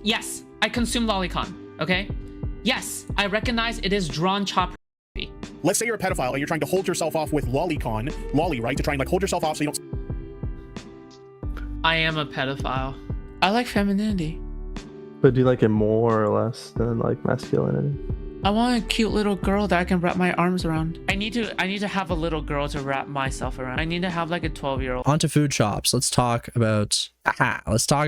Yes, I consume lolicon, okay? Yes, I recognize it is drawn chop. Let's say you're a pedophile and you're trying to hold yourself off with lolicon, lolly, right? To try and like hold yourself off so you don't... I am a pedophile. I like femininity. But do you like it more or less than like masculinity? I want a cute little girl that I can wrap my arms around. I need to have a little girl to wrap myself around. I need to have like a 12-year-old. On to Foodshops. Let's talk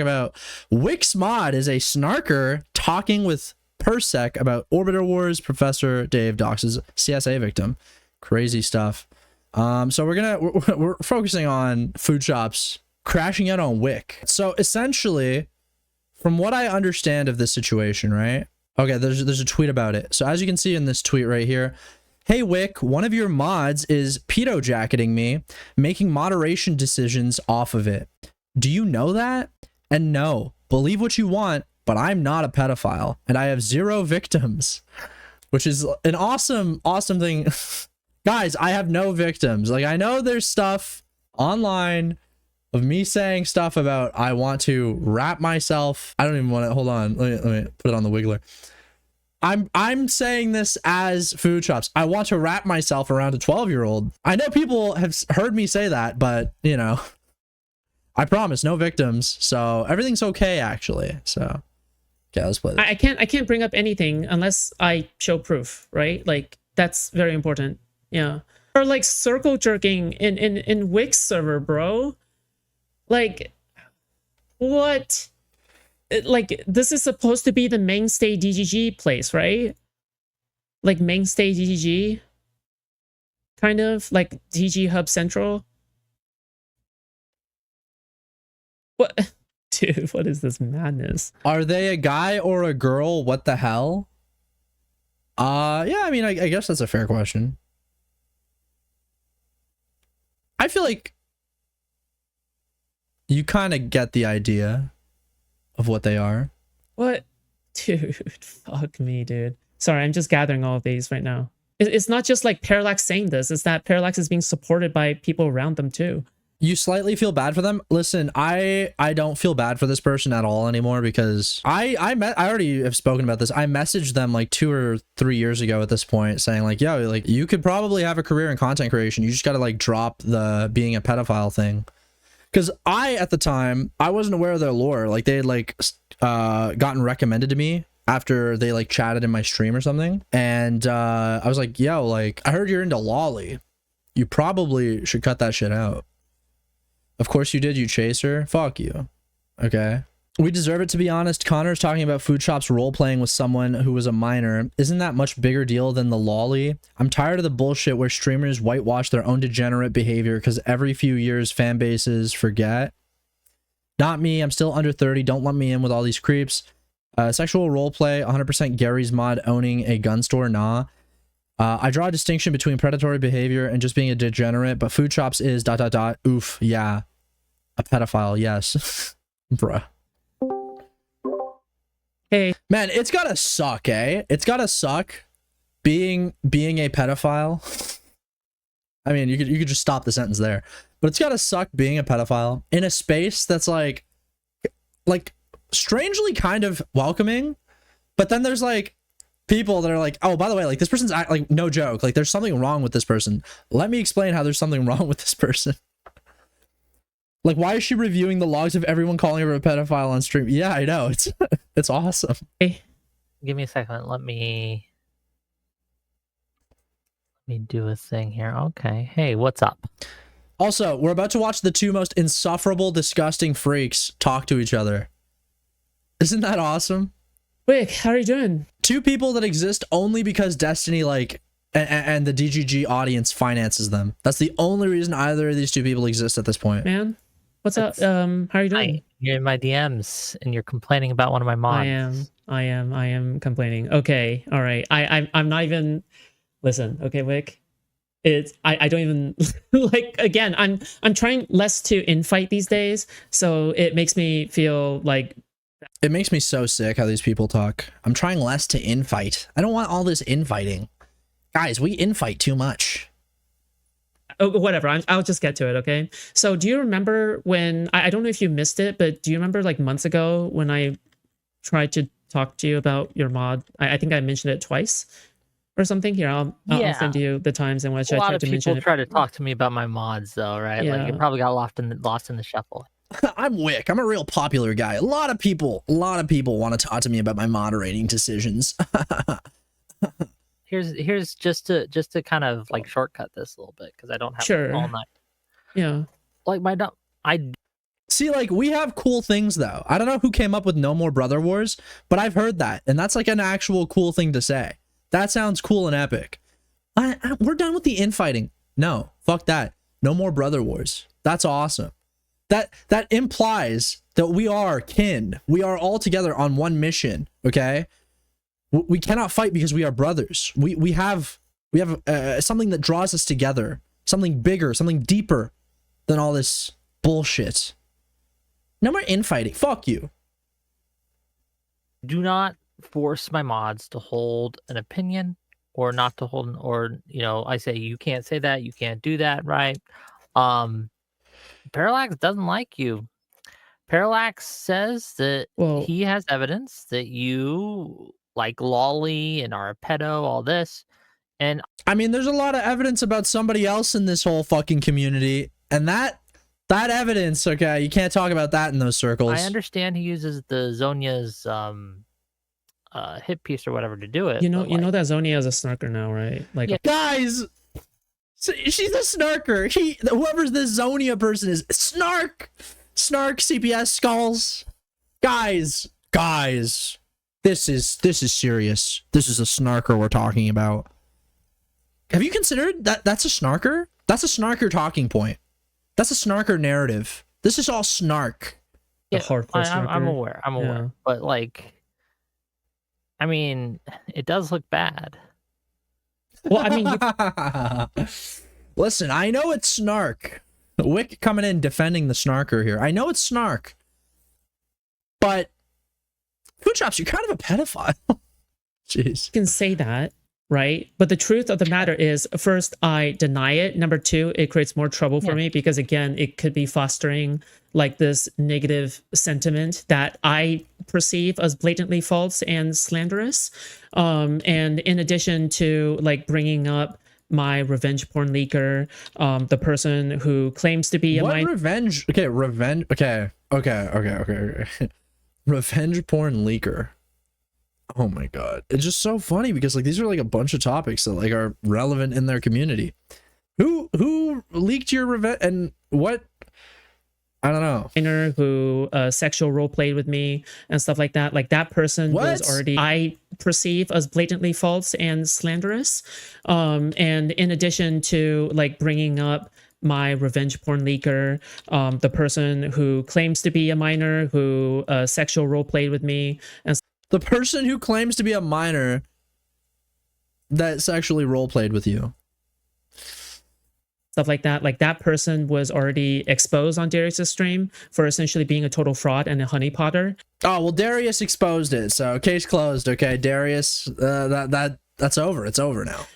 about Wix Mod is a snarker talking with Persec about Orbiter Wars. Professor Dave doxes CSA victim. Crazy stuff. So we're focusing on Foodshops crashing out on Wick. So essentially, from what I understand of this situation, right? Okay, there's a tweet about it. So as you can see in this tweet right here, hey Wick, one of your mods is pedo jacketing me, making moderation decisions off of it. Do you know that? And no, believe what you want, but I'm not a pedophile and I have 0 victims, which is an awesome thing. Guys, I have no victims. Like, I know there's stuff online of me saying stuff about I want to wrap myself. I don't even want to, hold on. Let me put it on the wiggler. I'm saying this as Foodshops. I want to wrap myself around a 12-year-old. I know people have heard me say that, but you know, I promise no victims. So everything's okay actually. So okay, let's play this. I can't bring up anything unless I show proof, right? Like that's very important. Yeah. Or like circle jerking in Wix server, bro. Like, what? Like, this is supposed to be the mainstay DGG place, right? Like, mainstay DGG? Kind of? Like, DG Hub Central? What? Dude, what is this madness? Are they a guy or a girl? What the hell? Yeah, I mean, I guess that's a fair question. I feel like you kind of get the idea of what they are. What? Dude, fuck me, dude. Sorry, I'm just gathering all of these right now. It's not just like Parallax saying this, it's that Parallax is being supported by people around them too. You slightly feel bad for them. Listen, I don't feel bad for this person at all anymore because I already have spoken about this. I messaged them like 2 or 3 years ago at this point saying like, yo, like you could probably have a career in content creation. You just got to like drop the being a pedophile thing. Because at the time, I wasn't aware of their lore. Like, they had, like, gotten recommended to me after they, like, chatted in my stream or something. And I was like, yo, like, I heard you're into lolly. You probably should cut that shit out. Of course you did, you chaser. Fuck you. Okay. We deserve it, to be honest. Connor's talking about Foodshops role-playing with someone who was a minor. Isn't that much bigger deal than the lolly? I'm tired of the bullshit where streamers whitewash their own degenerate behavior because every few years fan bases forget. Not me. I'm still under 30. Don't lump me in with all these creeps. Sexual roleplay, 100% Gary's mod owning a gun store, nah. I draw a distinction between predatory behavior and just being a degenerate, but Foodshops is ... Oof, yeah. A pedophile, yes. Bruh. Hey, man, it's gotta suck, eh? It's gotta suck being a pedophile. I mean, you could just stop the sentence there, but it's gotta suck being a pedophile in a space that's like strangely kind of welcoming, but then there's like people that are like, oh, by the way, like this person's like, no joke, like there's something wrong with this person. Let me explain how there's something wrong with this person. Like, why is she reviewing the logs of everyone calling her a pedophile on stream? Yeah, I know. It's awesome. Hey. Give me a second. Let me do a thing here. Okay. Hey, what's up? Also, we're about to watch the 2 most insufferable, disgusting freaks talk to each other. Isn't that awesome? Wick, how are you doing? 2 people that exist only because Destiny, like, and the DGG audience finances them. That's the only reason either of these 2 people exist at this point. Man. What's up? How are you doing? Hi. You're in my DMs and you're complaining about one of my mods. I am complaining. Okay. All right. I'm not even, listen. Okay, Wick. I don't even like, again, I'm trying less to infight these days. So it makes me feel like. It makes me so sick how these people talk. I'm trying less to infight. I don't want all this infighting. Guys, we infight too much. Oh, whatever. I'll just get to it. Okay. So do you remember when, I don't know if you missed it, but do you remember like months ago when I tried to talk to you about your mod. I think I mentioned it twice or something. Here, I'll send you the times in which A I lot tried of to mention people it. try to talk to me about my mods, though, right? Like, Yeah. it probably got lost in the shuffle. I'm Wick. I'm a real popular guy. A lot of people want to talk to me about my moderating decisions. Here's just to kind of like shortcut this a little bit because I don't have Sure. all night. Yeah. Like I See, like, we have cool things, though. I don't know who came up with No More Brother Wars, but I've heard that, and that's like an actual cool thing to say. That sounds cool and epic. We're done with the infighting. No, fuck that. No more Brother Wars. That's awesome. That implies that we are kin. We are all together on one mission, okay? We cannot fight because we are brothers. We have something that draws us together. Something bigger, something deeper than all this bullshit. No more infighting. Fuck you. do not force my mods to hold an opinion or not to hold or I say you can't say that, you can't do that, right? Parallax doesn't like you. Parallax says that he has evidence that you like lolly and are a pedo, all this. And I mean, there's a lot of evidence about somebody else in this whole fucking community, and that evidence, okay, you can't talk about that in those circles. I understand he uses the Zonya's hit piece or whatever to do it. You know that Zonia is a snarker now, right? Like, Yeah. Guys, she's a snarker. Whoever this Zonia person is, snark CPS skulls. Guys, this is serious. This is a snarker we're talking about. Have you considered that's a snarker? That's a snarker talking point. That's a snarker narrative. This is all snark. a hardcore snarker. I'm aware. But like, I mean, it does look bad. Well, I mean, listen, I know it's snark. Wick coming in defending the snarker here. I know it's snark, but Foodshops, you're kind of a pedophile. Jeez. you can say that, right? But the truth of the matter is, first, I deny it. Number two, it creates more trouble for me because, again, it could be fostering like this negative sentiment that I perceive as blatantly false and slanderous. And in addition to like bringing up my revenge porn leaker, the person who claims to be What revenge? Okay, revenge. Okay. Revenge porn leaker. Oh my god, it's just so funny because like these are like a bunch of topics that like are relevant in their community. Who leaked your revenge and what? I don't know. Who sexual role played with me and stuff like that. Like that person was already, I perceive as blatantly false and slanderous. And in addition to like bringing up my revenge porn leaker, the person who claims to be a minor who sexual role played with me, and the person who claims to be a minor that sexually role played with you. Stuff like that. Like that person was already exposed on Darius's stream for essentially being a total fraud and a honeypotter. Oh, well, Darius exposed it, so case closed. Okay, Darius, that's over. It's over now.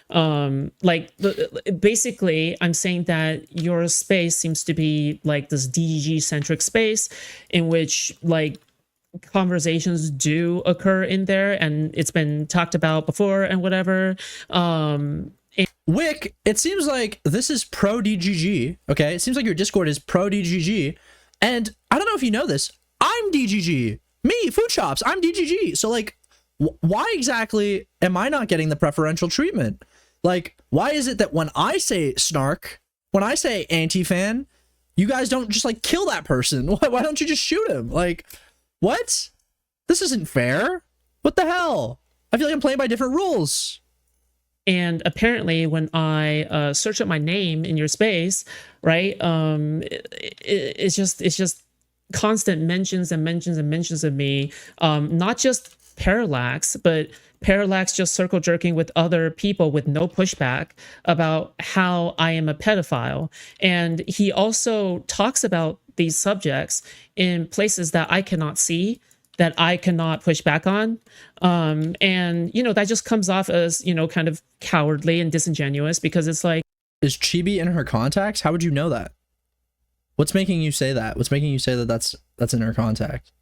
Basically, I'm saying that your space seems to be like this DGG centric space in which like conversations do occur in there, and it's been talked about before and whatever. Wick, it seems like this is pro DGG. Okay, it seems like your Discord is pro DGG, and I don't know if you know this. I'm DGG. Me, Foodshops. I'm DGG. So like, why exactly am I not getting the preferential treatment? Like, why is it that when I say snark, when I say anti-fan, you guys don't just like kill that person? Why don't you just shoot him? Like, what? This isn't fair. What the hell? I feel like I'm playing by different rules. And apparently when I search up my name in your space, right, it's just constant mentions and mentions and mentions of me, not just Parallax, but Parallax just circle jerking with other people with no pushback about how I am a pedophile. And he also talks about these subjects in places that I cannot see, that I cannot push back on. And, that just comes off as, kind of cowardly and disingenuous because it's like. Is Chibi in her contacts? How would you know that? What's making you say that? What's making you say that that's in her contact?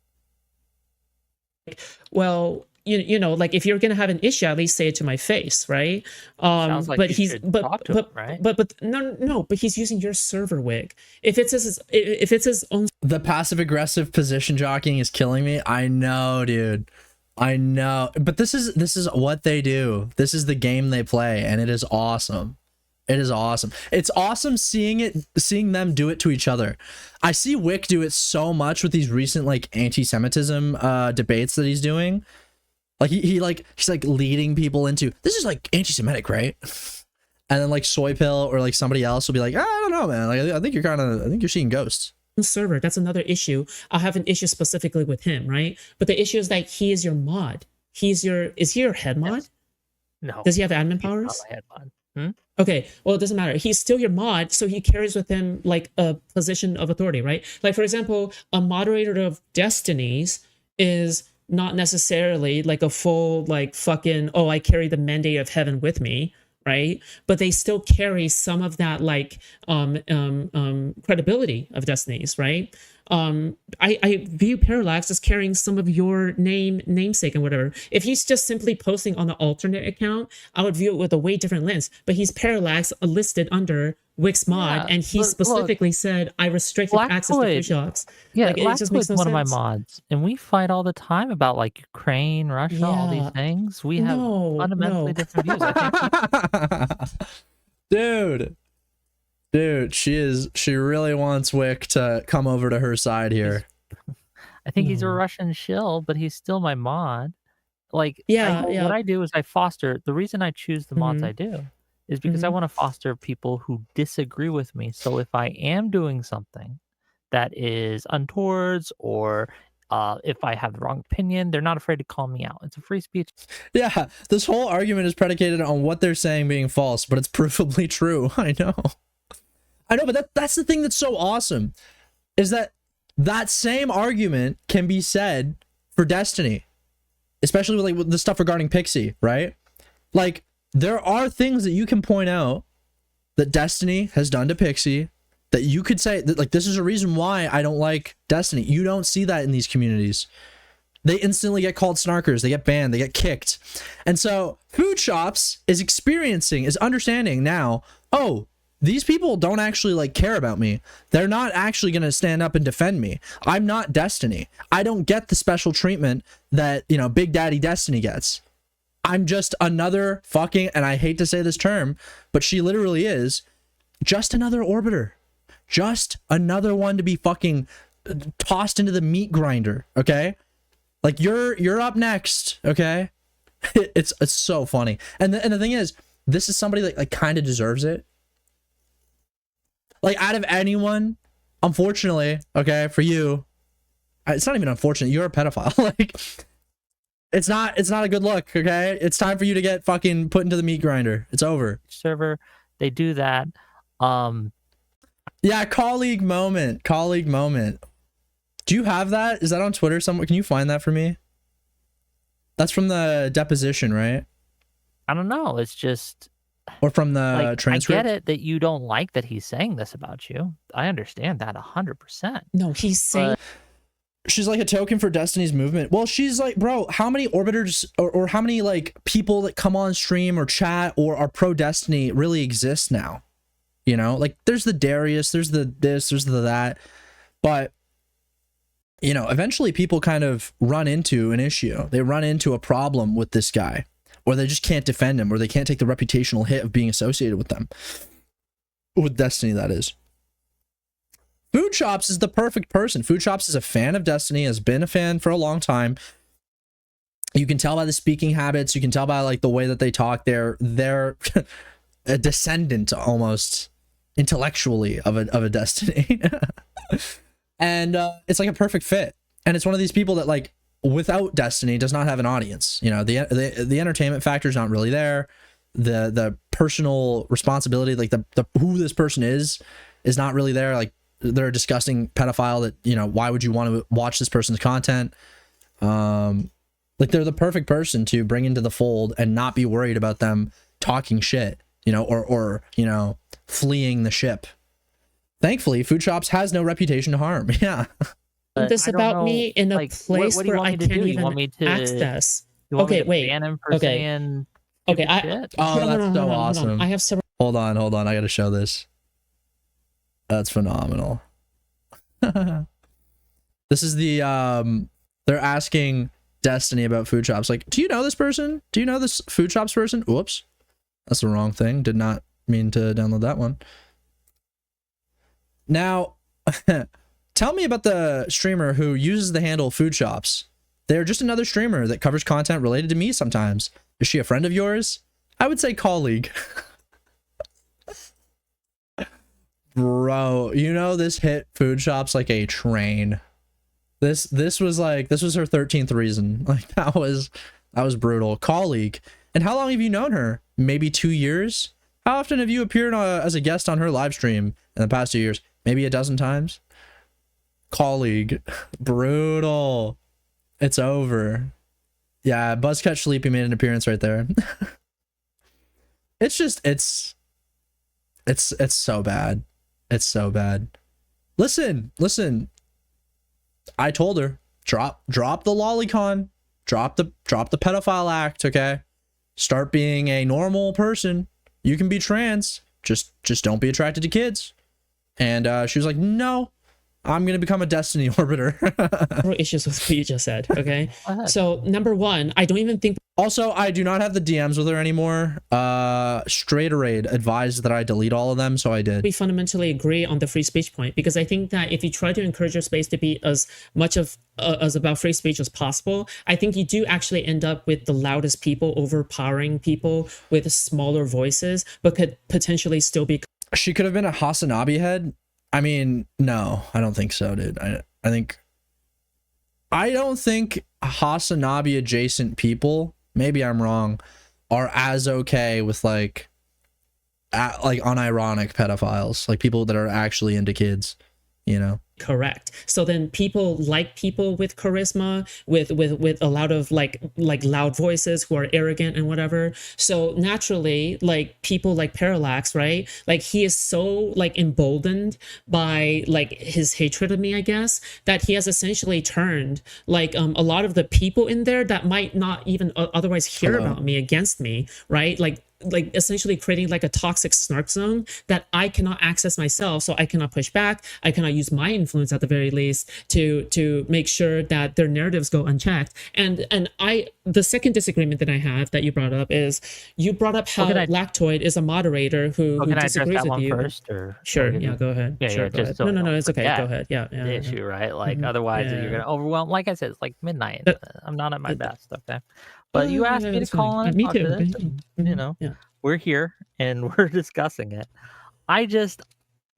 well, you know, like if you're gonna have an issue, at least say it to my face, right? Sounds like But you he's should talk to him, right? but no, but he's using your server wig. If it's his own, The passive aggressive position jockeying is killing me. I know, dude. I know. But this is what they do. This is the game they play, and it is awesome. It is awesome. It's awesome seeing them do it to each other. I see Wick do it so much with these recent like anti-Semitism debates that he's doing. Like he's like leading people into, this is like anti-Semitic, right? And then like Soy Pill or like somebody else will be like, I don't know, man. Like I think you're seeing ghosts. server, that's another issue. I have an issue specifically with him, right? But the issue is that he is your mod. Is he your head mod? Yes. No. Does he have admin powers? Not my head mod. Okay, well, it doesn't matter. He's still your mod, so he carries with him like a position of authority, right? Like, for example, a moderator of Destinies is not necessarily like a full, like, fucking, oh, I carry the mandate of heaven with me, right? But they still carry some of that, like, credibility of Destinies, right? I view Parallax as carrying some of your namesake and whatever. If he's just simply posting on the alternate account, I would view it with a way different lens. But he's Parallax listed under Wix mod, and he specifically said, I restricted access to Foodshops. Yeah, like, Blackwood's one of my mods, and we fight all the time about like Ukraine, Russia, all these things. We have fundamentally different views. I think. Dude, she really wants Wick to come over to her side here. I think he's a Russian shill, but he's still my mod. Like, what I do is I foster. The reason I choose the mods I do is because I want to foster people who disagree with me. So if I am doing something that is untowards, or if I have the wrong opinion, they're not afraid to call me out. It's a free speech. Yeah, this whole argument is predicated on what they're saying being false, but it's provably true. I know, but that's the thing that's so awesome, is that same argument can be said for Destiny, especially with the stuff regarding Pixie, right? Like, there are things that you can point out that Destiny has done to Pixie that you could say that, like, this is a reason why I don't like Destiny. You don't see that in these communities. They instantly get called snarkers, they get banned, they get kicked. And so Foodshops is understanding now, oh, these people don't actually like care about me. They're not actually going to stand up and defend me. I'm not Destiny. I don't get the special treatment that, you know, Big Daddy Destiny gets. I'm just another fucking, and I hate to say this term, but she literally is just another orbiter. Just another one to be fucking tossed into the meat grinder, okay? Like, you're up next, okay? It's so funny. And the thing is, this is somebody that like kind of deserves it. Like, out of anyone, unfortunately, okay, for you, it's not even unfortunate, you're a pedophile. Like, it's not a good look, okay? It's time for you to get fucking put into the meat grinder. It's over. Server, they do that. Yeah, colleague moment. Do you have that? Is that on Twitter somewhere? Can you find that for me? That's from the deposition, right? I don't know. It's just, or from the transcript. I get it that you don't like that he's saying this about you. I understand that 100%. No, he's saying she's like a token for Destiny's movement. Well, she's like, bro, how many orbiters or how many like people that come on stream or chat or are pro Destiny really exist now? You know, like, there's the Darius, there's the this, there's the that, but you know, eventually people kind of run into an issue. They run into a problem with this guy, or they just can't defend him, or they can't take the reputational hit of being associated with them. With Destiny, that is. Foodshops is the perfect person. Foodshops is a fan of Destiny, has been a fan for a long time. You can tell by the speaking habits, you can tell by like the way that they talk. They're a descendant almost intellectually of a Destiny. And it's like a perfect fit. And it's one of these people that, like, without Destiny does not have an audience. You know, the entertainment factor is not really there. The personal responsibility, like the who this person is not really there. Like, they're a disgusting pedophile that, you know, why would you want to watch this person's content? Like, they're the perfect person to bring into the fold and not be worried about them talking shit, you know, or you know, fleeing the ship. Thankfully, Foodshops has no reputation to harm. Yeah. But this I don't about know, me in a like, place what do you where want I me to can't do? You want even me to access. you want me Okay, to wait. ban him for Okay. saying Okay, stupid shit? Oh, hold on, that's hold on, so hold on, hold on. awesome. I have several. Hold on. I gotta show this. That's phenomenal. This is the they're asking Destiny about food shops. Like, do you know this person? Do you know this food shops person? Whoops. That's the wrong thing. Did not mean to download that one. Now, tell me about the streamer who uses the handle food shops. They're just another streamer that covers content related to me sometimes. Is she a friend of yours? I would say colleague. Bro, you know this hit food shops like a train. This was her 13th reason. Like that was brutal. Colleague. And how long have you known her? Maybe 2 years? How often have you appeared as a guest on her live stream in the past 2 years? Maybe a dozen times? Colleague. Brutal. It's over. Yeah, Buzzcatch Sleepy made an appearance right there. It's so bad. It's so bad. Listen. I told her, drop the lolicon. Drop the pedophile act, okay? Start being a normal person. You can be trans. Just don't be attracted to kids. And she was like, no, I'm going to become a Destiny orbiter. Issues with what you just said, okay? So, number one, I don't even think... Also, I do not have the DMs with her anymore. Straighterade advised that I delete all of them, so I did. we fundamentally agree on the free speech point, because I think that if you try to encourage your space to be as much of as about free speech as possible, I think you do actually end up with the loudest people overpowering people with smaller voices, but could potentially still be... She could have been a Hasanabi head. I mean, no, I don't think so, dude. I don't think Hasanabi adjacent people, maybe I'm wrong, are as okay with like unironic pedophiles, like people that are actually into kids, you know? Correct. So then people like people with charisma, with a lot of like loud voices who are arrogant and whatever. So naturally, like people like Parallax, right? Like he is so like emboldened by like his hatred of me, I guess, that he has essentially turned like a lot of the people in there that might not even otherwise hear about me against me, right? Like essentially creating like a toxic snark zone that I cannot access myself, so I cannot push back. I cannot use my influence at the very least to make sure that their narratives go unchecked. And the second disagreement that I have that you brought up is you brought up how Lactoid is a moderator who disagrees with you. First, or sure, yeah, go ahead. Yeah, sure, yeah, go ahead. so No, it's okay. Go ahead. Yeah. The issue, right? Like otherwise you're gonna overwhelm. Like I said, it's like midnight. I'm not at my best, okay? But you asked me to call on. Me too. This, and, you know, we're here and we're discussing it.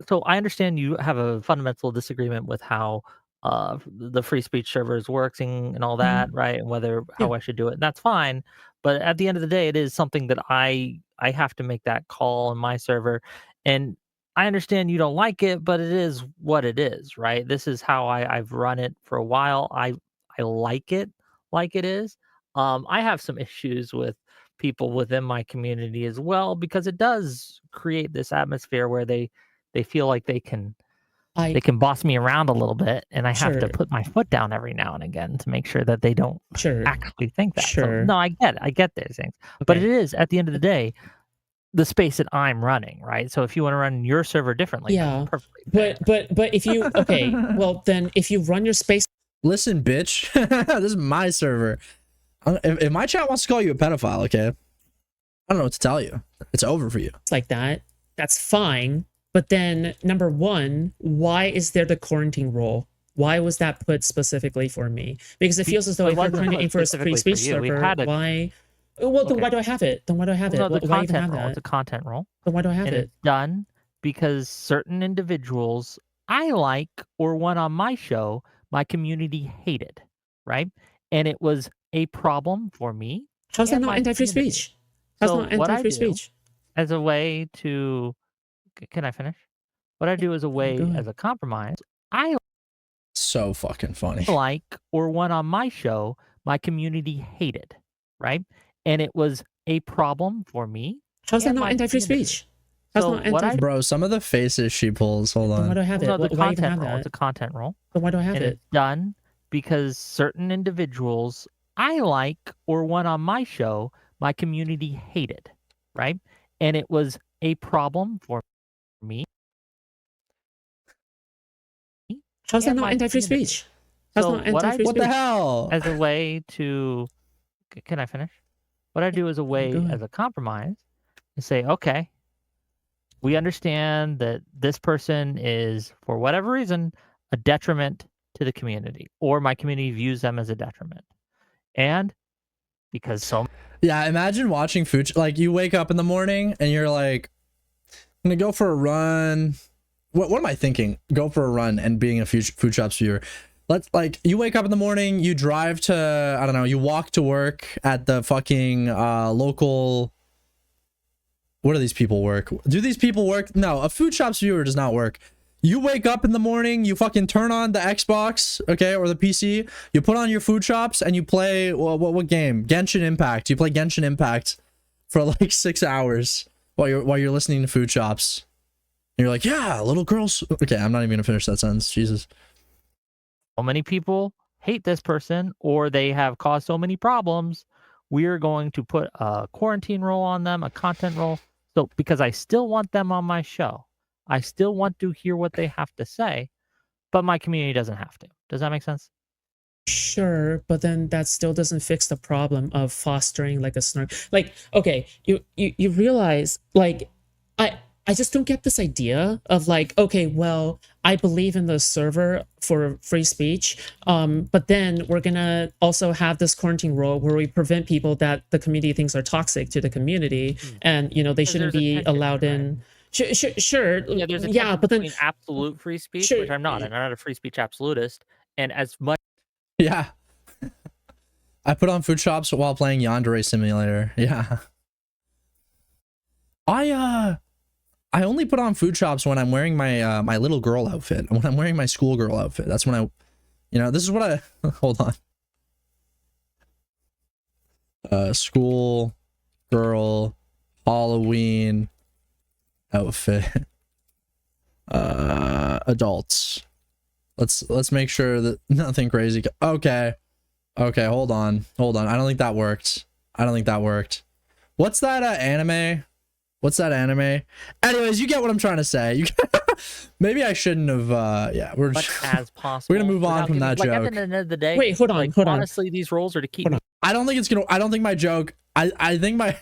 So I understand you have a fundamental disagreement with how the free speech server is working and all that, right? And how I should do it. And that's fine. But at the end of the day, it is something that I have to make that call on my server. And I understand you don't like it, but it is what it is, right? This is how I've run it for a while. I like it like it is. I have some issues with people within my community as well, because it does create this atmosphere where they feel like they can boss me around a little bit, and I have to put my foot down every now and again to make sure that they don't actually think that. So, no, I get those things, but it is at the end of the day the space that I'm running, right? So if you want to run your server differently, that's perfectly fair. But if you well then if you run your space, listen, bitch, this is my server. If my chat wants to call you a pedophile, okay, I don't know what to tell you. It's over for you. It's like that. That's fine. But then, number one, why is there the quarantine rule? Why was that put specifically for me? Because it feels as though if you're trying to aim for a free speech server, why? Well, then why do I have it? Then why do I have it? No, the why even content have rule. that? It's a content rule. Then why do I have and it? It's done because certain individuals I like or one on my show, my community hated, right? And it was a problem for me. How's that not anti-free speech? How's not anti-free speech? As a way to, can I finish? What I do as a way, as a compromise, I so fucking funny. Like or one on my show, my community hated, right? And it was a problem for me. How's that not anti-free speech? That's So not what I Bro, some of the faces she pulls. Hold Then why do on. I have it? no, the Why even content have role. that? It's a content role, Then why do I have and it? it's done because certain individuals I like or one on my show, my community hated, right? And it was a problem for me. How's that and not my anti-free community. speech? That's So not what I anti-free What speech. the hell? as a way to can I finish? What I do as a way go ahead. as a compromise is say, okay, we understand that this person is, for whatever reason, a detriment to the community, or my community views them as a detriment. And because so Yeah, imagine watching food. Like, you wake up in the morning and you're like, I'm gonna go for a run. What am I thinking? Go for a run and being a food shops viewer. Let's, like, you wake up in the morning, you drive to, I don't know, you walk to work at the fucking local. What do these people work? Do these people work? No, a food shops viewer does not work. You wake up in the morning, you fucking turn on the Xbox, okay, or the PC, you put on your food shops and you play, what game? Genshin Impact. You play Genshin Impact for like 6 hours while you're listening to food shops. And you're like, yeah, little girls. Okay, I'm not even gonna finish that sentence. Jesus. many people hate this person or they have caused so many problems, we're going to put a quarantine role on them, a content role. So because I still want them on my show, I still want to hear what they have to say, but my community doesn't have to. Does that make sense? Sure, but then that still doesn't fix the problem of fostering like a snark. Like, okay, you realize, like, I just don't get this idea of like, okay, well, I believe in the server for free speech, but then we're gonna also have this quarantine rule where we prevent people that the community thinks are toxic to the community, and you know they shouldn't there's a be tension, allowed right? in. Sure, Yeah, there's a yeah, tension but then between absolute free speech, Sure. which I'm not. I'm not a free speech absolutist, and as much Yeah. I put on food shops while playing Yandere Simulator. Yeah. I only put on food shops when I'm wearing my my little girl outfit. When I'm wearing my schoolgirl outfit. That's when I, you know, this is what I hold on. School girl Halloween outfit. Adults. Let's make sure that nothing crazy. Okay, hold on. I don't think that worked. What's that anime? Anyways, you get what I'm trying to say. Maybe I shouldn't have. Yeah, we're much as possible. we're gonna move on without from that like, At joke. the end of the day, Wait, hold on, like, hold on. honestly, these roles are to keep me I don't think my joke. I think my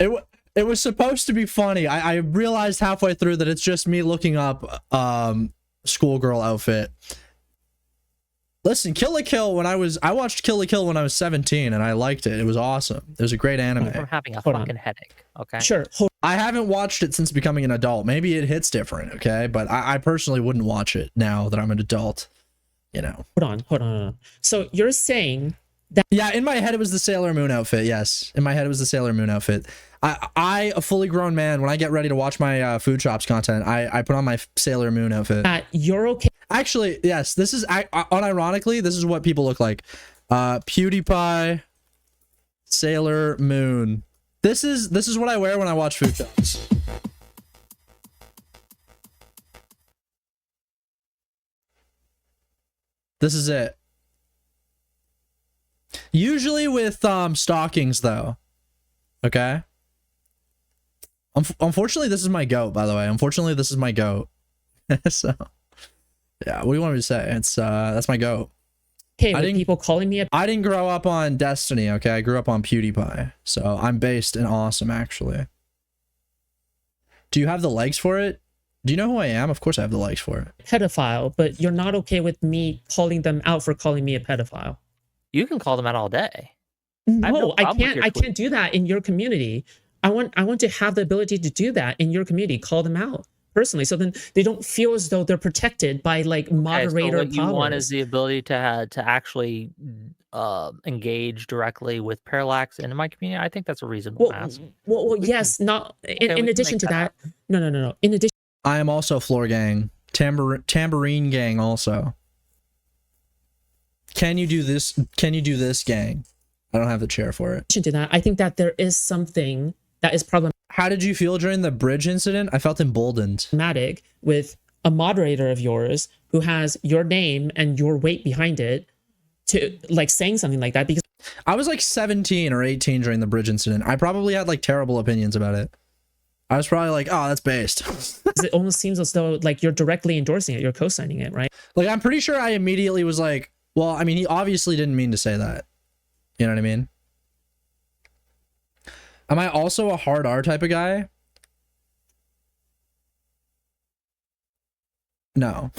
it was supposed to be funny. I realized halfway through that it's just me looking up schoolgirl outfit. Listen, Kill la Kill I watched Kill la Kill when I was 17 and I liked it. It was awesome. It was a great anime. from having a Hold on. fucking headache. Okay. sure, I haven't watched it since becoming an adult. Maybe it hits different, okay? But I personally wouldn't watch it now that I'm an adult. You know. hold on. So you're saying Yeah, in my head it was the Sailor Moon outfit. Yes, in my head it was the Sailor Moon outfit. I a fully grown man, when I get ready to watch my food shops content, I put on my Sailor Moon outfit. that you're okay Actually, yes, this is unironically, this is what people look like. PewDiePie, Sailor Moon. This is what I wear when I watch food shops. This is it. Usually with stockings though. Okay. Unfortunately, this is my goat, by the way. Unfortunately, this is my goat. So yeah, what do you want me to say? It's that's my goat. with I didn't- people calling me a I didn't grow up on Destiny, okay? I grew up on PewDiePie. So I'm based in awesome, actually. Do you have the legs for it? Do you know who I am? Of course I have the legs for it. pedophile, but you're not okay with me calling them out for calling me a pedophile. You can call them out all day. No, have no I problem with can't. your I can't do that in your community. I want to have the ability to do that in your community. Call them out personally, so then they don't feel as though they're protected by like moderator what you want powers. is the ability to actually engage directly with Parallax and in my community. I think that's a reasonable ask. Well, yes, not in we can addition make to that that. No. In addition, I am also floor gang. Tambourine gang also. Can you do this? Can you do this, gang? I don't have the chair for it. To that, I think that there is something that is How did you feel during the bridge incident? I felt emboldened. problematic with a moderator of yours who has your name and your weight behind it to like saying something like that, because I was like 17 or 18 during the bridge incident. I probably had like terrible opinions about it. I was probably like, oh, that's based. it almost seems as though like you're directly endorsing it, you're co-signing it, right? Like, I'm pretty sure I immediately was like, well, I mean, he obviously didn't mean to say that. You know what I mean? Am I also a hard R type of guy? No.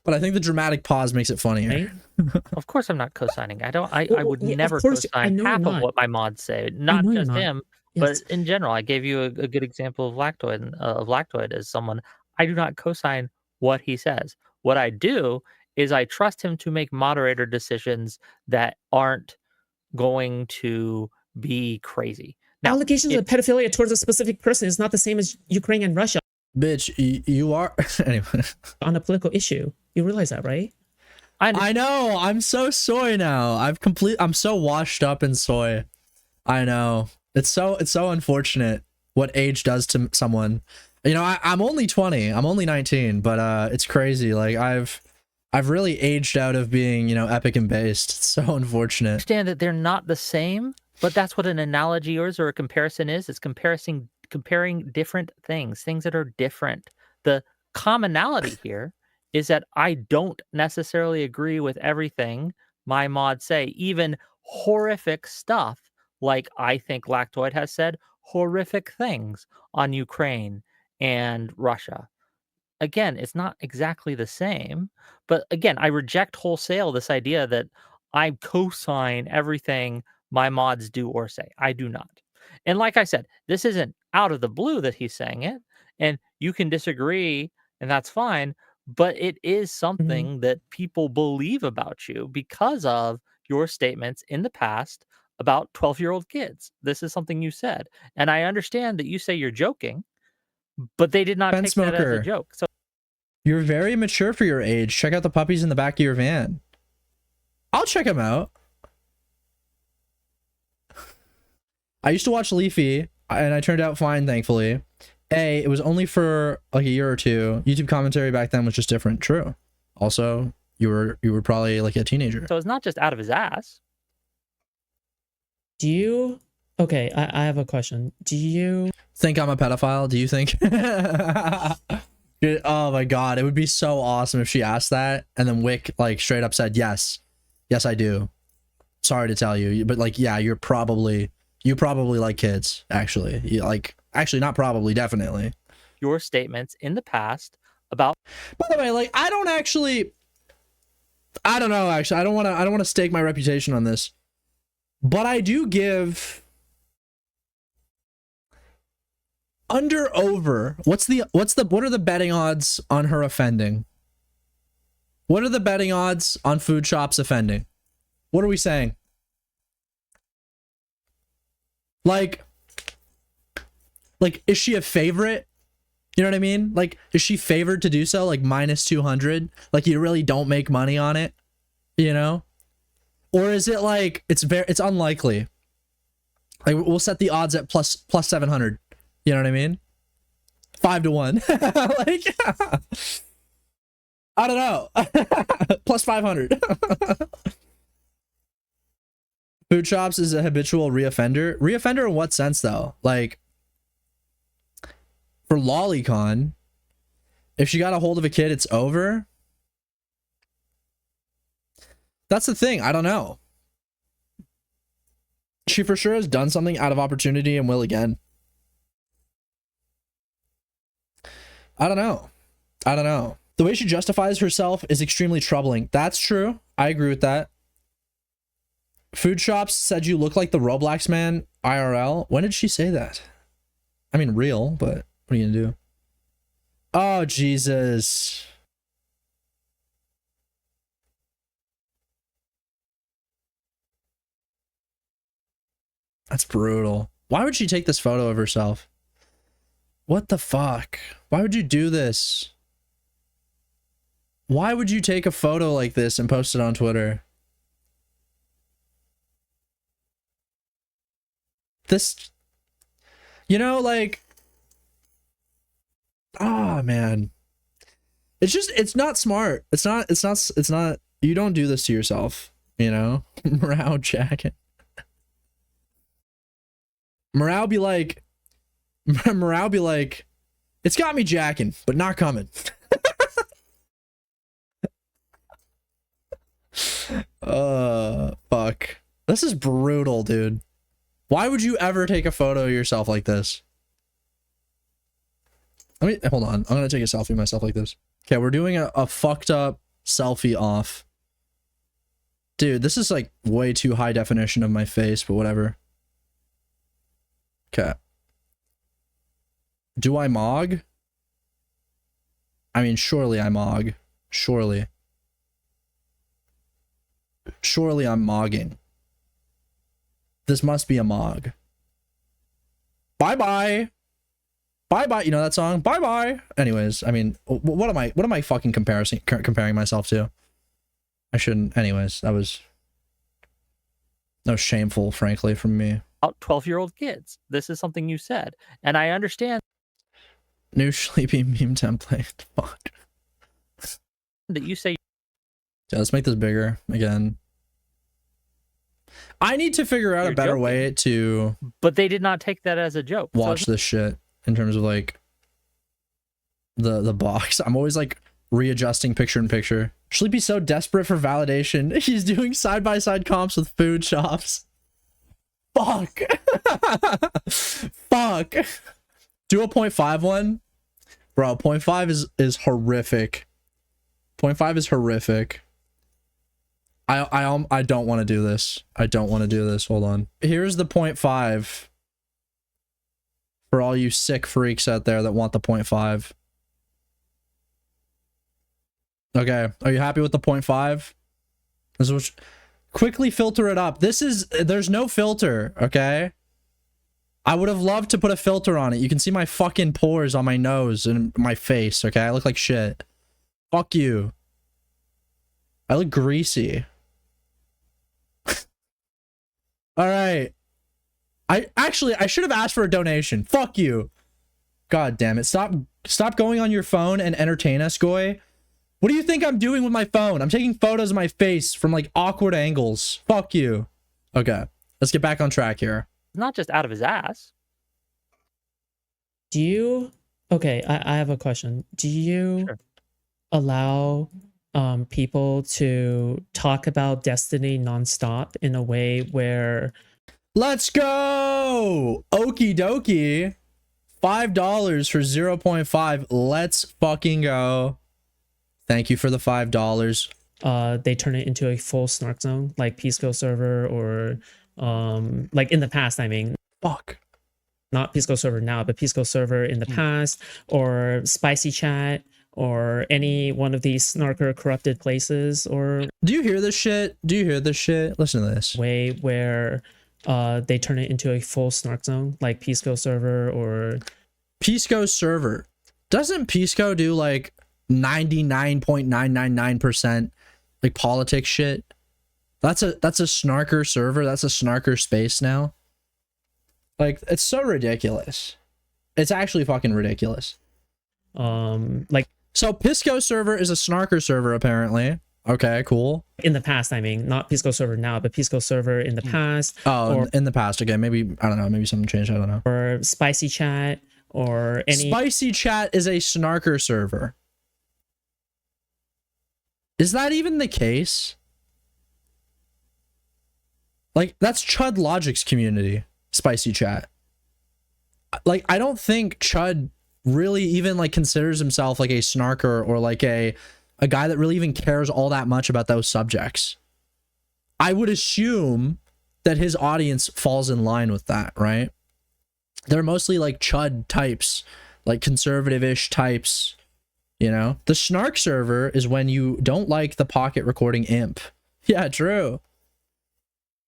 But I think the dramatic pause makes it funnier. Right? Of course, I'm not co-signing. I Well, would yeah, of never course, I co-sign know you're half of not. what my mods say. Not know you're just not. him, Yes. but in general. I gave you a good example of Lactoid as someone. I do not co-sign what he says. What I do is I trust him to make moderator decisions that aren't going to be crazy. Now, Allegations of pedophilia towards a specific person is not the same as Ukraine and Russia Bitch, you are... Anyway. on a political issue. You realize that, right? I know. I'm so soy now. I'm so washed up in soy. I know. It's so unfortunate what age does to someone. You know, I'm only 20. I'm only 19, but it's crazy. Like I've really aged out of being, you know, epic and based. It's so unfortunate. Understand that they're not the same, but that's what an analogy is, or a comparison is. It's comparing different things that are different. The commonality here is that I don't necessarily agree with everything my mods say, even horrific stuff like I think Lactoid has said horrific things on Ukraine and Russia. Again, it's not exactly the same, but again, I reject wholesale this idea that I co-sign everything my mods do or say. I do not. And like I said, this isn't out of the blue that he's saying it, and you can disagree, and that's fine, but it is something that people believe about you because of your statements in the past about 12-year-old kids. This is something you said. And I understand that you say you're joking, but they did not Pen take that as a smoker. joke. So You're very mature for your age. Check out the puppies in the back of your van. I'll check them out. I used to watch Leafy, and I turned out fine, thankfully. It was only for like a year or two. YouTube commentary back then was just different. True. Also, you were probably like a teenager. it's not just out of his ass. Do you? Okay, I have a question. Do you Think I'm a pedophile? Do you think? Oh my god, it would be so awesome if she asked that, and then Wick like straight up said yes, I do. Sorry to tell you, but like, yeah, you probably like kids. Actually, actually not probably, definitely. Your statements in the past about By the way, like I don't know. Actually, I don't want to stake my reputation on this, but I do give under over. What are the betting odds on her offending? What are the betting odds on Foodshops offending? What are we saying? Like, is she a favorite? You know what I mean? Like, is she favored to do so? Like -200? Like you really don't make money on it, you know? Or is it like it's unlikely? Like we'll set the odds at plus 700. You know what I mean? 5 to 1. Like, I don't know. Plus 500. Foodshops is a habitual reoffender. Reoffender in what sense though? Like, for lolicon, if she got a hold of a kid, it's over. That's the thing. I don't know. She for sure has done something out of opportunity and will again. I don't know. The way she justifies herself is extremely troubling. That's true. I agree with that. Foodshops said you look like the Roblox man IRL. When did she say that? I mean, real, but what are you gonna do? Oh, Jesus. That's brutal. Why would she take this photo of herself? What the fuck? Why would you do this? Why would you take a photo like this and post it on Twitter? this, you know, like, oh man, it's just, it's not smart. It's not, you don't do this to yourself, you know? Morale jacket. Morale be like, it's got me jacking, but not coming. Fuck. This is brutal, dude. Why would you ever take a photo of yourself like this? Let me, hold on. I'm gonna take a selfie of myself like this. Okay, we're doing a fucked up selfie off. Dude, this is like way too high definition of my face, but whatever. Okay. Do I mog? I mean, surely I mog. Surely. Surely I'm mogging. This must be a mog. Bye-bye. Bye-bye. You know that song? Bye-bye. Anyways, I mean, what am I fucking comparing myself to? I shouldn't. Anyways, that was shameful, frankly, from me. 12-year-old kids. This is something you said. And I understand New sleepy meme template. Fuck. that you say. Yeah, let's make this bigger again. I need to figure out a better way to. But they did not take that as a joke. Watch this shit in terms of like the box. I'm always like readjusting picture in picture. Sleepy's so desperate for validation. He's doing side-by-side comps with food shops. Fuck. Fuck. Do a 0.5 one. Bro, 0.5 is horrific. 0.5 is horrific. I don't want to do this. I don't want to do this. Hold on. Here's the 0.5 for all you sick freaks out there that want the 0.5. Okay, are you happy with the 0.5? This was quickly filter it up. There's no filter, okay? I would have loved to put a filter on it. You can see my fucking pores on my nose and my face, okay? I look like shit. Fuck you. I look greasy. All right. I should have asked for a donation. Fuck you. God damn it. Stop going on your phone and entertain us, Goy. What do you think I'm doing with my phone? I'm taking photos of my face from like awkward angles. Fuck you. Okay. Let's get back on track here. Not just out of his ass. Do you... Okay, I have a question. Do you allow people to talk about Destiny nonstop in a way where... Let's go! Okie dokie. $5 for 0.5. Let's fucking go. Thank you for the $5. They turn it into a full snark zone, like Pisco server or... like in the past, I mean. Fuck. Not Pisco server now, but Pisco server in the past, or spicy chat, or any one of these snarker corrupted places, or... Do you hear this shit? Do you hear this shit? Listen to this. Way where they turn it into a full snark zone, like Pisco server or... Pisco server. Doesn't Pisco do like 99.999% like politics shit? That's a snarker server. That's a snarker space now. Like, it's so ridiculous. It's actually fucking ridiculous. Like, so Pisco server is a snarker server apparently. Okay, cool. In the past, I mean, not Pisco server now, but Pisco server in the past. Oh, or, in the past. Okay, maybe, I don't know, maybe something changed, I don't know. Or spicy chat, or any... Spicy chat is a snarker server. Is that even the case? Like, that's Chud Logic's community, spicy chat. Like, I don't think Chud really even like considers himself like a snarker or like a guy that really even cares all that much about those subjects. I would assume that his audience falls in line with that, right? They're mostly like Chud types, like conservative-ish types, you know? The snark server is when you don't like the pocket recording imp. Yeah, true.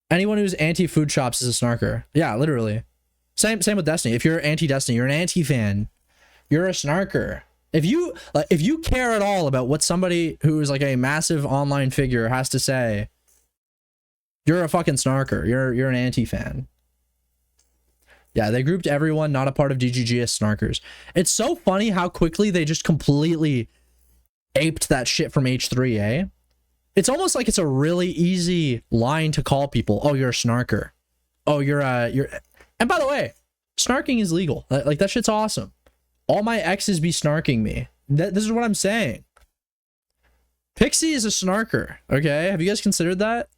Anyone who's anti-food shops is a snarker. Yeah, literally. Same with Destiny. If you're anti-Destiny, you're an anti-fan. You're a snarker. If you care at all about what somebody who is like a massive online figure has to say, you're a fucking snarker. You're an anti-fan. Yeah, they grouped everyone not a part of DGG as snarkers. It's so funny how quickly they just completely aped that shit from H3, eh? It's almost like it's a really easy line to call people. Oh, you're a snarker. Oh, you're. And by the way, snarking is legal. Like, that shit's awesome. All my exes be snarking me. This is what I'm saying. Pixie is a snarker, okay? Have you guys considered that?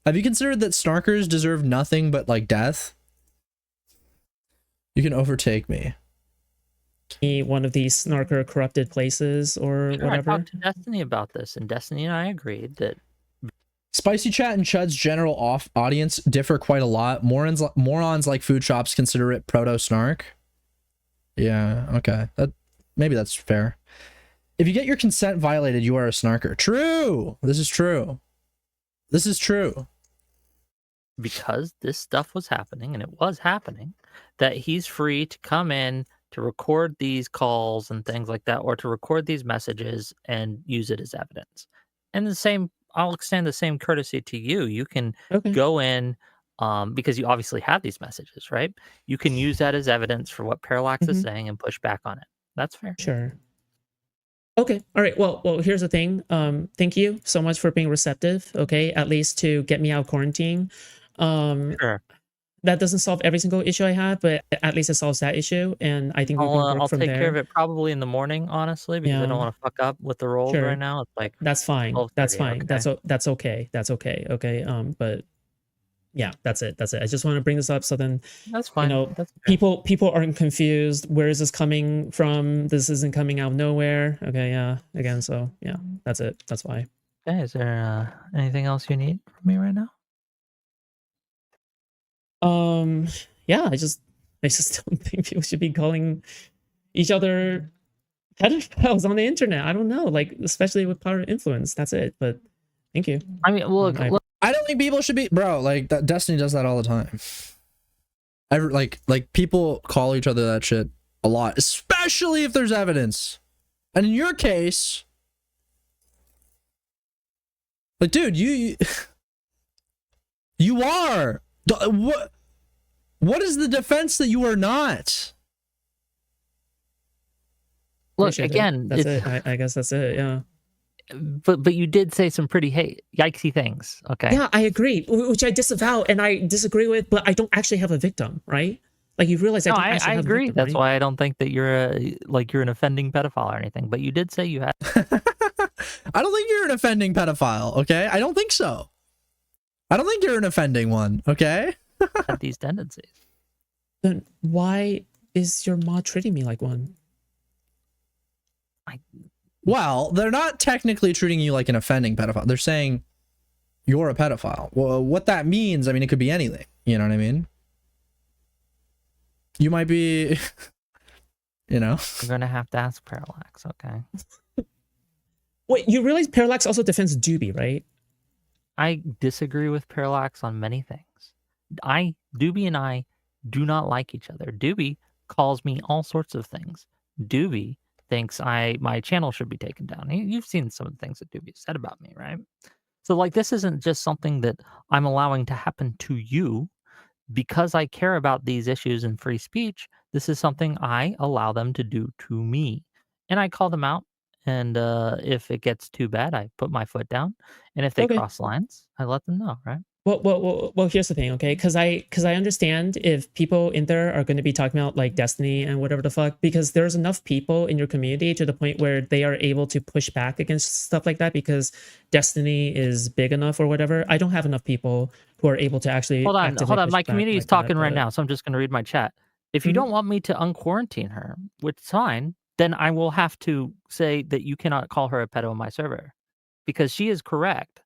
Have you considered that snarkers deserve nothing but, like, death? You can overtake me. One of these snarker corrupted places or Sure, I whatever. talked to Destiny about this, and Destiny and I agreed that Spicy Chat and Chud's general audience differ quite a lot. Morons like Foodshops consider it proto-snark. Yeah, okay. Maybe that's fair. If you get your consent violated, you are a snarker. True! This is true. This is true. because this stuff was happening, and it was happening, that he's free to come in to record these calls and things like that, or to record these messages and use it as evidence. And the same, I'll extend the same courtesy to you. You can go in, because you obviously have these messages, right? You can use that as evidence for what Parallax is saying and push back on it. That's fair. Sure. Okay. All right. Well, here's the thing. Thank you so much for being receptive. Okay. At least to get me out of quarantine. Sure. That doesn't solve every single issue I have, but at least it solves that issue. And I think we can work I'll from take there. care of it probably in the morning, honestly, because I don't want to fuck up with the rolls right now. It's like that's fine. That's 12:30, fine. okay. That's okay. That's okay. Okay. But yeah, that's it. That's it. I just want to bring this up so then that's fine. You know, That's okay. people aren't confused. Where is this coming from? This isn't coming out of nowhere. Okay, yeah. Again, so yeah, that's it. That's why. Okay, is there anything else you need from me right now? Yeah, I just don't think people should be calling each other pedophiles on the internet. I don't know, like especially with power and influence. That's it. But thank you. I mean, look, I don't think people should be, bro. Like Destiny does that all the time. Like people call each other that shit a lot, especially if there's evidence. And in your case, like, dude, you are. What is the defense that you are not? look again. That's it. I guess that's it. Yeah. But you did say some pretty yikesy things. Okay. Yeah, I agree, which I disavow and I disagree with, but I don't actually have a victim, right? Like you realize No, I don't actually I have agree. a victim, That's right? why I don't think that you're an offending pedophile or anything. But you did say you had I don't think you're an offending pedophile, okay? I don't think so. I don't think you're an offending one, okay? had these tendencies. Then why is your mod treating me like one? Well, they're not technically treating you like an offending pedophile. They're saying you're a pedophile. Well, what that means, I mean, it could be anything. You know what I mean? You might be, you know. You're gonna have to ask Parallax, okay? Wait, you realize Parallax also defends Doobie, right? I disagree with Parallax on many things. Doobie and I do not like each other. Doobie calls me all sorts of things. Doobie thinks my channel should be taken down. You've seen some of the things that Doobie said about me, right? So like this isn't just something that I'm allowing to happen to you because I care about these issues and free speech. This is something I allow them to do to me. And I call them out. And if it gets too bad, I put my foot down. And if they cross lines, I let them know, right? Well, here's the thing, okay? Because I understand if people in there are going to be talking about like Destiny and whatever the fuck, because there's enough people in your community to the point where they are able to push back against stuff like that because Destiny is big enough or whatever. I don't have enough people who are able to actually hold on. My community is talking right now, so I'm just going to read my chat. If you don't want me to unquarantine her, which is fine, then I will have to say that you cannot call her a pedo on my server because she is correct,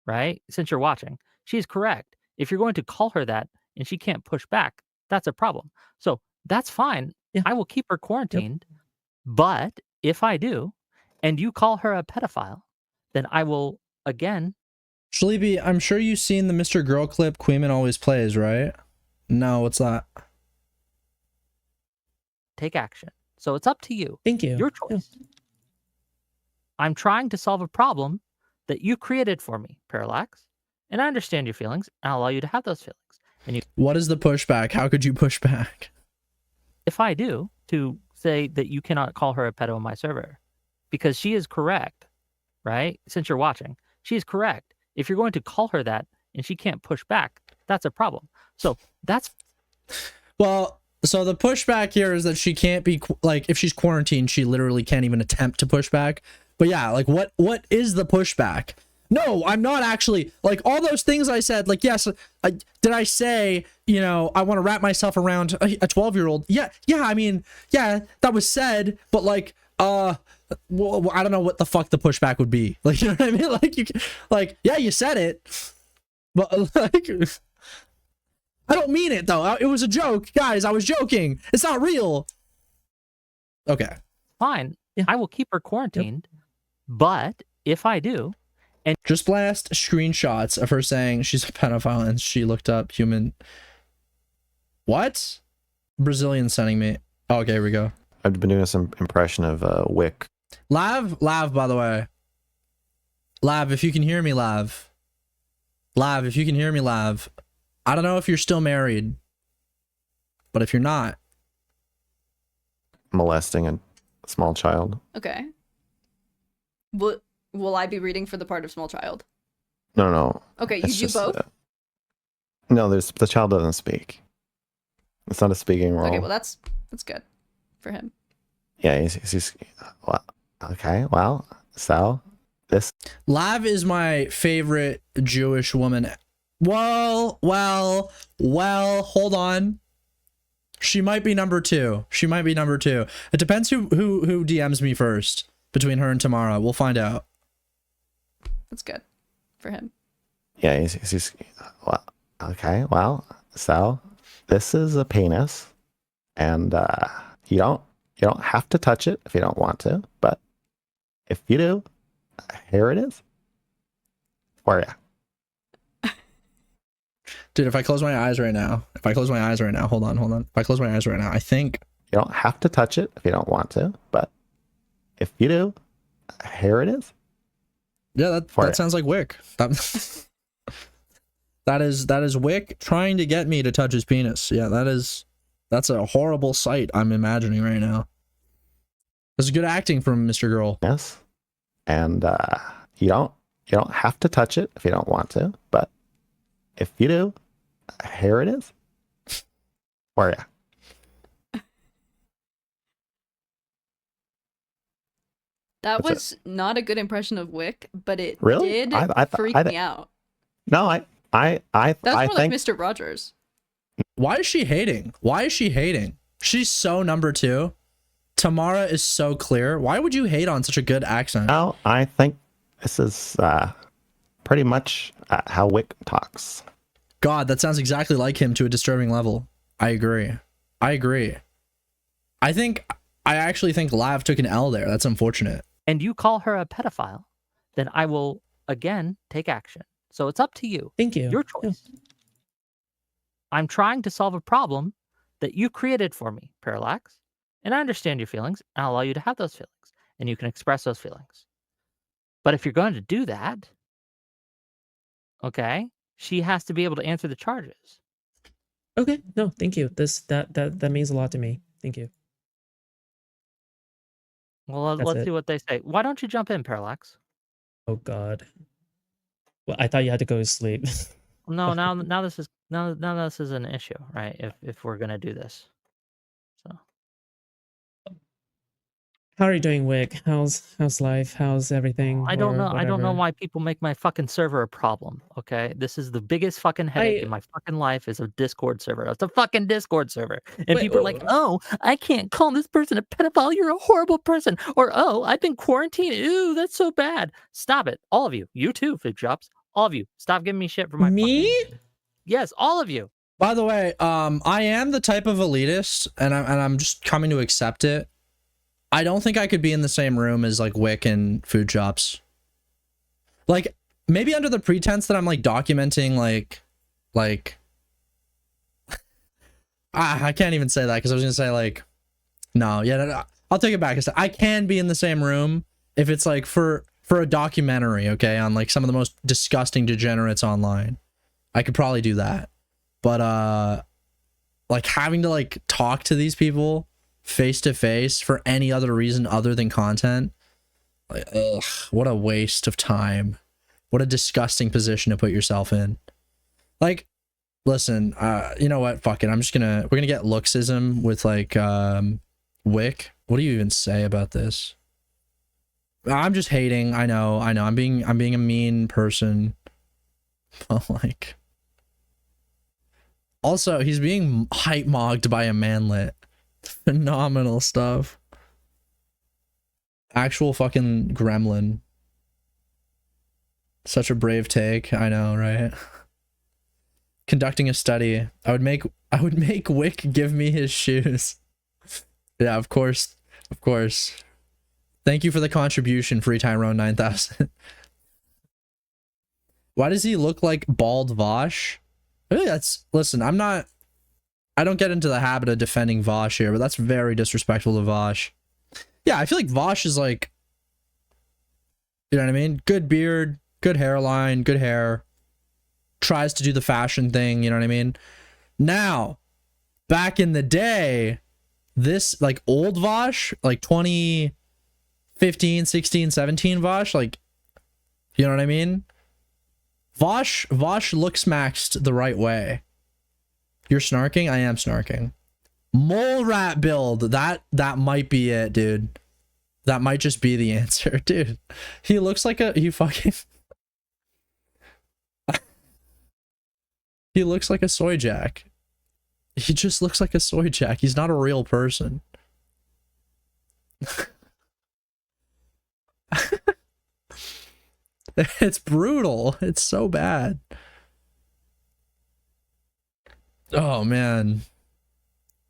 right? Since you're watching. She's correct. If you're going to call her that and she can't push back, that's a problem. So that's fine. Yeah. I will keep her quarantined. Yep. But if I do, and you call her a pedophile, then I will again. Shalebi, I'm sure you've seen the Mr. Girl clip Queeman always plays, right? No, what's that? Take action. So it's up to you. Thank you. Your choice. Yeah. I'm trying to solve a problem that you created for me, Parallax. And I understand your feelings, and I'll allow you to have those feelings. What is the pushback? How could you push back? If I do, to say that you cannot call her a pedo on my server, because she is correct, right? Since you're watching, she is correct. If you're going to call her that and she can't push back, that's a problem. So that's... Well, so the pushback here is that she can't be, like, if she's quarantined, she literally can't even attempt to push back. But yeah, like, what is the pushback? No, I'm not actually, like, all those things I said, like, yes, did I say, you know, I want to wrap myself around a 12-year-old? Yeah, I mean, yeah, that was said, but, like, well, I don't know what the fuck the pushback would be. Like, you know what I mean? Like, like, yeah, you said it, but, like, I don't mean it, though. It was a joke. Guys, I was joking. It's not real. Okay. Fine. Yeah. I will keep her quarantined, but if I do... And just blast screenshots of her saying she's a pedophile and she looked up human... What? Brazilian sending me. Oh, okay, here we go. I've been doing some impression of Wick. Lav, by the way. Lav, if you can hear me, Lav. Lav, if you can hear me, Lav. I don't know if you're still married, but if you're not... Molesting a small child. Okay. Will I be reading for the part of small child? No. Okay, you It's do just, both? No, the child doesn't speak. It's not a speaking role. Okay, well that's good for him. Yeah, he's well, okay, well, so this... Lav is my favorite Jewish woman. Well, hold on. She might be number 2. It depends who DMs me first between her and Tamara. We'll find out. That's good for him. Yeah, he's well, okay, well, so this is a penis, and you don't have to touch it if you don't want to, but if you do, here it is for you. Dude, if I close my eyes right now, hold on. If I close my eyes right now, I think... You don't have to touch it if you don't want to, but if you do, here it is. Yeah, that sounds like Wick. That is Wick trying to get me to touch his penis. Yeah, that's a horrible sight I'm imagining right now. That's good acting from Mr. Girl. Yes. And you don't have to touch it if you don't want to, but if you do, here it is for you. That That's was not a good impression of Wick, but it Really? did freak me out. No, I That's more like think Mr. Rogers. Why is she hating? She's so number 2. Tamara is so clear. Why would you hate on such a good accent? no, I think this is pretty much how Wick talks. God, that sounds exactly like him to a disturbing level. I agree. I actually think Lav took an L there. That's unfortunate. And you call her a pedophile, then I will, again, take action. So it's up to you. Thank you. Your choice. Yeah. I'm trying to solve a problem that you created for me, Parallax. And I understand your feelings, and I'll allow you to have those feelings, and you can express those feelings. But if you're going to do that, okay, she has to be able to answer the charges. Okay. No, thank you. That means a lot to me. Thank you. Well, That's let's it. see what they say. Why don't you jump in, Parallax? Oh God. Well, I thought you had to go to sleep. No, now this is an issue, right? If we're gonna do this, so How are you doing, Wick? How's life? How's everything? I don't or know. I don't know whatever? why people make my fucking server a problem. Okay, this is the biggest fucking headache in my fucking life. Is a Discord server. It's a fucking Discord server, and Wait, people are like, "Oh, I can't call this person a pedophile. You're a horrible person." Or, "Oh, I've been quarantined. Ooh, that's so bad." Stop it, all of you. You too, Foodshops. All of you, stop giving me shit for my Me? fucking... Yes, all of you. By the way, I am the type of elitist, and I'm just coming to accept it. I don't think I could be in the same room as like Wick and Foodshops. Like maybe under the pretense that I'm like documenting like I can't even say that because I was gonna say like no, I'll take it back. I can be in the same room if it's like for a documentary, okay, on like some of the most disgusting degenerates online. I could probably do that. But like having to like talk to these people face to face for any other reason other than content, like, ugh, what a waste of time. What a disgusting position to put yourself in. Like, listen, you know what? Fuck it. We're gonna get looksism with like Wick. What do you even say about this? I'm just hating. I know. I'm being a mean person. But like, also he's being hype mogged by a manlet. Phenomenal stuff. Actual fucking gremlin. Such a brave take. I know, right? Conducting a study. I would make Wick give me his shoes. Yeah, of course. Of course. Thank you for the contribution, Free Tyrone 9000. Why does he look like bald Vosh? Really, listen, I don't get into the habit of defending Vosh here, but that's very disrespectful to Vosh. Yeah, I feel like Vosh is like, you know what I mean? Good beard, good hairline, good hair. Tries to do the fashion thing, you know what I mean? Now, back in the day, this like old Vosh, like 2015, 16, 17 Vosh, like, you know what I mean? Vosh looks maxed the right way. You're snarking? I am snarking. Mole rat build. That might be it, dude. That might just be the answer, dude. He looks like he looks like a soy jack. He just looks like a soy jack. He's not a real person. It's brutal. It's so bad. Oh man.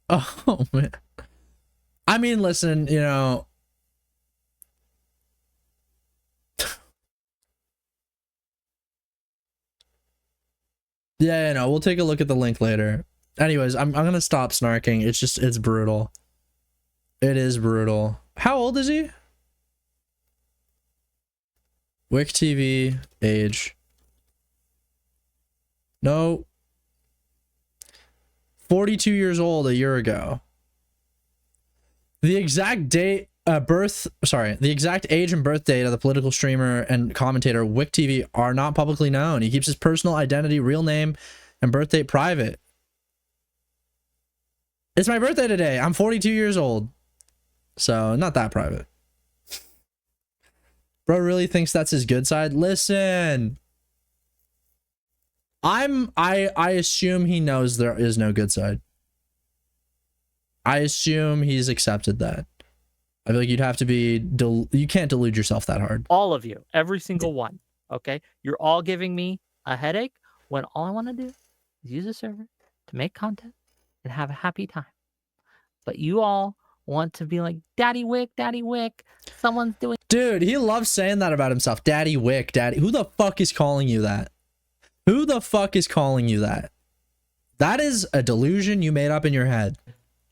Oh man. I mean, listen, you know. Yeah, no, we'll take a look at the link later. Anyways, I'm gonna stop snarking. It's brutal. It is brutal. How old is he? Wick TV, age. No. 42 years old a year ago. The exact date, the exact age and birth date of the political streamer and commentator Wick TV are not publicly known. He keeps his personal identity, real name, and birth date private. It's my birthday today. I'm 42 years old. So, not that private. Bro really thinks that's his good side. Listen. I assume he knows there is no good side. I assume he's accepted that. I feel like you'd have to be you can't delude yourself that hard. All of you, every single one. Okay, you're all giving me a headache when all I want to do is use a server to make content and have a happy time. But you all want to be like, Daddy Wick, someone's doing. Dude, he loves saying that about himself. Daddy Wick, Daddy. Who the fuck is calling you that? Who the fuck is calling you that? That is a delusion you made up in your head.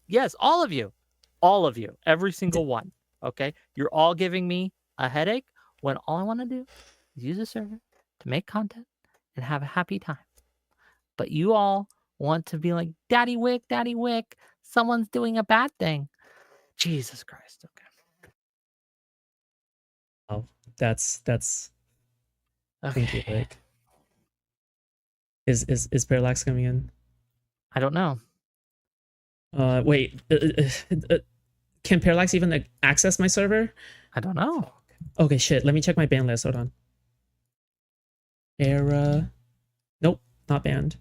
Yes, all of you, every single one. Okay, you're all giving me a headache when all I want to do is use a server to make content and have a happy time. But you all want to be like, Daddy Wick, someone's doing a bad thing. Jesus Christ. Okay. Oh, that's Okay. thank you, Wick. Is Parallax coming in? I don't know. Wait. Can Parallax even access my server? I don't know. Okay, shit. Let me check my ban list. Hold on. Era. Nope, not banned.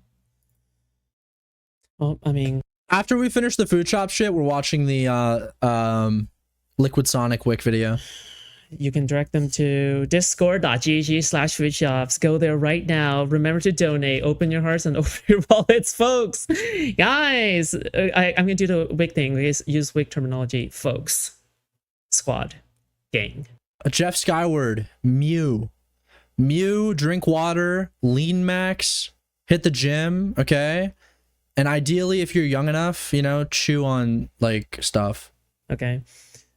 Well, I mean, after we finish the food shop shit, we're watching the Liquid Sonic Wick video. you can direct them to discord.gg/foodshops. Go there right now. Remember to donate. Open your hearts and open your wallets, folks. Guys, I'm going to do the Wick thing. Use Wick terminology. Folks. Squad. Gang. Jeff Skyward. Mew. Drink water. Lean max. Hit the gym. Okay? And ideally, if you're young enough, you know, chew on, like, stuff. Okay.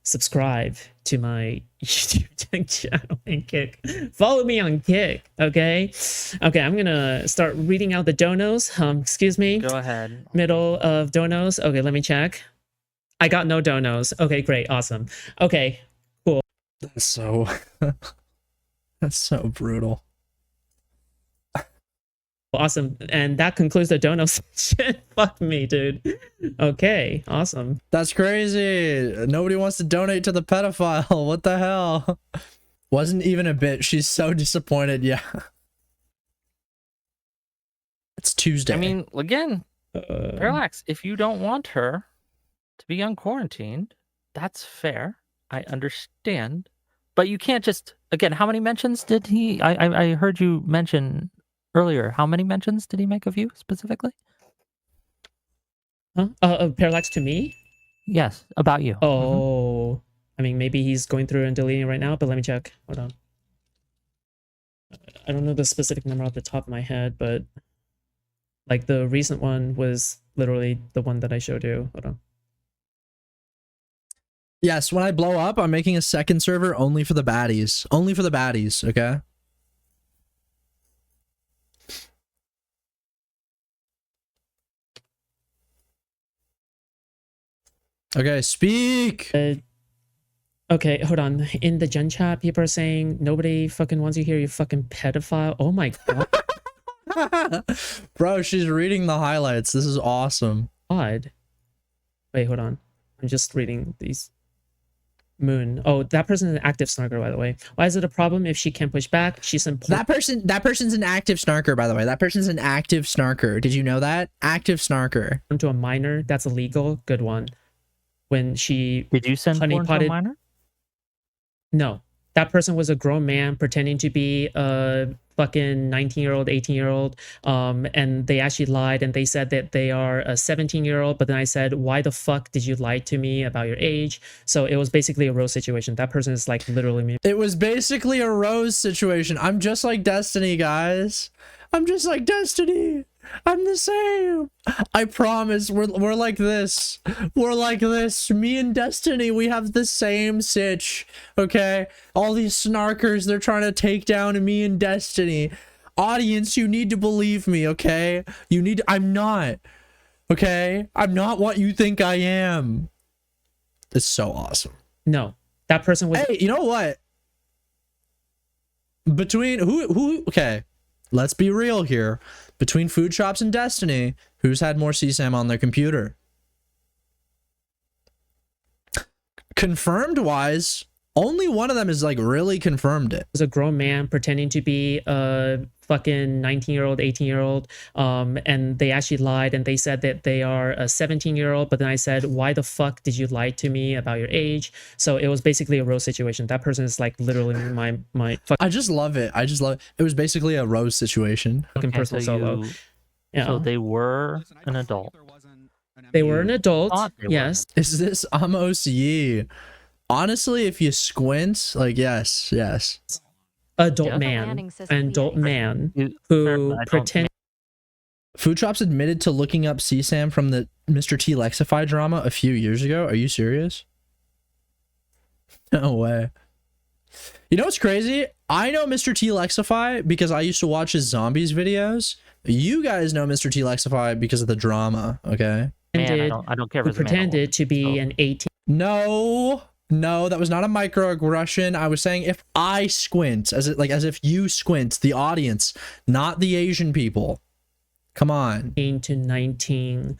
Subscribe. to my YouTube channel and Kick. Follow me on Kick, okay? Okay, I'm gonna start reading out the donos. Excuse me. Go ahead. Middle of donos. Okay, let me check. I got no donos. Okay, great, awesome. Okay, cool. That's so that's so brutal. Awesome. And that concludes the dono section. Fuck me, dude. Okay, awesome. That's crazy. Nobody wants to donate to the pedophile. What the hell? Wasn't even a bit. She's so disappointed. Yeah. It's Tuesday. I mean, again, Parallax, if you don't want her to be unquarantined, that's fair. I understand. But you can't just, again, how many mentions did he? I heard you mention earlier. How many mentions did he make of you specifically? Huh? Parallax to me? Yes, about you. Oh, I mean, maybe he's going through and deleting right now, but let me check. Hold on. I don't know the specific number off the top of my head, but like the recent one was literally the one that I showed you. Hold on. Yes, when I blow up, I'm making a second server only for the baddies. Only for the baddies, okay? Okay, speak! Okay, hold on. In the gen chat, people are saying, nobody fucking wants you here, you fucking pedophile. Oh my god. Bro, she's reading the highlights. This is awesome. Odd. Wait, hold on. I'm just reading these. Moon. Oh, that person is an active snarker, by the way. Why is it a problem if she can push back? She's important. That person's an active snarker, by the way. That person's an active snarker. Did you know that? Active snarker. To a minor, that's illegal. Good one. When she did you send porn to a minor? No. That person was a grown man pretending to be a fucking 19-year-old, 18-year-old. And they actually lied and they said that they are a 17-year-old. But then I said, why the fuck did you lie to me about your age? So it was basically a Rose situation. That person is like literally me. It was basically a Rose situation. I'm just like Destiny, guys. I'm just like Destiny. I'm the same. I promise. We're like this. We're like this. Me and Destiny, we have the same sitch. Okay? All these snarkers, they're trying to take down me and Destiny. Audience, you need to believe me, okay? You need to, I'm not. Okay? I'm not what you think I am. It's so awesome. No. That person was. Hey, you know what? Between who okay. Let's be real here. Between Foodshops and Destiny, who's had more CSAM on their computer? Confirmed wise, only one of them is like really confirmed it. Was a grown man pretending to be a fucking 19-year-old, 18-year-old. And they actually lied and they said that they are a 17-year-old. But then I said, why the fuck did you lie to me about your age? So it was basically a Rose situation. That person is like literally my fuck. I just love it. I just love it. It was basically a Rose situation. Fucking personal solo. Yeah. So they were an adult. They were an adult. Yes. Is this Amos Yee? Honestly, if you squint, like yes. Adult man. An adult man who pretend. Foodshops admitted to looking up CSAM from the Mr. T Lexify drama a few years ago. Are you serious? No way. You know what's crazy? I know Mr. T Lexify because I used to watch his zombies videos. You guys know Mr. T Lexify because of the drama, okay? Man, I don't care if it's pretended to be an 18. No, that was not a microaggression. I was saying if I squint, as if you squint, the audience, not the Asian people. Come on. 18 to 19.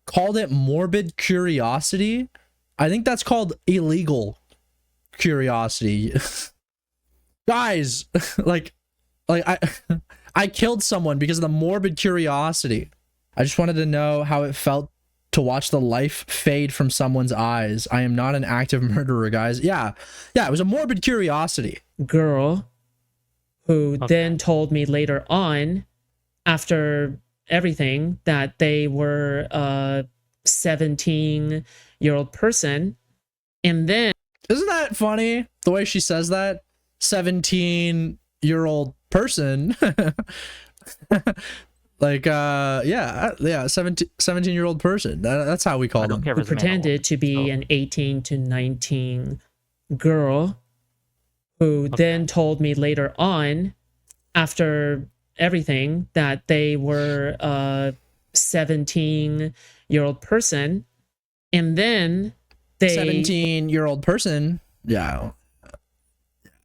Called it morbid curiosity. I think that's called illegal curiosity. Guys, I killed someone because of the morbid curiosity. I just wanted to know how it felt to watch the life fade from someone's eyes. I am not an active murderer, guys. Yeah, it was a morbid curiosity. Girl who then told me later on, after everything, that they were a 17-year-old person. And then... Isn't that funny? The way she says that? 17-year-old person. Like, yeah, 17-year-old person. That's how we call them. Who pretended to be an 18 to 19 girl who then told me later on, after everything, that they were a 17-year-old person, and then they 17-year-old person. Yeah.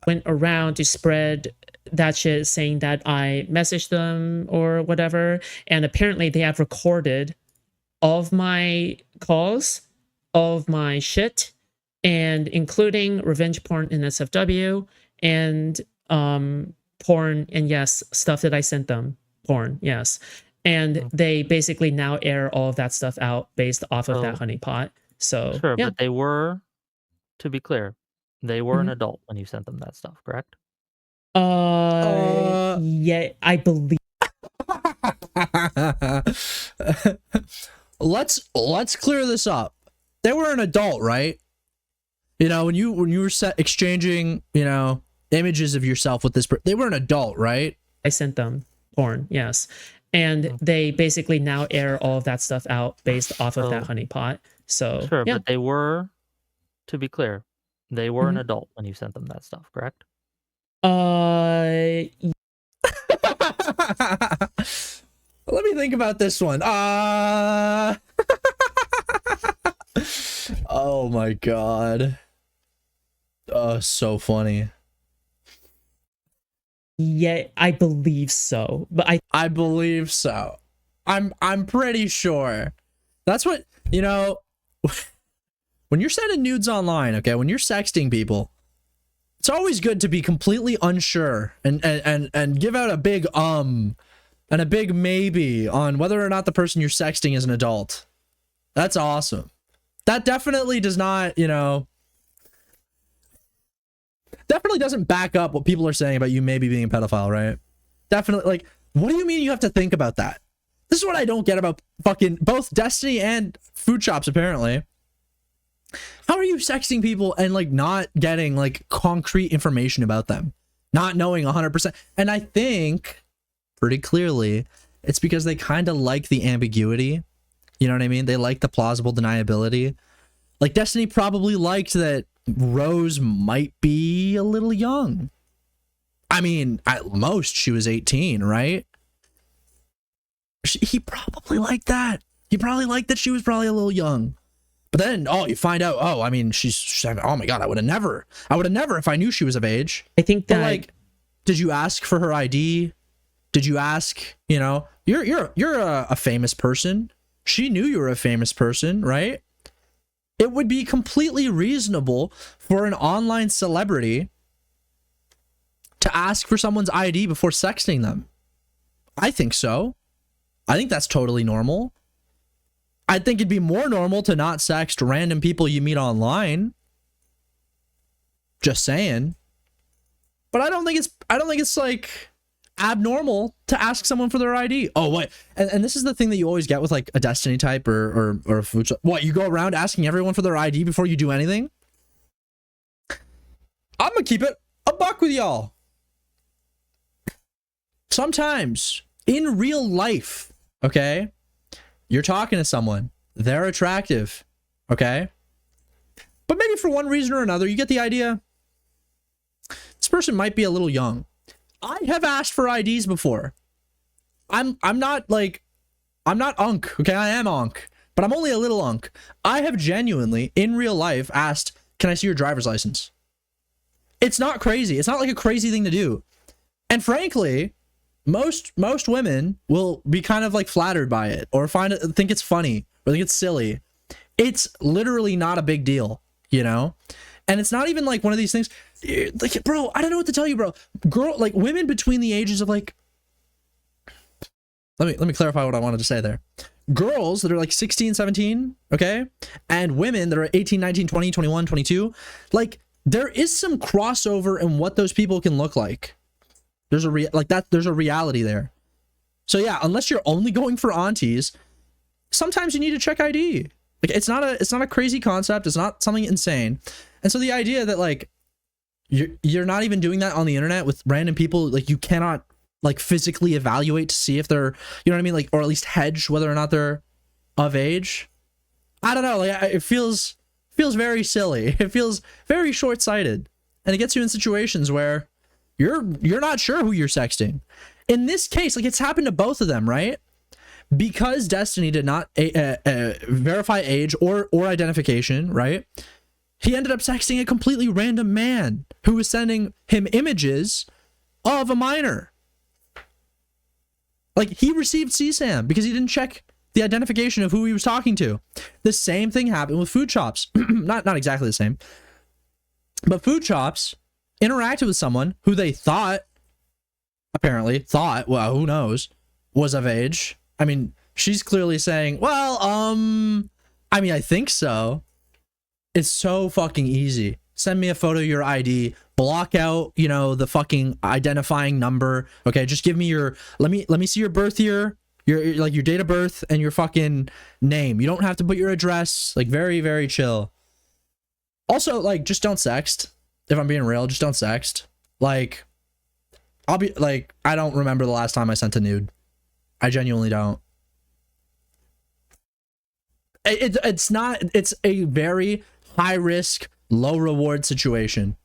went around to spread that shit saying that I messaged them or whatever. And apparently they have recorded all of my calls, all of my shit, and including revenge porn in SFW and porn, and yes, stuff that I sent them. Porn, yes. And they basically now air all of that stuff out based off of that honeypot. So Sure, yeah. but they were, to be clear, they were an adult when you sent them that stuff, correct? Yeah, I believe. Let's clear this up. They were an adult, right? You know, when you were exchanging, you know, images of yourself with this, they were an adult, right? I sent them porn, yes. And they basically now air all of that stuff out based off of that honeypot. So Sure, yeah. but they were, to be clear, they were an adult when you sent them that stuff, correct? Let me think about this one. Oh my god. So funny. Yeah, I believe so. But I believe so. I'm pretty sure. That's what, you know, when you're sending nudes online, okay, when you're sexting people, it's always good to be completely unsure and give out a big and a big maybe on whether or not the person you're sexting is an adult. That's awesome. That definitely does not, you know, definitely doesn't back up what people are saying about you maybe being a pedophile, right? Definitely, like, what do you mean you have to think about that? This is what I don't get about fucking both Destiny and Foodshops, apparently. How are you sexting people and, like, not getting, like, concrete information about them? Not knowing 100%. And I think, pretty clearly, it's because they kind of like the ambiguity. You know what I mean? They like the plausible deniability. Like, Destiny probably liked that Rose might be a little young. I mean, at most, she was 18, right? He probably liked that. He probably liked that she was probably a little young. But then, oh, you find out, oh, I mean, she's oh my god, I would have never if I knew she was of age. I think that, but, like, did you ask for her ID? Did you ask, you know, you're a famous person. She knew you were a famous person, right? It would be completely reasonable for an online celebrity to ask for someone's ID before sexting them. I think so. I think that's totally normal. I think it'd be more normal to not sext random people you meet online. Just saying. But I don't think it's like abnormal to ask someone for their ID. Oh, wait. And this is the thing that you always get with, like, a Destiny type or a food shop. What, you go around asking everyone for their ID before you do anything? I'm gonna keep it a buck with y'all. Sometimes in real life, okay, you're talking to someone, they're attractive, okay, but maybe for one reason or another, you get the idea, this person might be a little young. I have asked for IDs before. I'm not unk, okay? I am unk, but I'm only a little unk. I have genuinely, in real life, asked, can I see your driver's license? It's not crazy. It's not like a crazy thing to do. And frankly, most women will be kind of, like, flattered by it or think it's funny or think it's silly. It's literally not a big deal, you know? And it's not even like one of these things, like, bro, I don't know what to tell you, bro. Like, women between the ages of, like, let me clarify what I wanted to say there. Girls that are like 16, 17, okay? And women that are 18, 19, 20, 21, 22, like, there is some crossover in what those people can look like. There's a reality there. So yeah, unless you're only going for aunties, sometimes you need to check ID. Like, it's not a crazy concept. It's not something insane. And so the idea that, like, you're not even doing that on the internet with random people, like, you cannot, like, physically evaluate to see if they're, you know what I mean? Like, or at least hedge whether or not they're of age. I don't know. Like, it feels feels very silly. It feels very short-sighted. And it gets you in situations where you're not sure who you're sexting. In this case, like, it's happened to both of them, right? Because Destiny did not verify age or identification, right? He ended up sexting a completely random man who was sending him images of a minor. Like, he received CSAM because he didn't check the identification of who he was talking to. The same thing happened with Foodshops. not exactly the same. But Foodshops interacted with someone who they apparently thought, well, who knows, was of age. I mean, she's clearly saying, well, I mean, I think so. It's so fucking easy. Send me a photo of your ID, block out, you know, the fucking identifying number. Okay, just give me your, let me see your birth year, your date of birth and your fucking name. You don't have to put your address. Like, very, very chill. Also, like, just don't sext. If I'm being real, just don't sext. Like, I'll be like, I don't remember the last time I sent a nude. I genuinely don't. It's a very high risk, low reward situation.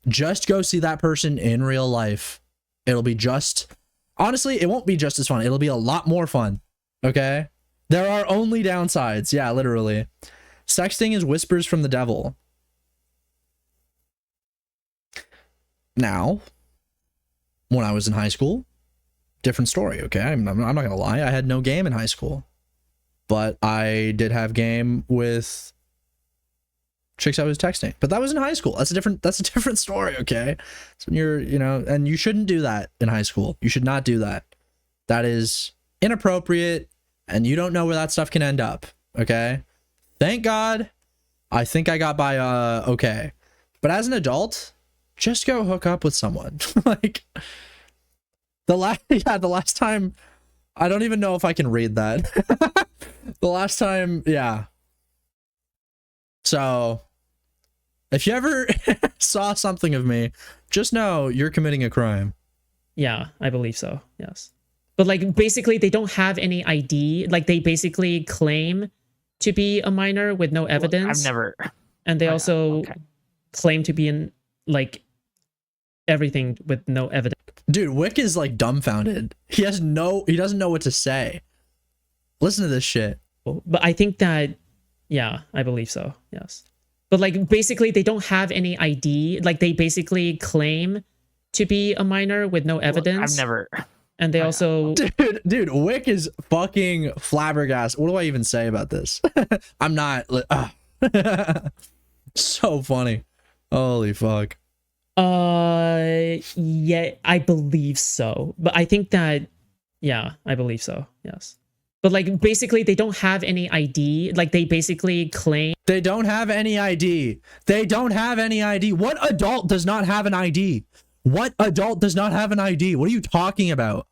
Just go see that person in real life. It'll be honestly, it won't be just as fun. It'll be a lot more fun. Okay? There are only downsides. Yeah, literally. Sexting is whispers from the devil. Now, when I was in high school, different story, okay? I'm not gonna lie. I had no game in high school. But I did have game with chicks I was texting. But that was in high school. That's a different story, okay? So when you're, you know, and you shouldn't do that in high school. You should not do that. That is inappropriate, and you don't know where that stuff can end up, okay? Thank God, I think I got by okay. But as an adult, just go hook up with someone. Like, the last time, I don't even know if I can read that. The last time, yeah. So, if you ever saw something of me, just know you're committing a crime. Yeah, I believe so. Yes. But like, basically they don't have any ID. Like, they basically claim to be a minor with no evidence. And they also claim to be in, like, everything with no evidence. Dude, Wick is like dumbfounded. He doesn't know what to say. Listen to this shit. But I think that, yeah, I believe so. Yes. But like, basically they don't have any ID. Like, they basically claim to be a minor with no evidence. And they also, dude, Wick is fucking flabbergasted. What do I even say about this? I'm not. So funny. Holy fuck. Yeah, I believe so. But I think that, yeah, I believe so. Yes. But like, basically they don't have any ID. Like, they basically claim they don't have any ID. They don't have any ID. What adult does not have an ID? What adult does not have an ID? What are you talking about?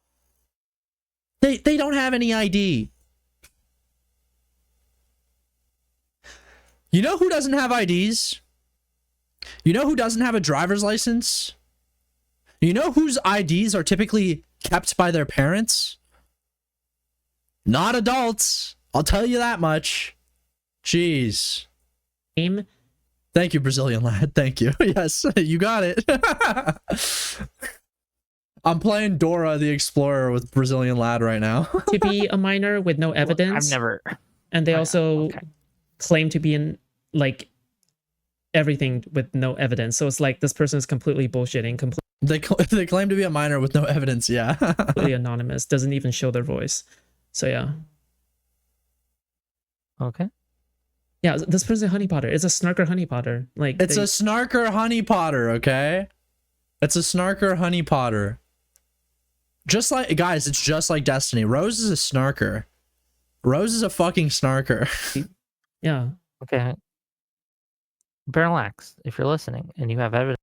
They don't have any ID. You know who doesn't have IDs? You know who doesn't have a driver's license? You know whose IDs are typically kept by their parents? Not adults. I'll tell you that much. Jeez. Thank you, Brazilian lad. Thank you. Yes, you got it. I'm playing Dora the Explorer with Brazilian lad right now. to be a minor with no evidence. And they also claim to be in, like, everything with no evidence. So it's like, this person is completely bullshitting. They claim to be a minor with no evidence. Yeah. Completely anonymous. Doesn't even show their voice. So yeah. Okay. Yeah, this person's a honeypotter. It's a snarker honeypotter. Like, it's a snarker honeypotter, okay? It's a snarker honeypotter. Just like, guys, it's just like Destiny. Rose is a snarker. Rose is a fucking snarker. Yeah. Okay. Parallax, if you're listening and you have evidence.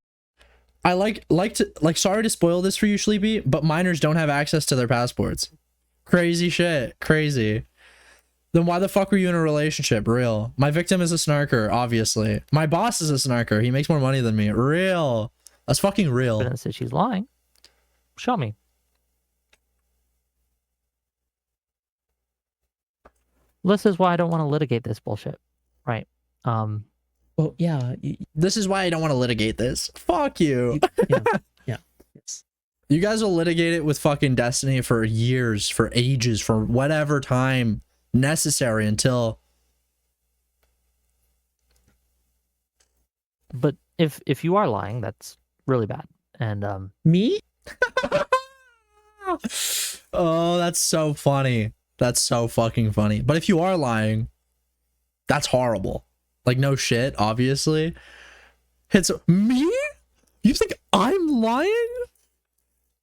I like sorry to spoil this for you, Sleepy, but minors don't have access to their passports. Crazy shit. Crazy. Then why the fuck were you in a relationship? Real. My victim is a snarker, obviously. My boss is a snarker. He makes more money than me. Real. That's fucking real. Evidence that she's lying. Show me. This is why I don't want to litigate this bullshit. Right. Well, yeah, This is why I don't want to litigate this. Fuck you. yeah, yeah, yes. You guys will litigate it with fucking Destiny for years, for ages, for whatever time necessary until. But if you are lying, that's really bad. And Me? Oh, that's so funny. That's so fucking funny. But if you are lying, that's horrible. Like, no shit, obviously. It's me? You think I'm lying?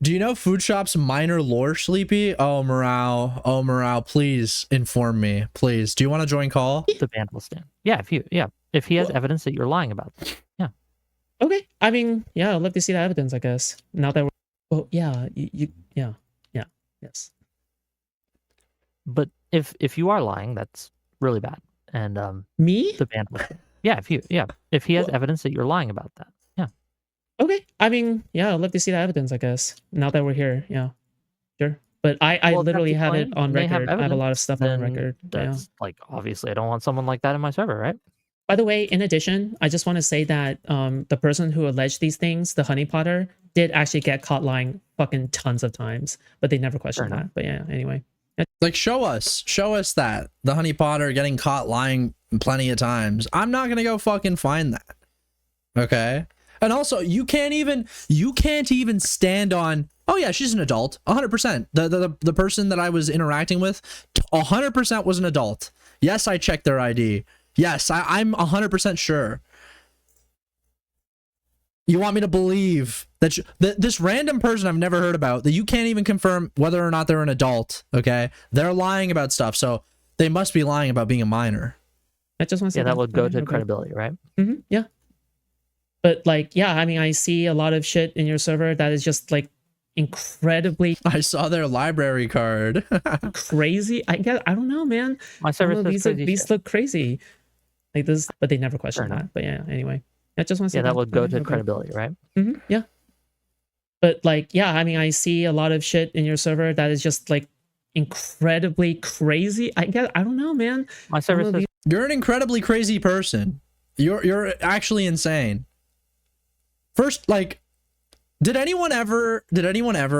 Do you know Foodshops minor lore, Sleepy? Oh, Morale, please inform me. Please. Do you want to join call? the ban will stand. Yeah, if he has evidence that you're lying about that. Yeah. Okay. I mean, yeah, I'd love to see the evidence, I guess. Now that we're... Well, yeah, yeah, yes. But if you are lying, that's really bad. And Me? the ban will stand. Yeah, if he has evidence that you're lying about that. Yeah. Okay. I mean, yeah, I'd love to see the evidence, I guess. Now that we're here, yeah. Sure. But I Well, if that's literally the have it claim, on and they have record. I have a lot of stuff on then record. Yeah. That's like, obviously, I don't want someone like that in my server, right? By the way, in addition, I just want to say that the person who alleged these things, the honey potter, did actually get caught lying fucking tons of times, but they never questioned Fair enough. that. But yeah, anyway. Like, show us that. The Honey Potter getting caught lying plenty of times. I'm not gonna go fucking find that. Okay? And also, you can't even stand on, oh yeah, she's an adult. 100%. The person that I was interacting with, 100% was an adult. Yes, I checked their ID. Yes, I'm 100% sure. You want me to believe that this random person I've never heard about, that you can't even confirm whether or not they're an adult, okay? They're lying about stuff, so they must be lying about being a minor. I just want to say That would go to Okay. credibility, right? Yeah. But like, yeah, I mean, I see a lot of shit in your server that is just like incredibly I saw their library card. crazy. I don't know, man. My I server don't know, says crazy these shit. look crazy. Like this, but they never questioned Fair enough. that. But yeah, anyway. I just want to say That would go to Okay. credibility, right? Yeah. But like, yeah, I mean, I see a lot of shit in your server that is just like incredibly crazy. I don't know, man. My server I don't know, says You're an incredibly crazy person. You're actually insane. First, like, did anyone ever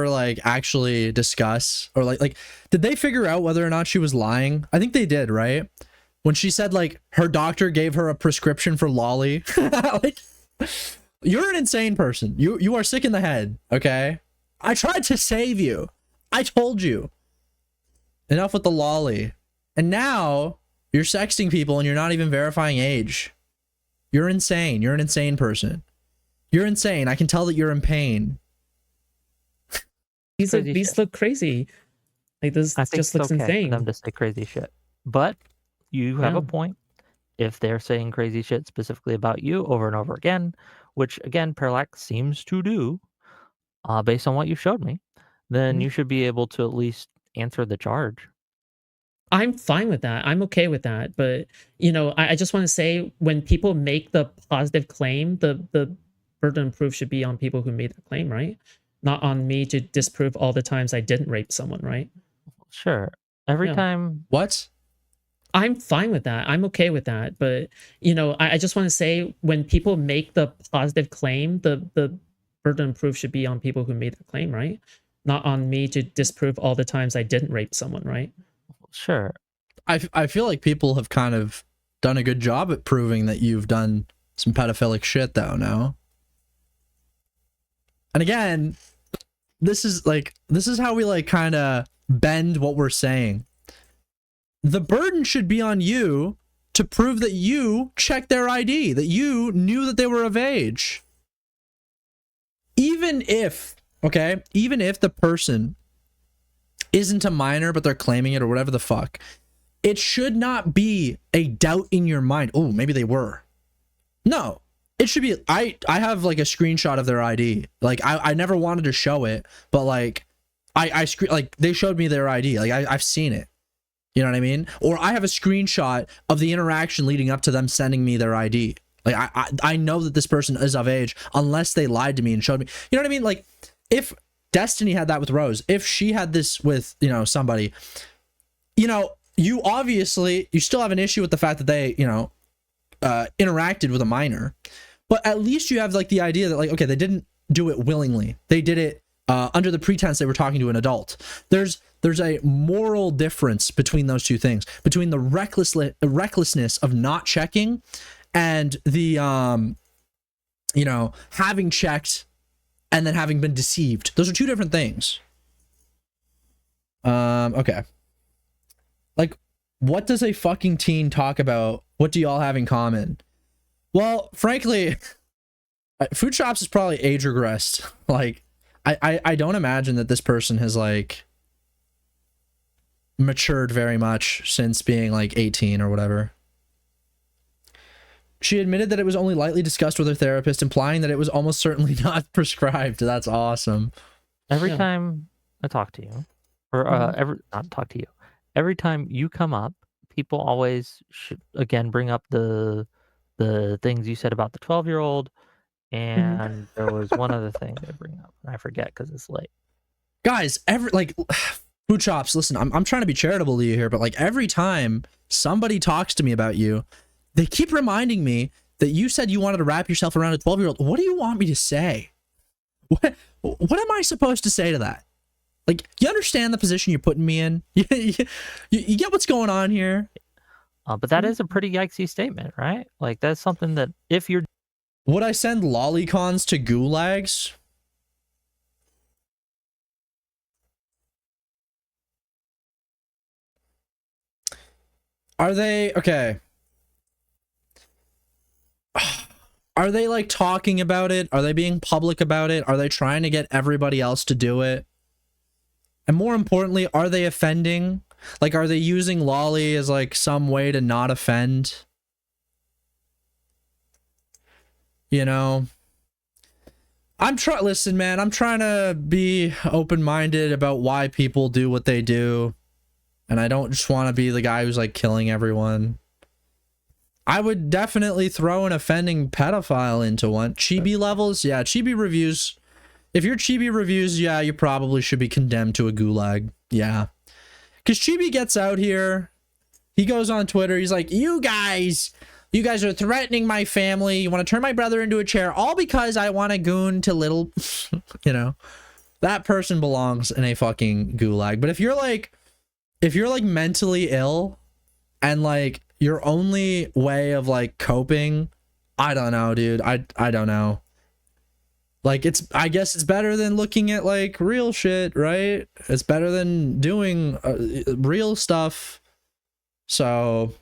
like actually discuss, or like did they figure out whether or not she was lying? I think they did, right? When she said like her doctor gave her a prescription for lolly. Like, you're an insane person. You are sick in the head, okay? I tried to save you. I told you. Enough with the lolly. And now you're sexting people and you're not even verifying age. You're insane. You're an insane person. You're insane. I can tell that you're in pain. these crazy shit. look crazy. Like this I think just it's looks okay insane. for them to say crazy shit. But you have a Yeah. point. If they're saying crazy shit specifically about you over and over again, which again Parallax seems to do, based on what you showed me, then Mhm. you should be able to at least answer the charge. I'm fine with that. I'm okay with that. But you know, I just want to say, when people make the positive claim, the burden of proof should be on people who made the claim, right? Not on me to disprove all the times I didn't rape someone, right? Sure. Every Yeah. time What? I'm fine with that. I'm okay with that. But you know, I just want to say, when people make the positive claim, the burden of proof should be on people who made the claim, right? Not on me to disprove all the times I didn't rape someone, right? sure. I feel like people have kind of done a good job at proving that you've done some pedophilic shit, though, no? And again, this is how we like kind of bend what we're saying. The burden should be on you to prove that you checked their ID, that you knew that they were of age. Even if the person isn't a minor, but they're claiming it or whatever the fuck, it should not be a doubt in your mind. Oh, maybe they were. No, it should be. I have like a screenshot of their ID. Like I never wanted to show it, but like like they showed me their ID. Like I've seen it. You know what I mean? Or I have a screenshot of the interaction leading up to them sending me their ID. Like I know that this person is of age, unless they lied to me and showed me. You know what I mean? Like, if Destiny had that with Rose, if she had this with, you know, somebody, you know, you still have an issue with the fact that they, you know, interacted with a minor, but at least you have like the idea that like, okay, they didn't do it willingly. They did it under the pretense they were talking to an adult. There's a moral difference between those two things, between the recklessness of not checking and the you know, having checked and then having been deceived. Those are two different things. Okay. Like, what does a fucking teen talk about? What do y'all have in common? Well, frankly, Foodshops is probably age regressed. Like, I don't imagine that this person has like matured very much since being like 18 or whatever. She admitted that it was only lightly discussed with her therapist, implying that it was almost certainly not prescribed. That's awesome. Every time I talk to you, or not talk to you, every time you come up, people always should again bring up the things you said about the 12-year-old, and there was one other thing they bring up, and I forget because it's late. Guys, Foodshops, listen, I'm trying to be charitable to you here, but like every time somebody talks to me about you, they keep reminding me that you said you wanted to wrap yourself around a 12-year-old. What do you want me to say? What am I supposed to say to that? Like, you understand the position you're putting me in? You get what's going on here? But that is a pretty yikesy statement, right? Like, that's something that if you're... Would I send lolicons to gulags? Are they... Okay. Are they like talking about it? Are they being public about it? Are they trying to get everybody else to do it? And more importantly, are they offending? Like, are they using lolly as like some way to not offend? You know? Listen, man, I'm trying to be open-minded about why people do what they do. And I don't just want to be the guy who's like killing everyone. I would definitely throw an offending pedophile into one. Chibi levels? Yeah, chibi reviews. If you're chibi reviews, yeah, you probably should be condemned to a gulag. Yeah. Because Chibi gets out here. He goes on Twitter. He's like, you guys are threatening my family. You want to turn my brother into a chair. All because I want to goon to little... you know. That person belongs in a fucking gulag. But if you're like mentally ill and like... your only way of like coping, I don't know, dude. I don't know. Like, I guess it's better than looking at like real shit, right? It's better than doing real stuff. So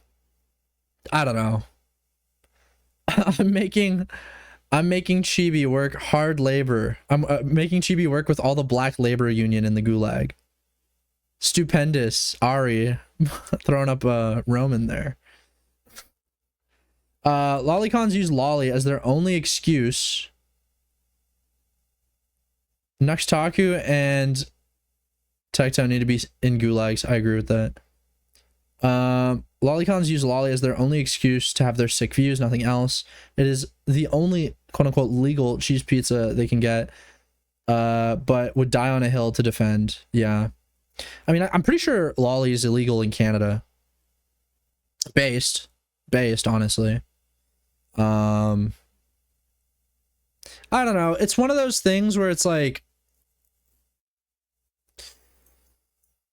I don't know. I'm making Chibi work hard labor. I'm making Chibi work with all the black labor union in the gulag. Stupendous. Ari throwing up a Roman there. Lolicons use lolly as their only excuse. Nuxtaku and Tecton need to be in gulags. I agree with that. Lolicons use lolly as their only excuse to have their sick views, nothing else. It is the only quote-unquote legal cheese pizza they can get, but would die on a hill to defend. Yeah. I mean, I'm pretty sure lolly is illegal in Canada. Based, honestly. I don't know. It's one of those things where it's like,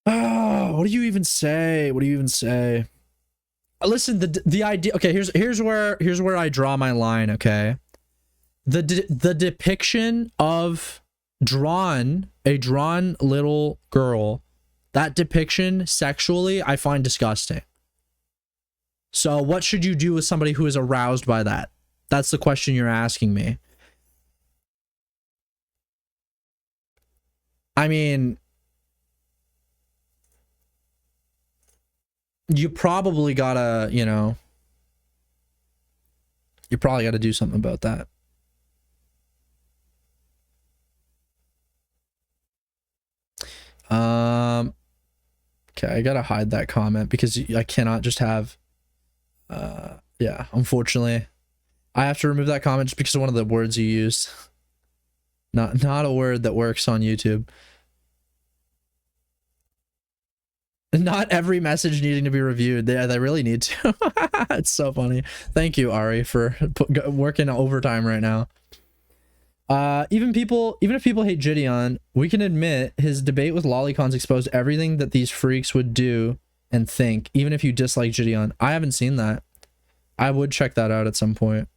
oh, what do you even say? What do you even say? Listen, the idea. Okay, here's where I draw my line. Okay, the depiction of a drawn little girl, that depiction sexually, I find disgusting. So what should you do with somebody who is aroused by that? That's the question you're asking me. I mean, you probably gotta, you know, you probably gotta do something about that. Okay, I gotta hide that comment because I cannot just have, yeah, unfortunately, I have to remove that comment just because of one of the words you used. Not a word that works on YouTube. Not every message needing to be reviewed. They really need to. It's so funny. Thank you, Ari, for working overtime right now. Even if people hate Gideon, we can admit his debate with Lolicons exposed everything that these freaks would do and think, even if you dislike Gideon. I haven't seen that. I would check that out at some point.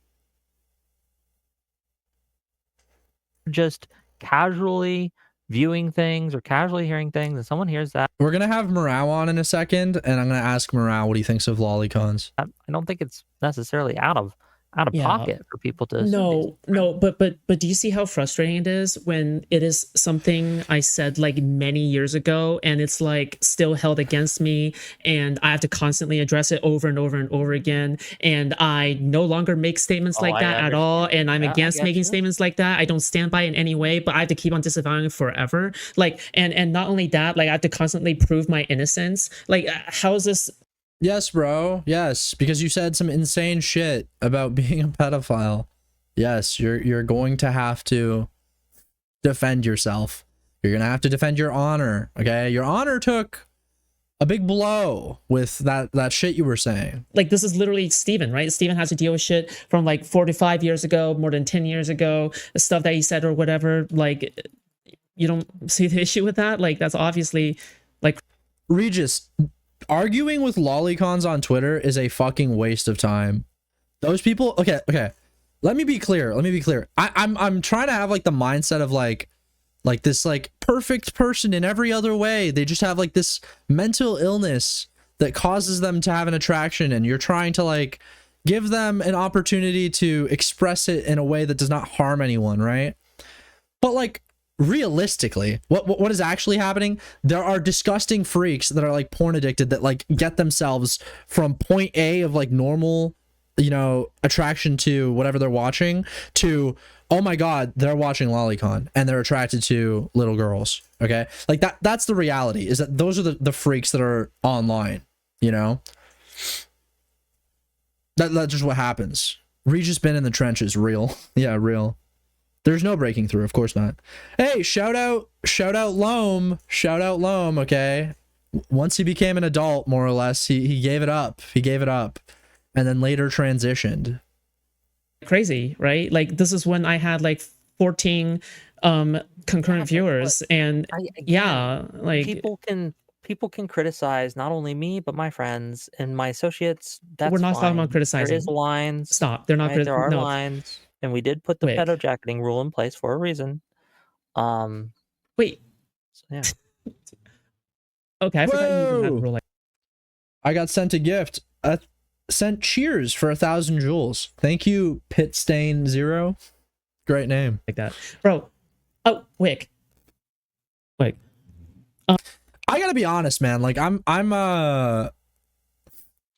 Just casually viewing things or casually hearing things, and someone hears that. We're gonna have Morale on in a second, and I'm gonna ask Morale what he thinks of Lolicons. I don't think it's necessarily out of pocket for people to no, but do you see how frustrating it is when it is something I said like many years ago and it's like still held against me and I have to constantly address it over and over and over again, and I no longer make statements like that at all, and I'm against making statements like that. I don't stand by it in any way, but I have to keep on disavowing it forever. Like, and not only that, like I have to constantly prove my innocence. Like, how is this? Yes, bro. Yes, because you said some insane shit about being a pedophile. Yes, you're going to have to defend yourself. You're going to have to defend your honor, okay? Your honor took a big blow with that shit you were saying. Like, this is literally Steven, right? Steven has to deal with shit from like 4 to 5 years ago, more than 10 years ago, the stuff that he said or whatever. Like, you don't see the issue with that? Like, that's obviously like... Regis, arguing with Lolicons on Twitter is a fucking waste of time. Those people, okay. Let me be clear. I'm trying to have like the mindset of like this like perfect person in every other way. They just have like this mental illness that causes them to have an attraction, and you're trying to like give them an opportunity to express it in a way that does not harm anyone, right? But like, realistically, what is actually happening? There are disgusting freaks that are like porn addicted that like get themselves from point A of like normal, you know, attraction to whatever they're watching to, oh my god, they're watching Lolicon and they're attracted to little girls. Okay, like that's the reality, is that those are the freaks that are online, you know. That's just what happens. Regis been in the trenches. Real. Yeah, real. There's no breaking through, of course not. Hey, shout out Loam, okay? Once he became an adult, more or less, he gave it up. And then later transitioned. Crazy, right? Like, this is when I had like 14 concurrent viewers, and yeah, like people can criticize not only me but my friends and my associates. That's we're not fine. talking about criticizing. There is lines. Stop. They're not. Right? There are lines. And we did put the pedo jacketing rule in place for a reason. Wait. So, yeah. Okay, I forgot you even had a rule. I got sent a gift. Sent cheers for 1,000 joules. Thank you, Pitstain0. Great name. Like that, bro. Oh, Wick. I gotta be honest, man. Like I'm a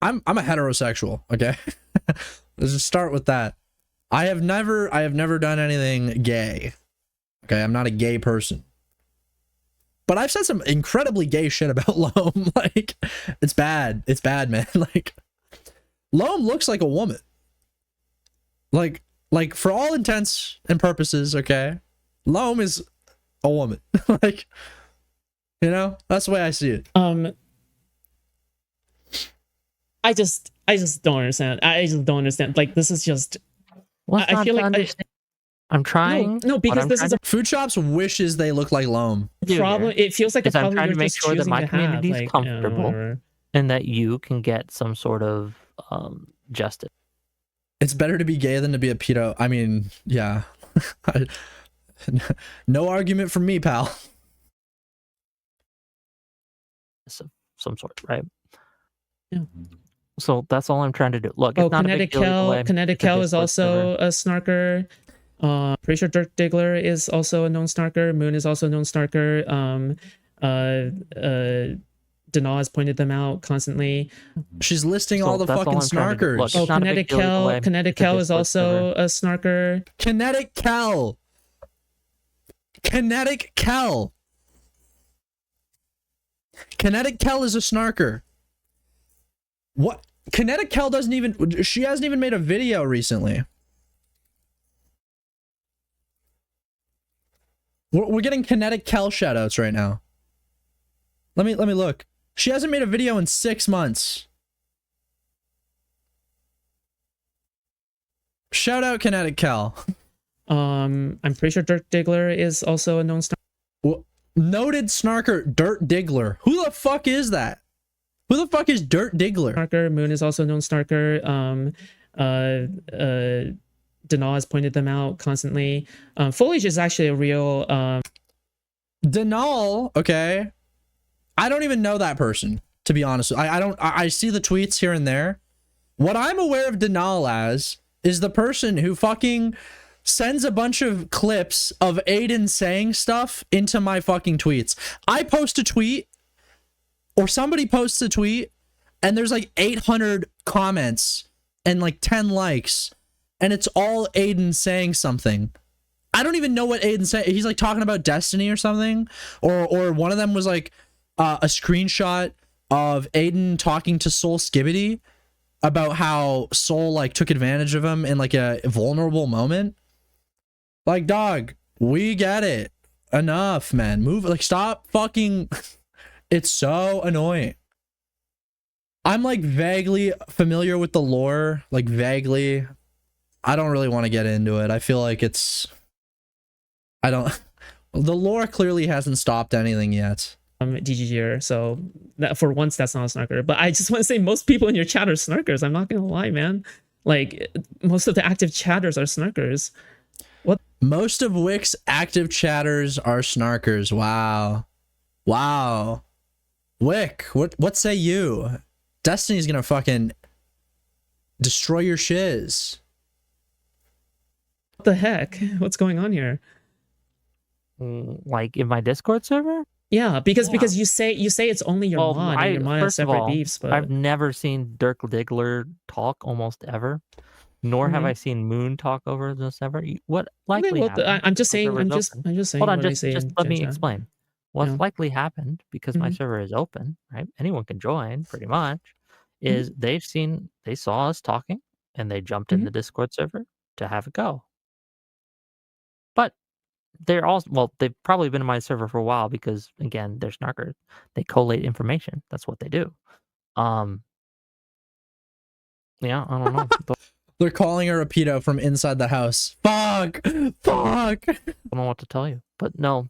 heterosexual. Okay, let's just start with that. I have never done anything gay. Okay, I'm not a gay person. But I've said some incredibly gay shit about Loam. Like, it's bad. It's bad, man. Like, Loam looks like a woman. Like for all intents and purposes, okay? Loam is a woman. Like, you know, that's the way I see it. I just don't understand. I just don't understand. Like, this is just... I feel like I'm trying. No, because this is Foodshops wishes they look like Loam. Problem. It feels like a problem. I'm trying to make sure that my community is like, comfortable and that you can get some sort of justice. It's better to be gay than to be a pedo. I mean, yeah. No argument from me, pal. Some sort, right? Yeah. So that's all I'm trying to do. Look, it's not Kinetic Kel is also a snarker. Pretty sure Dirk Diggler is also a known snarker. Moon is also a known snarker. Dana has pointed them out constantly. She's listing all the fucking snarkers. Look, Kinetic Kel is also a snarker. Kinetic Kel is a snarker. What? Kinetic Kel doesn't even... She hasn't even made a video recently. We're getting Kinetic Kel shoutouts right now. Let me look. She hasn't made a video in 6 months. Shout out Kinetic Cal. I'm pretty sure Dirt Diggler is also a known snarker. Noted snarker Dirt Diggler. Who the fuck is that? Who the fuck is Dirt Diggler? Moon is also a known snarker. Denal has pointed them out constantly. Foliage is actually a real Denal, okay. I don't even know that person, to be honest. I see the tweets here and there. What I'm aware of Denal as is the person who fucking sends a bunch of clips of Aiden saying stuff into my fucking tweets. I post a tweet, or somebody posts a tweet, and there's like 800 comments and like 10 likes, and it's all Aiden saying something. I don't even know what Aiden said. He's like talking about Destiny or something, or one of them was like a screenshot of Aiden talking to Soul Skibbity about how Soul like took advantage of him in like a vulnerable moment. Like, dog, we get it. Enough, man. Move, like, stop fucking. It's so annoying. I'm like vaguely familiar with the lore, like vaguely. I don't really want to get into it. I feel like it's, I don't, the lore clearly hasn't stopped anything yet. DGG, so that, for once that's not a snarker. But I just want to say most people in your chat are snarkers. I'm not gonna lie, man. Like, most of the active chatters are snarkers. What? Most of Wick's active chatters are snarkers. Wow. Wow. Wick, what say you? Destiny's gonna fucking destroy your shiz. the heck? What's going on here? Like in my Discord server? Yeah, because you say it's only your mod, and your mod has separate beefs. But I've never seen Dirk Diggler talk almost ever, nor have I seen Moon talk over this ever. What likely happened? I'm just saying. I'm just saying. Hold on, just let me explain. What's likely happened, because my Mhm. server is open, right? Anyone can join, pretty much. Is they saw us talking, and they jumped in the Discord server to have a go. But they're also, well, they've probably been in my server for a while because, again, they're snarkers. They collate information. That's what they do. Yeah, I don't know. They're calling her a pedo from inside the house. Fuck! Fuck! I don't know what to tell you. But no,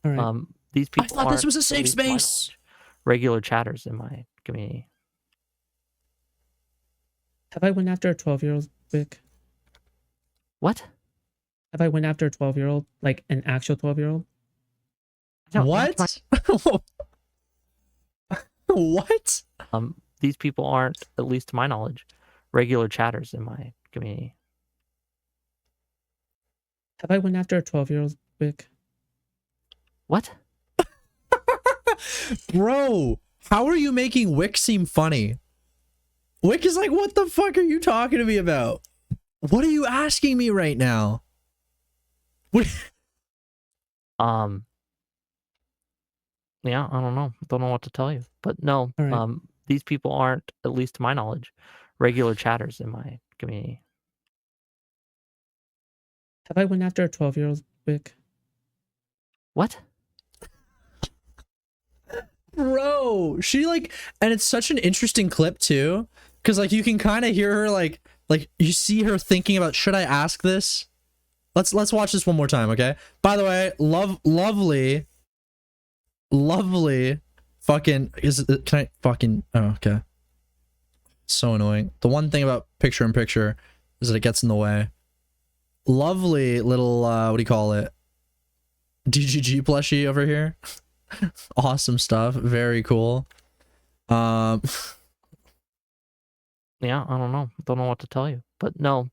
these people I thought this was a aren't, safe at least to my space. knowledge, regular chatters in my community. Have I went after a 12-year-old, Vic? What? Have I went after a 12-year-old, like an actual 12-year-old? What? What? These people aren't, at least to my knowledge, regular chatters in my community. Have I went after a 12-year-old, Vic? What? Bro, how are you making Wick seem funny? Wick is like, what the fuck are you talking to me about? What are you asking me right now? What? Yeah, I don't know. Don't know what to tell you. But no, these people aren't, at least to my knowledge, regular chatters in my community. Have I went after a 12-year-old, Vic? What? Bro, she like, and it's such an interesting clip too, because like you can kind of hear her like you see her thinking about, should I ask this? Let's watch this one more time, okay? By the way, lovely fucking can I fucking, oh, okay. So annoying. The one thing about picture in picture is that it gets in the way. Lovely little what do you call it? DGG plushie over here. Awesome stuff. Very cool. Yeah, I don't know. Don't know what to tell you. But no,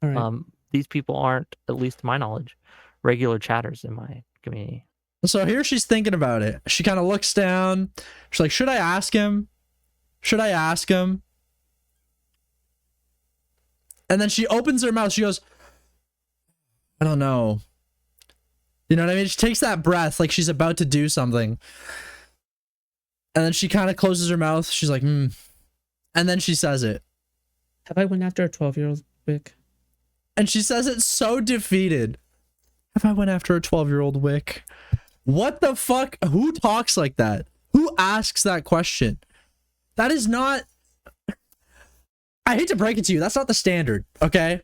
these people aren't, at least to my knowledge, regular chatters in my community. So here she's thinking about it. She kind of looks down. She's like, should I ask him? Should I ask him? And then she opens her mouth. She goes, I don't know. You know what I mean? She takes that breath like she's about to do something. And then she kind of closes her mouth. She's like, And then she says it. Have I went after a 12-year-old, Vic? And she says it so defeated. Have I went after a 12-year-old, Wick? What the fuck? Who talks like that? Who asks that question? That is not... I hate to break it to you. That's not the standard, okay?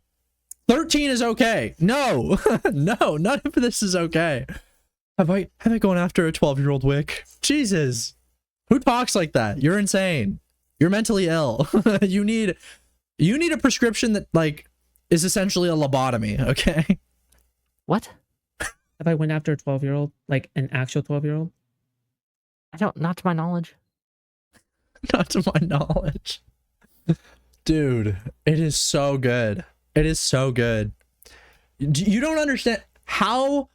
13 is okay. No, no, none of this is okay. Have I gone after a 12-year-old Wick? Jesus. Who talks like that? You're insane. You're mentally ill. You need a prescription that, like, is essentially a lobotomy, okay? What? Have I went after a 12-year-old? Like an actual 12-year-old? I don't, not to my knowledge. Not to my knowledge. Dude, it is so good. It is so good. You don't understand how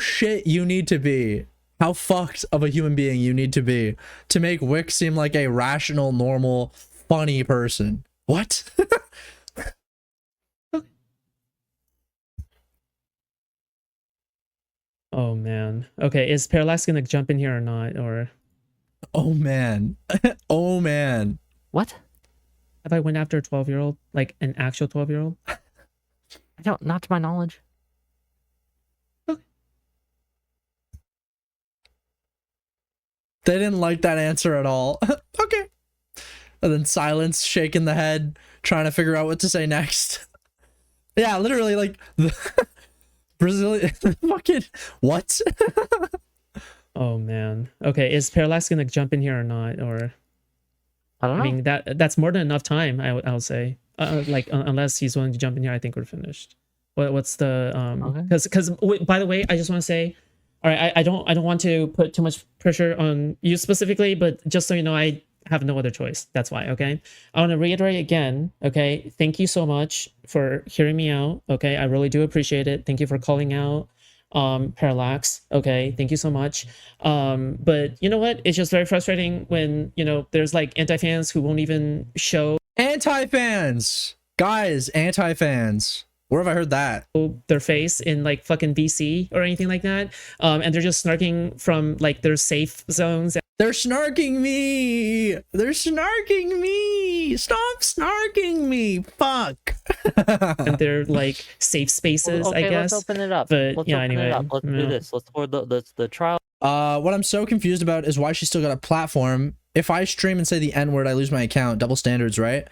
shit you need to be, how fucked of a human being you need to be to make Wick seem like a rational, normal, funny person. What? Oh man. Okay, is Parallax gonna jump in here or not? Or oh man. Oh man. What? have I went after a 12-year-old? Like an actual 12-year-old? I don't, not to my knowledge. They didn't like that answer at all. Okay. And then silence, shaking the head, trying to figure out what to say next. Yeah, literally, like, the Brazilian fucking what? Oh man. Okay, is Parallax gonna jump in here or not? Or I don't know. I mean that's more than enough time. I'll say. Like unless he's willing to jump in here, I think we're finished. What's the because by the way, I just want to say, all right, I don't want to put too much pressure on you specifically, but just so you know, I have no other choice. That's why. Okay, I want to reiterate again. Okay, thank you so much for hearing me out. Okay, I really do appreciate it. Thank you for calling out Parallax. Okay, thank you so much. But you know what? It's just very frustrating when, you know, there's like anti-fans who won't even show Anti-fans, guys, anti-fans. Where have I heard that? their face in like fucking BC or anything like that. And they're just snarking from like their safe zones. They're snarking me. They're snarking me. Stop snarking me. Fuck. And they're like safe spaces, Okay, I guess. let's open it up. But Let's yeah, open anyway. it up. Let's do this. Let's pour the trial. What I'm so confused about is why she still got a platform. If I stream and say the N-word, I lose my account. Double standards, right?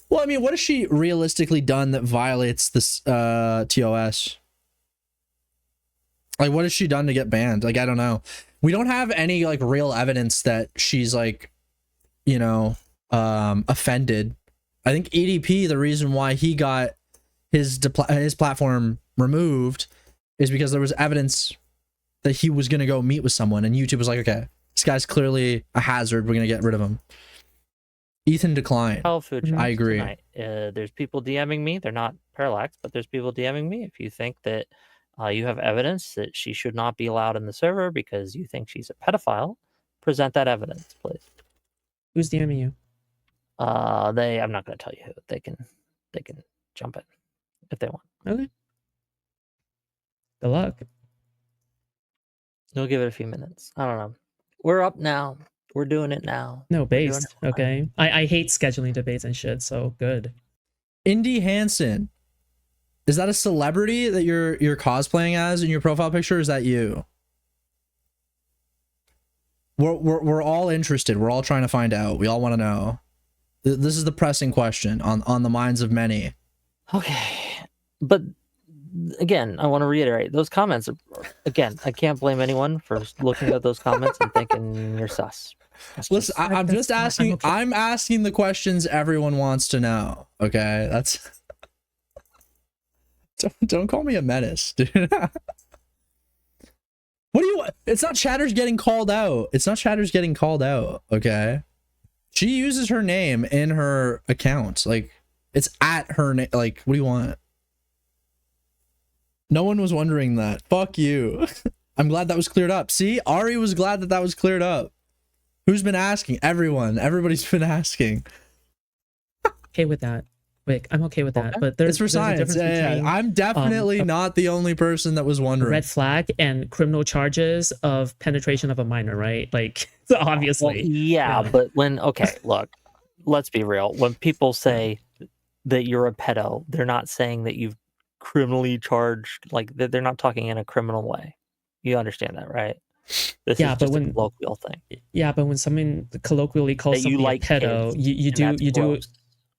Well, I mean, what has she realistically done that violates this TOS? Like, what has she done to get banned? Like, I don't know. We don't have any like real evidence that she's like, you know, offended. I think EDP, the reason why he got his platform removed is because there was evidence that he was going to go meet with someone, and YouTube was like, okay, this guy's clearly a hazard. We're going to get rid of him. Ethan declined. Foodshops I agree. tonight. There's people DMing me. They're not Parallax, but there's people DMing me. If you think that you have evidence that she should not be allowed in the server because you think she's a pedophile, present that evidence, please. Who's DMing you? I'm not going to tell you who. They can jump in if they want. Okay. Good luck. We'll give it a few minutes. I don't know. We're up now. We're doing it now. No, We're doing based. it. Okay. I hate scheduling debates and shit, so good. Indy Hansen. Is that a celebrity that you're cosplaying as in your profile picture? Or is that you? We're all interested. We're all trying to find out. We all want to know. This is the pressing question on the minds of many. Okay. But again, I want to reiterate those comments. Again, I can't blame anyone for looking at those comments and thinking you're sus. Listen, I'm just asking. okay. I'm asking the questions everyone wants to know. Okay, that's. Don't call me a menace, dude. What do you want? It's not Chatter's getting called out. It's not Chatter's getting called out. Okay, she uses her name in her account. Like, it's at her name. Like, what do you want? No one was wondering that. Fuck you. I'm glad that was cleared up. See, Ari was glad that was cleared up. Who's been asking? Everyone. Everybody's been asking. Okay with that. Wick, I'm okay with that. Okay. But there's It's for a science. difference Yeah. between I'm definitely not the only person that was wondering. red flag and criminal charges of penetration of a minor, right? Like, so obviously. Well, yeah, but look, let's be real. When people say that you're a pedo, they're not saying that you've criminally charged, like they're not talking in a criminal way. You understand that, right? This Yeah, is but just a when- colloquial thing. Yeah, but when someone colloquially calls That you somebody like a pedo, kids, you and do that's gross.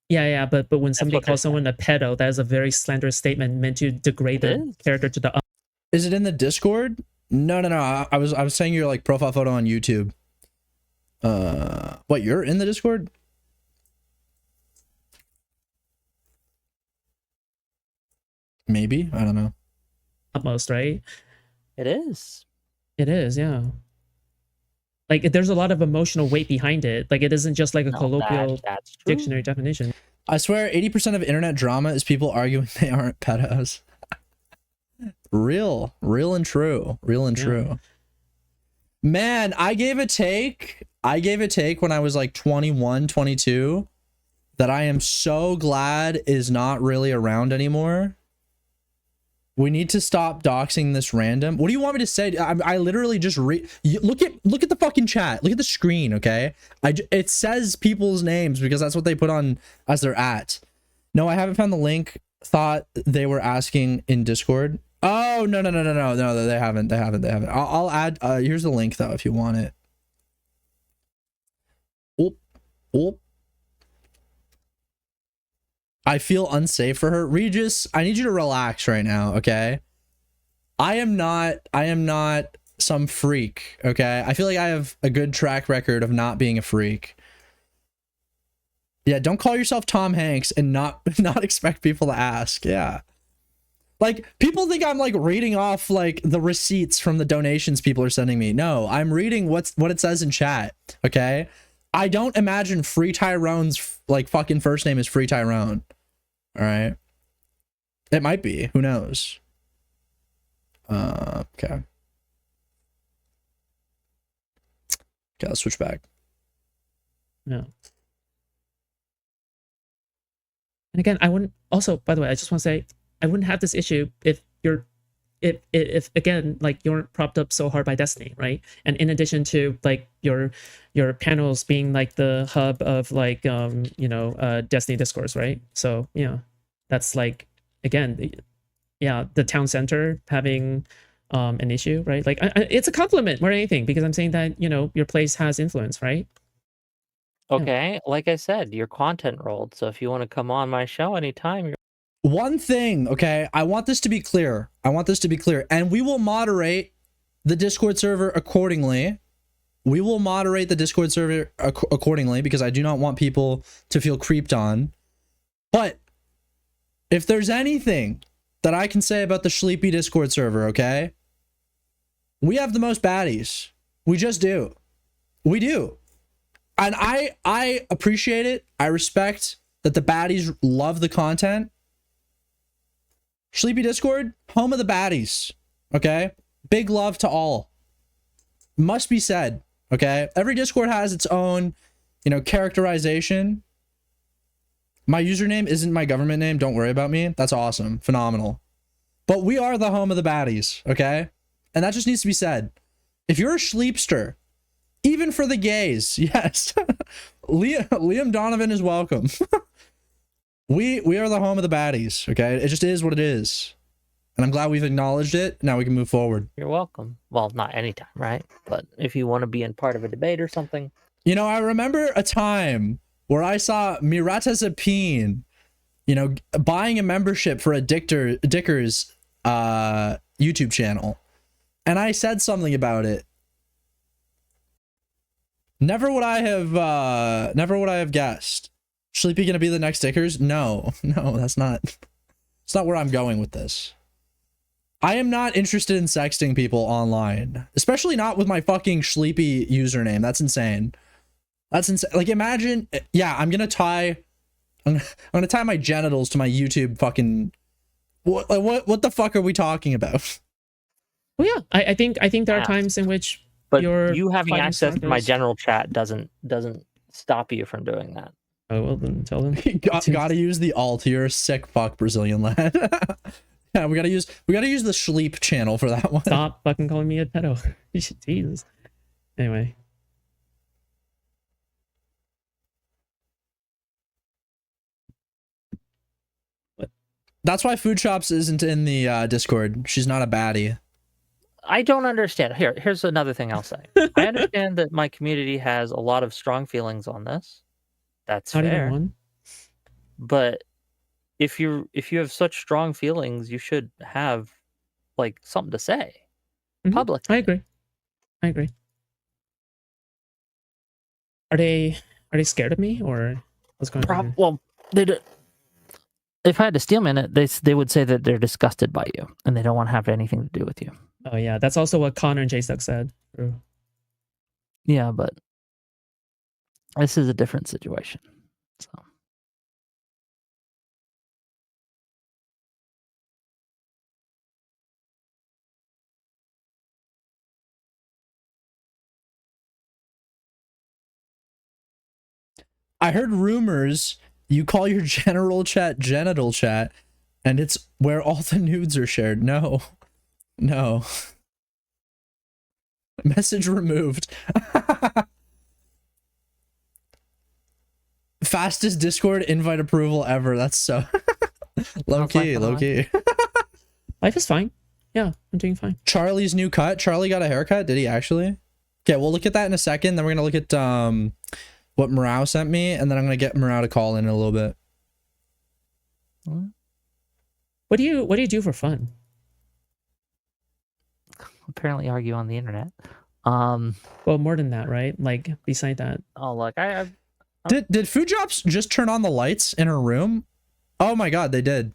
Yeah, but when somebody what they're calls someone a pedo, that is a very slanderous statement meant to degrade It their is. character to the. Is it in the Discord? No. I was saying your like profile photo on YouTube. What, you're in the Discord? Maybe, I don't know. Utmost, right? It is. It is, yeah. Like there's a lot of emotional weight behind it. Like it isn't just like a No, colloquial that's true. dictionary definition. I swear 80% of internet drama is people arguing they aren't pedos. Real and true. Man, I gave a take when I was like 21, 22 that I am so glad is not really around anymore. We need to stop doxing this random. What do you want me to say? I literally just look at the fucking chat. Look at the screen, okay? It says people's names because that's what they put on as their at. No, I haven't found the link. Thought they were asking in Discord. Oh, no, they haven't. I'll add, here's the link though, if you want it. Oop. I feel unsafe for her. Regis, I need you to relax right now, okay? I am not some freak, okay? I feel like I have a good track record of not being a freak. Yeah, don't call yourself Tom Hanks and not expect people to ask. Yeah. Like, people think I'm like reading off like the receipts from the donations people are sending me. No, I'm reading what it says in chat, okay? I don't imagine Free Tyrone's like fucking first name is Free Tyrone. All right. It might be, who knows? Okay, let's switch back. Yeah. And again, I wouldn't also, by the way, I just want to say I wouldn't have this issue if again, like you weren't propped up so hard by Destiny, right? And in addition to like your panels being like the hub of like Destiny discourse, right? So yeah, that's like again, the town center having an issue, right? Like it's a compliment more than anything because I'm saying that your place has influence, right? Okay, like I said, your content rolled. So if you want to come on my show anytime, you're One thing, okay, I want this to be clear. And we will moderate the Discord server accordingly. Because I do not want people to feel creeped on. But if there's anything that I can say about the Sleepy Discord server, okay? We have the most baddies. We just do. We do. And I appreciate it. I respect that the baddies love the content. Sleepy Discord, home of the baddies. Okay? Big love to all. Must be said. Okay? Every Discord has its own, characterization. My username isn't my government name. Don't worry about me. That's awesome. Phenomenal. But we are the home of the baddies. Okay? And that just needs to be said. If you're a Sleepster, even for the gays, yes. Liam Donovan is welcome. We are the home of the baddies, okay? It just is what it is. And I'm glad we've acknowledged it. Now we can move forward. You're welcome. Well, not anytime, right? But if you want to be in part of a debate or something. I remember a time where I saw Mirata Zapine, buying a membership for a Dicker's YouTube channel. And I said something about it. Never would I have guessed. Sleepy gonna be the next Dickers? No, that's not. It's not where I'm going with this. I am not interested in sexting people online, especially not with my fucking Sleepy username. That's insane. That's insane. Like, imagine. Yeah, I'm gonna tie my genitals to my YouTube fucking. What the fuck are we talking about? Well, yeah, I think there are times in which. But you having access to my general chat doesn't stop you from doing that. Oh, well, then tell them. Gotta use the alt. You're a sick fuck, Brazilian lad. Yeah, we gotta use the Sleep channel for that one. Stop fucking calling me a pedo. Jesus. Anyway. That's why Foodshops isn't in the Discord. She's not a baddie. I don't understand. Here's another thing I'll say. I understand that my community has a lot of strong feelings on this. That's Not even fair. one. But if you have such strong feelings, you should have like something to say publicly. I agree. Are they scared of me, or what's going on here? Well, if I had to steel man it, they would say that they're disgusted by you and they don't want to have anything to do with you. Oh yeah, that's also what Connor and J-Stuck said. True. Yeah, but this is a different situation. So. I heard rumors you call your general chat genital chat, and it's where all the nudes are shared. No. Message removed. Fastest Discord invite approval ever. That's so low key. Life is fine. Yeah, I'm doing fine. Charlie's new cut. Charlie got a haircut. Did he actually? Okay, we'll look at that in a second. Then we're gonna look at what Morao sent me, and then I'm gonna get Morao to call in a little bit. What do you do for fun? Apparently argue on the internet. Well, more than that, right? Like beside that. Oh, look, Did Foodshops just turn on the lights in her room? Oh my god, they did.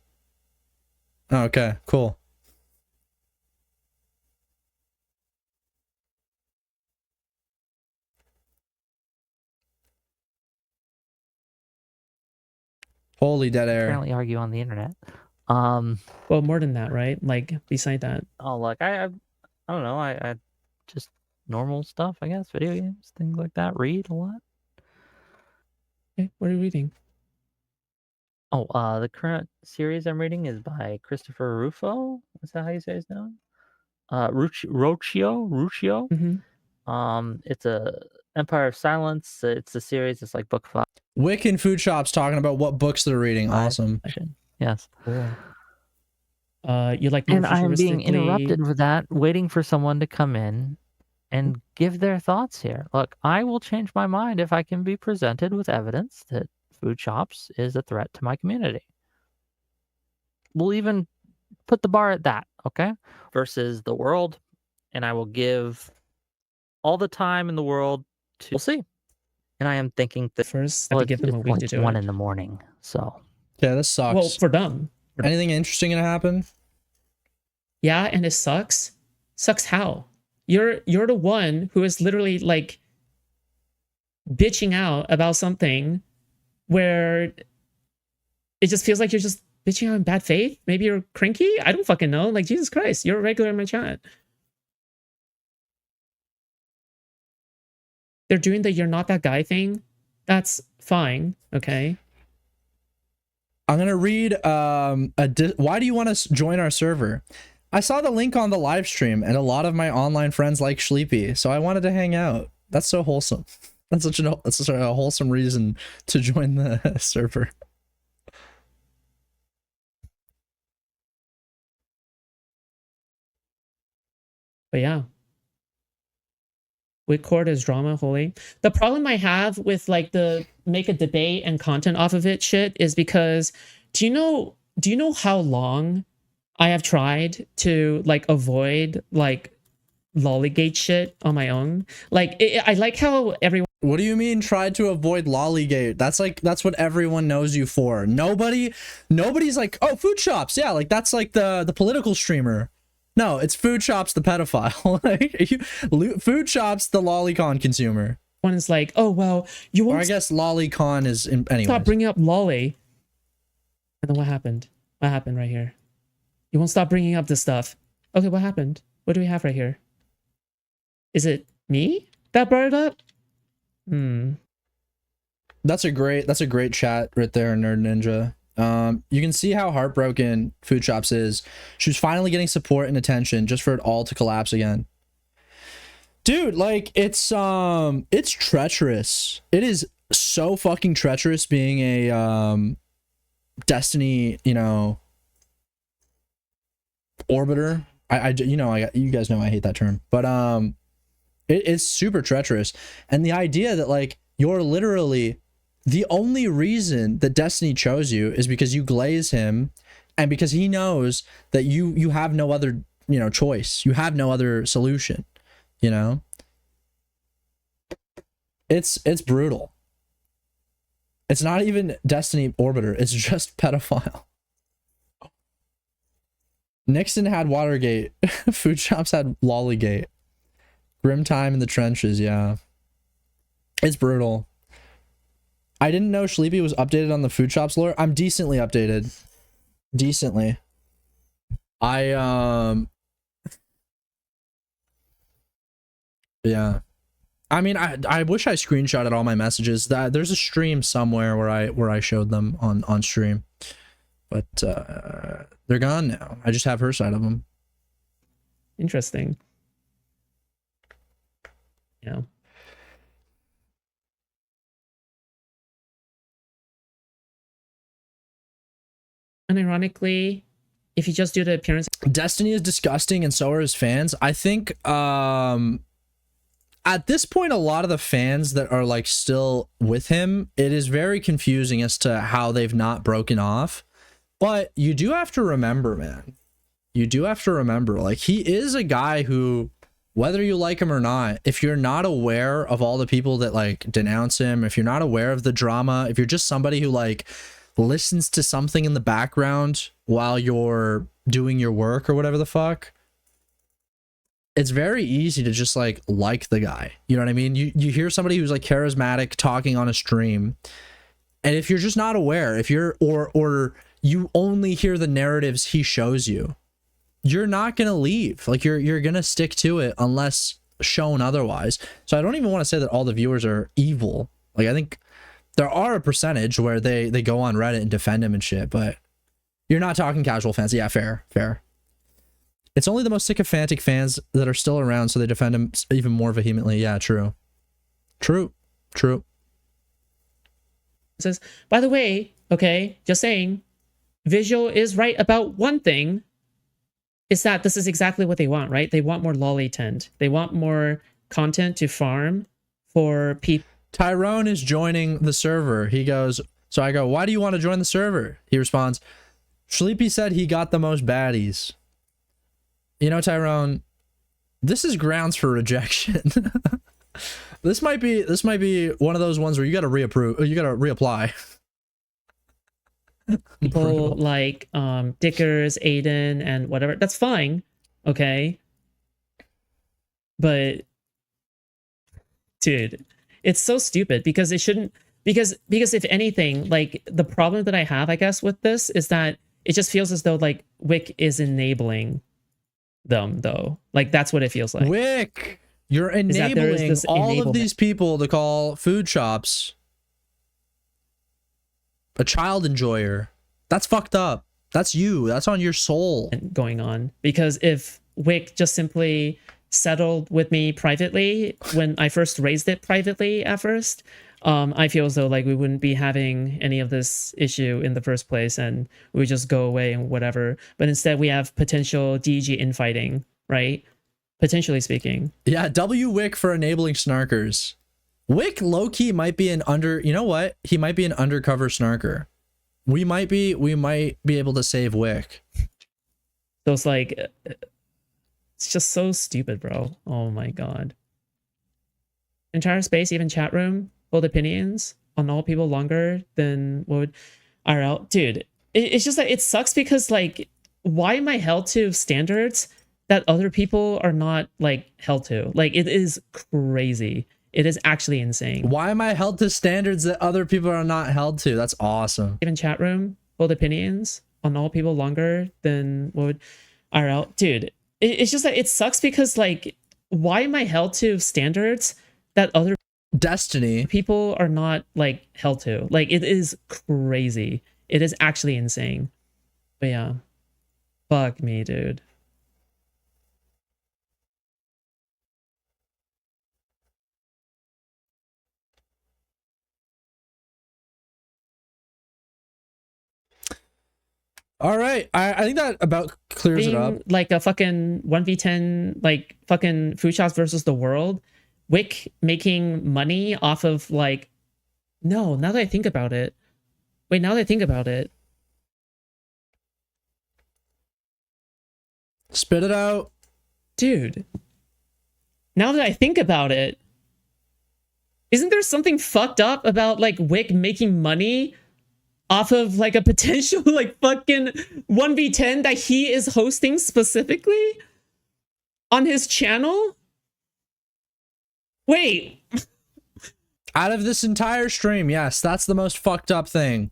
Oh, okay, cool. Holy dead air. Apparently argue on the internet. Well, more than that, right? Like beside that. Oh, look, I don't know. I just normal stuff, I guess. Video games, things like that. Read a lot. Okay, what are you reading? Oh, the current series I'm reading is by Christopher Rufo. Is that how you say his name? Ruccio. It's a Empire of Silence. It's a series. It's like book 5. Wick and Foodshops talking about what books they're reading. Awesome. Yes. Cool. You like? And I am being interrupted with that, waiting for someone to come in and give their thoughts here. Look, I will change my mind if I can be presented with evidence that Foodshops is a threat to my community. We'll even put the bar at that, okay? Versus the world, and I will give all the time in the world to. We'll see. And I am thinking that first, to give them a week to do 1 in the morning. So yeah, this sucks. Well, for them. Anything interesting gonna happen? Yeah, and it sucks. Sucks how? You're the one who is literally like bitching out about something where it just feels like you're just bitching out in bad faith. Maybe you're cranky. I don't fucking know. Like, Jesus Christ, you're a regular in my chat. They're doing the "you're not that guy" thing. That's fine. Okay. I'm gonna read why do you want to join our server? I saw the link on the live stream, and a lot of my online friends like Sleepy, so I wanted to hang out. That's so wholesome. That's such a wholesome reason to join the server. But yeah. Whitcourt is drama, holy. The problem I have with like the make a debate and content off of it shit is because do you know how long I have tried to like avoid like lollygate shit on my own? Like I like how everyone. What do you mean tried to avoid lollygate? That's what everyone knows you for. Nobody's like, oh, Foodshops, yeah, like that's like the political streamer. No, it's Foodshops the pedophile. Like Foodshops the lolicon consumer. One is like, oh well, you won't. Or I guess lolicon is anyway. Stop bringing up lolly. And then what happened? What happened right here? You won't stop bringing up this stuff. Okay, what happened? What do we have right here? Is it me that brought it up? That's a great chat right there, Nerd Ninja. You can see how heartbroken Foodshops is. She was finally getting support and attention just for it all to collapse again. Dude, like it's treacherous. It is so fucking treacherous being a Destiny, orbiter. you know, you guys know I hate that term, but it's super treacherous. And the idea that like you're literally the only reason that Destiny chose you is because you glaze him, and because he knows that you have no other, you know, choice. You have no other solution, you know? It's brutal. It's not even Destiny Orbiter, it's just pedophile. Nixon had Watergate. Foodshops had Lollygate. Grim time in the trenches, yeah. It's brutal. I didn't know Sleepy was updated on the Foodshops lore. I'm decently updated. Decently. Yeah. I mean, I wish I screenshotted all my messages. There's a stream somewhere where I showed them on stream. But they're gone now. I just have her side of them. Interesting. Yeah. And ironically, if you just do the appearance, Destiny is disgusting and so are his fans. I think at this point, a lot of the fans that are like still with him, it is very confusing as to how they've not broken off. But you do have to remember, man. You do have to remember, like, he is a guy who, whether you like him or not, if you're not aware of all the people that like denounce him, if you're not aware of the drama, if you're just somebody who like listens to something in the background while you're doing your work or whatever the fuck, it's very easy to just like the guy. You know what I mean? You hear somebody who's like charismatic talking on a stream, and if you're just not aware, if you're or you only hear the narratives he shows you, you're not gonna leave. Like you're gonna stick to it unless shown otherwise. So I don't even want to say that all the viewers are evil. Like I think there are a percentage where they go on Reddit and defend him and shit, but you're not talking casual fans. Yeah, fair. It's only the most sycophantic fans that are still around, so they defend him even more vehemently. Yeah, true. says, by the way, okay, just saying, Visual is right about one thing, is that this is exactly what they want, right? They want more lolly tend. They want more content to farm for people. Tyrone is joining the server. He goes, so I go, why do you want to join the server? He responds, Sleepy said he got the most baddies. You know, Tyrone, this is grounds for rejection. This might be one of those ones where you got to reapply. People like Dickers, Aiden, and whatever. That's fine, okay. But dude, it's so stupid because it shouldn't. Because if anything, like the problem that I have, I guess, with this is that it just feels as though like Wick is enabling them, though. Like that's what it feels like. Wick, you're enabling all of these people to call Foodshops a child enjoyer. That's fucked up. That's you. That's on your soul. Going on. Because if Wick just simply settled with me privately when I first raised it privately at first, I feel as though like we wouldn't be having any of this issue in the first place and we would just go away and whatever. But instead we have potential DG infighting, right? Potentially speaking. Yeah, W Wick for enabling snarkers. Wick low-key might be you know what? He might be an undercover snarker. We might be able to save Wick. So it's like, it's just so stupid, bro. Oh my god. Entire space, even chat room, hold opinions on all people longer than what would RL. Dude, it's just that it sucks because like, why am I held to standards that other people are not like held to? Like it is crazy. It is actually insane. Why am I held to standards that other people are not held to? That's awesome. Even chat room, hold opinions on all people longer than what would RL. Dude, it's just that it sucks because like, why am I held to standards that other Destiny people are not like held to? Like it is crazy. It is actually insane. But yeah, fuck me, dude. All right, I think that about clears it up. Being like a fucking 1v10, like fucking Foodshops versus the world, Wick making money off of like, no, now that I think about it. Wait, now that I think about it. Spit it out. Dude, now that I think about it, isn't there something fucked up about like Wick making money off of like a potential like fucking 1v10 that he is hosting specifically on his channel? Wait. Out of this entire stream, yes, that's the most fucked up thing.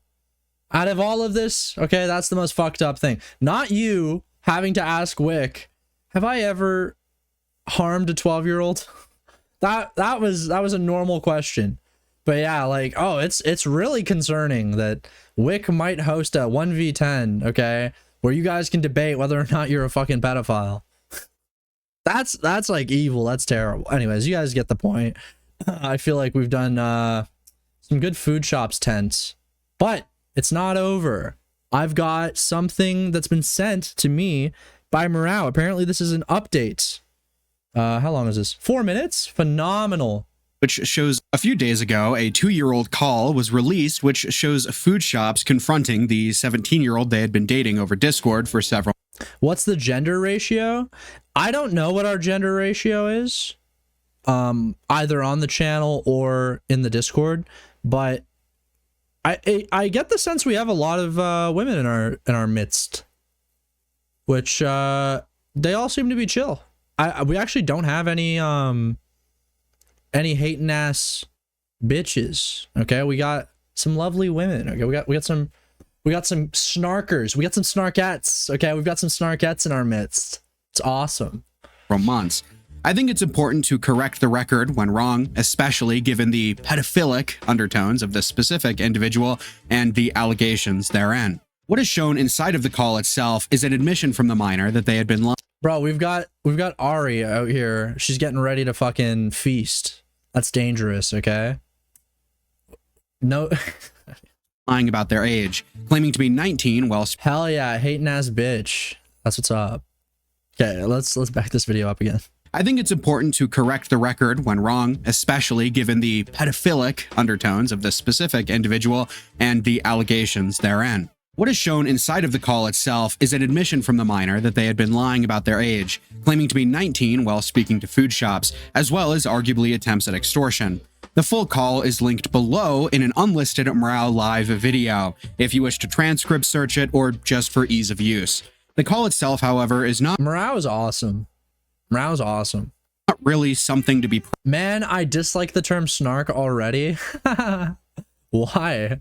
Out of all of this, okay, that's the most fucked up thing. Not you having to ask Wick, have I ever harmed a 12-year-old? That was a normal question. But yeah, like, oh, it's really concerning that Wick might host a 1v10, okay, where you guys can debate whether or not you're a fucking pedophile. That's like evil. That's terrible. Anyways, you guys get the point. I feel like we've done some good Foodshops tents, but it's not over. I've got something that's been sent to me by Morale. Apparently this is an update. How long is this? 4 minutes? Phenomenal. Which shows a few days ago, a 2-year-old call was released, which shows Foodshops confronting the 17-year-old they had been dating over Discord for several. What's the gender ratio? I don't know what our gender ratio is, either on the channel or in the Discord, but I get the sense we have a lot of women in our midst, which they all seem to be chill. We actually don't have any hating ass bitches. Okay, we got some lovely women. Okay, we got some snarkers. We got some snarkettes. Okay, we've got some snarkettes in our midst. It's awesome. For months. I think it's important to correct the record when wrong, especially given the pedophilic undertones of the specific individual and the allegations therein. What is shown inside of the call itself is an admission from the minor that they had been lying. Bro, we've got Ari out here. She's getting ready to fucking feast. That's dangerous, okay? No. Lying about their age, claiming to be 19 while... Hell yeah, hating ass bitch. That's what's up. Okay, let's back this video up again. I think it's important to correct the record when wrong, especially given the pedophilic undertones of the specific individual and the allegations therein. What is shown inside of the call itself is an admission from the minor that they had been lying about their age, claiming to be 19 while speaking to Foodshops, as well as arguably attempts at extortion. The full call is linked below in an unlisted Morale Live video, if you wish to transcript search it or just for ease of use. The call itself, however, is not... Morale is awesome. Morale is awesome. Not really something to be... Man, I dislike the term snark already. Why?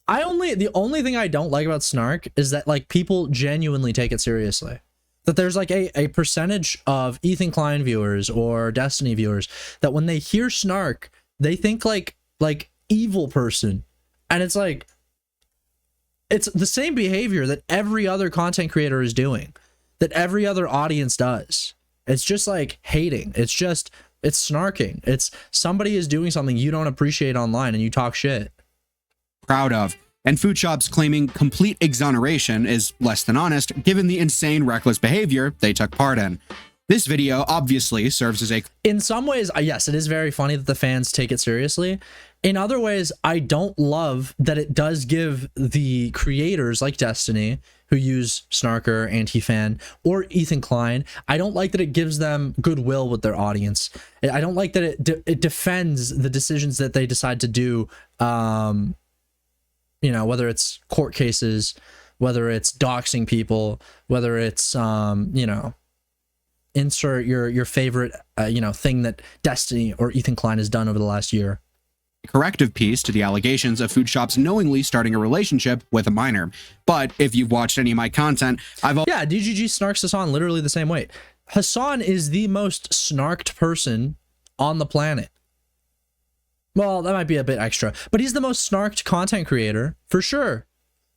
The only thing I don't like about snark is that like people genuinely take it seriously. That there's like a percentage of Ethan Klein viewers or Destiny viewers that when they hear snark, they think like evil person. And it's like, it's the same behavior that every other content creator is doing, that every other audience does. It's just like hating. It's snarking. It's somebody is doing something you don't appreciate online and you talk shit. Proud of. And Foodshops claiming complete exoneration is less than honest, given the insane reckless behavior they took part in. This video obviously serves as a... In some ways, yes, it is very funny that the fans take it seriously. In other ways, I don't love that it does give the creators like Destiny, who use Snarker, Anti-Fan, or Ethan Klein, I don't like that it gives them goodwill with their audience. I don't like that it defends the decisions that they decide to do, you know, whether it's court cases, whether it's doxing people, whether it's, you know, insert your favorite, you know, thing that Destiny or Ethan Klein has done over the last year. Corrective piece to the allegations of Foodshops knowingly starting a relationship with a minor. But if you've watched any of my content, Yeah, DGG snarks Hassan literally the same way. Hassan is the most snarked person on the planet. Well, that might be a bit extra, but he's the most snarked content creator, for sure.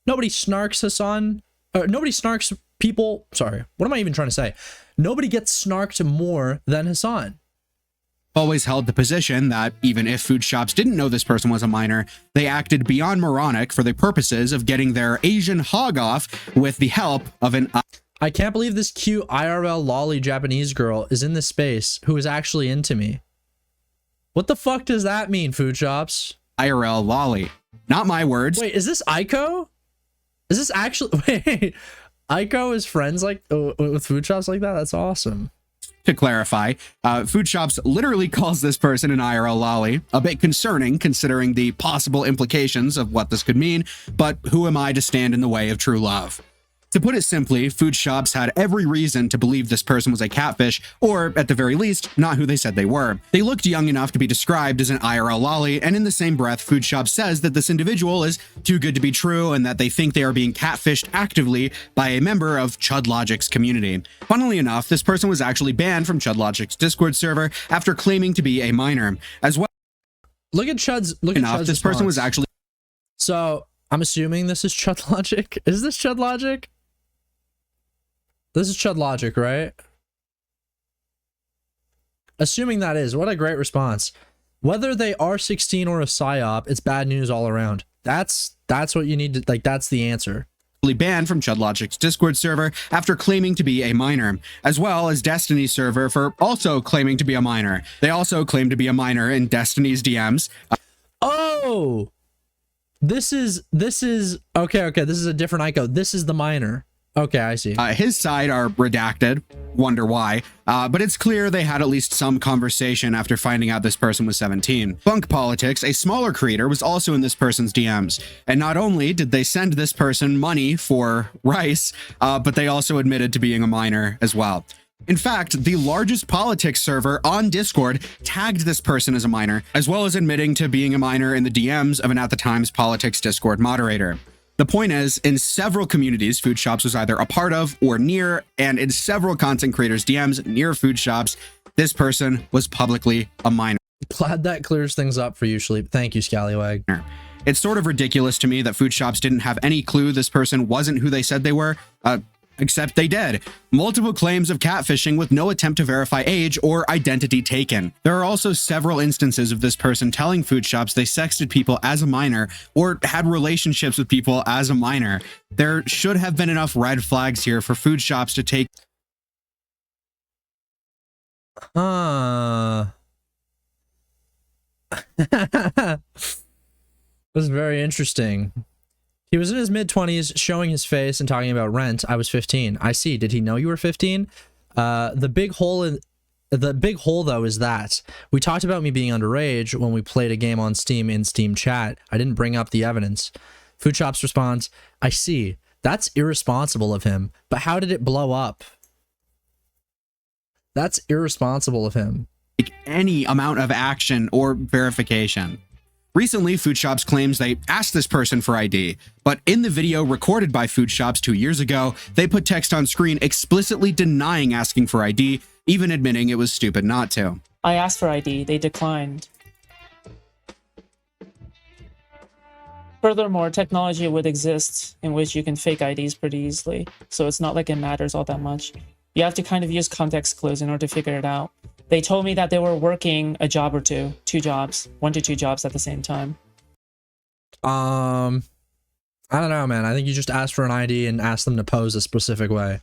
Nobody snarks Hassan, or nobody snarks people, sorry, what am I even trying to say? Nobody gets snarked more than Hassan. always held the position that even if Foodshops didn't know this person was a minor, they acted beyond moronic for the purposes of getting their Asian hog off with the help of an... I can't believe this cute IRL lolly Japanese girl is in this space who is actually into me. What the fuck does that mean, Foodshops? IRL lolly. Not my words. Wait, is this Aiko? Is this actually... Wait, Aiko is friends like with Foodshops like that? That's awesome. To clarify, Foodshops literally calls this person an IRL lolly, a bit concerning considering the possible implications of what this could mean, but who am I to stand in the way of true love? To put it simply, Foodshops had every reason to believe this person was a catfish, or at the very least, not who they said they were. They looked young enough to be described as an IRL lolly, and in the same breath, Foodshops says that this individual is too good to be true and that they think they are being catfished actively by a member of ChudLogic's community. Funnily enough, this person was actually banned from ChudLogic's Discord server after claiming to be a minor. As well, Look at Chud's this person was actually... So, I'm assuming this is ChudLogic. Is this ChudLogic? This is ChudLogic, right? Assuming that is, what a great response. Whether they are 16 or a psyop, it's bad news all around. That's what you need to, like, that's the answer. Banned from ChudLogic's Discord server after claiming to be a minor, as well as Destiny's server for also claiming to be a minor. They also claim to be a minor in Destiny's DMs. Oh! This is okay, this is a different Ico. This is the minor. Okay, I see. His side are redacted. Wonder why. But it's clear they had at least some conversation after finding out this person was 17. Bunk Politics, a smaller creator, was also in this person's DMs. And not only did they send this person money for rice, but they also admitted to being a minor as well. In fact, the largest politics server on Discord tagged this person as a minor, as well as admitting to being a minor in the DMs of an at the time's politics Discord moderator. The point is, in several communities Foodshops was either a part of or near, and in several content creators' DMs near Foodshops, this person was publicly a minor. Glad that clears things up for you, Sleep. Thank you, Scallywag. It's sort of ridiculous to me that Foodshops didn't have any clue this person wasn't who they said they were, except they did. Multiple claims of catfishing with no attempt to verify age or identity taken. There are also several instances of this person telling Foodshops they sexted people as a minor or had relationships with people as a minor. There should have been enough red flags here for Foodshops to take. This is very interesting. He was in his mid-20s, showing his face and talking about rent. I was 15. I see. Did he know you were 15? The big hole though is that we talked about me being underage when we played a game on Steam in Steam chat. I didn't bring up the evidence. Foodshops responds, I see. That's irresponsible of him. But how did it blow up? That's irresponsible of him. Any amount of action or verification. Recently, Foodshops claims they asked this person for ID, but in the video recorded by Foodshops 2 years ago, they put text on screen explicitly denying asking for ID, even admitting it was stupid not to. I asked for ID, they declined. Furthermore, technology would exist in which you can fake IDs pretty easily, so it's not like it matters all that much. You have to kind of use context clues in order to figure it out. They told me that they were working a job or two, 2 jobs, 1 to 2 jobs at the same time. I don't know, man. I think you just ask for an ID and ask them to pose a specific way.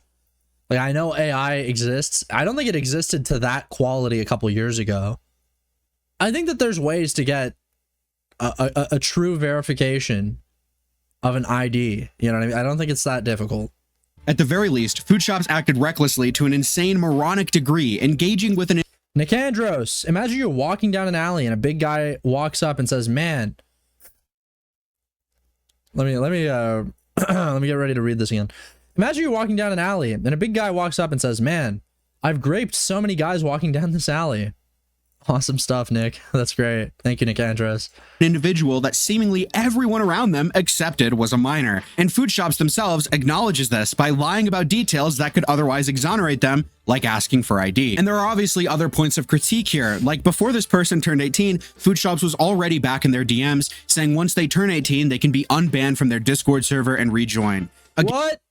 Like, I know AI exists. I don't think it existed to that quality a couple years ago. I think that there's ways to get a true verification of an ID. You know what I mean? I don't think it's that difficult. At the very least, Foodshops acted recklessly to an insane moronic degree, engaging with an... Nicandros, imagine you're walking down an alley and a big guy walks up and says, man, let me let me get ready to read this again. Imagine you're walking down an alley and a big guy walks up and says, man, I've graped so many guys walking down this alley. Awesome stuff, Nick. That's great. Thank you, Nicandros. An individual that seemingly everyone around them accepted was a minor. And Foodshops themselves acknowledges this by lying about details that could otherwise exonerate them, like asking for ID. And there are obviously other points of critique here. Like before this person turned 18, Foodshops was already back in their DMs saying once they turn 18, they can be unbanned from their Discord server and rejoin. What?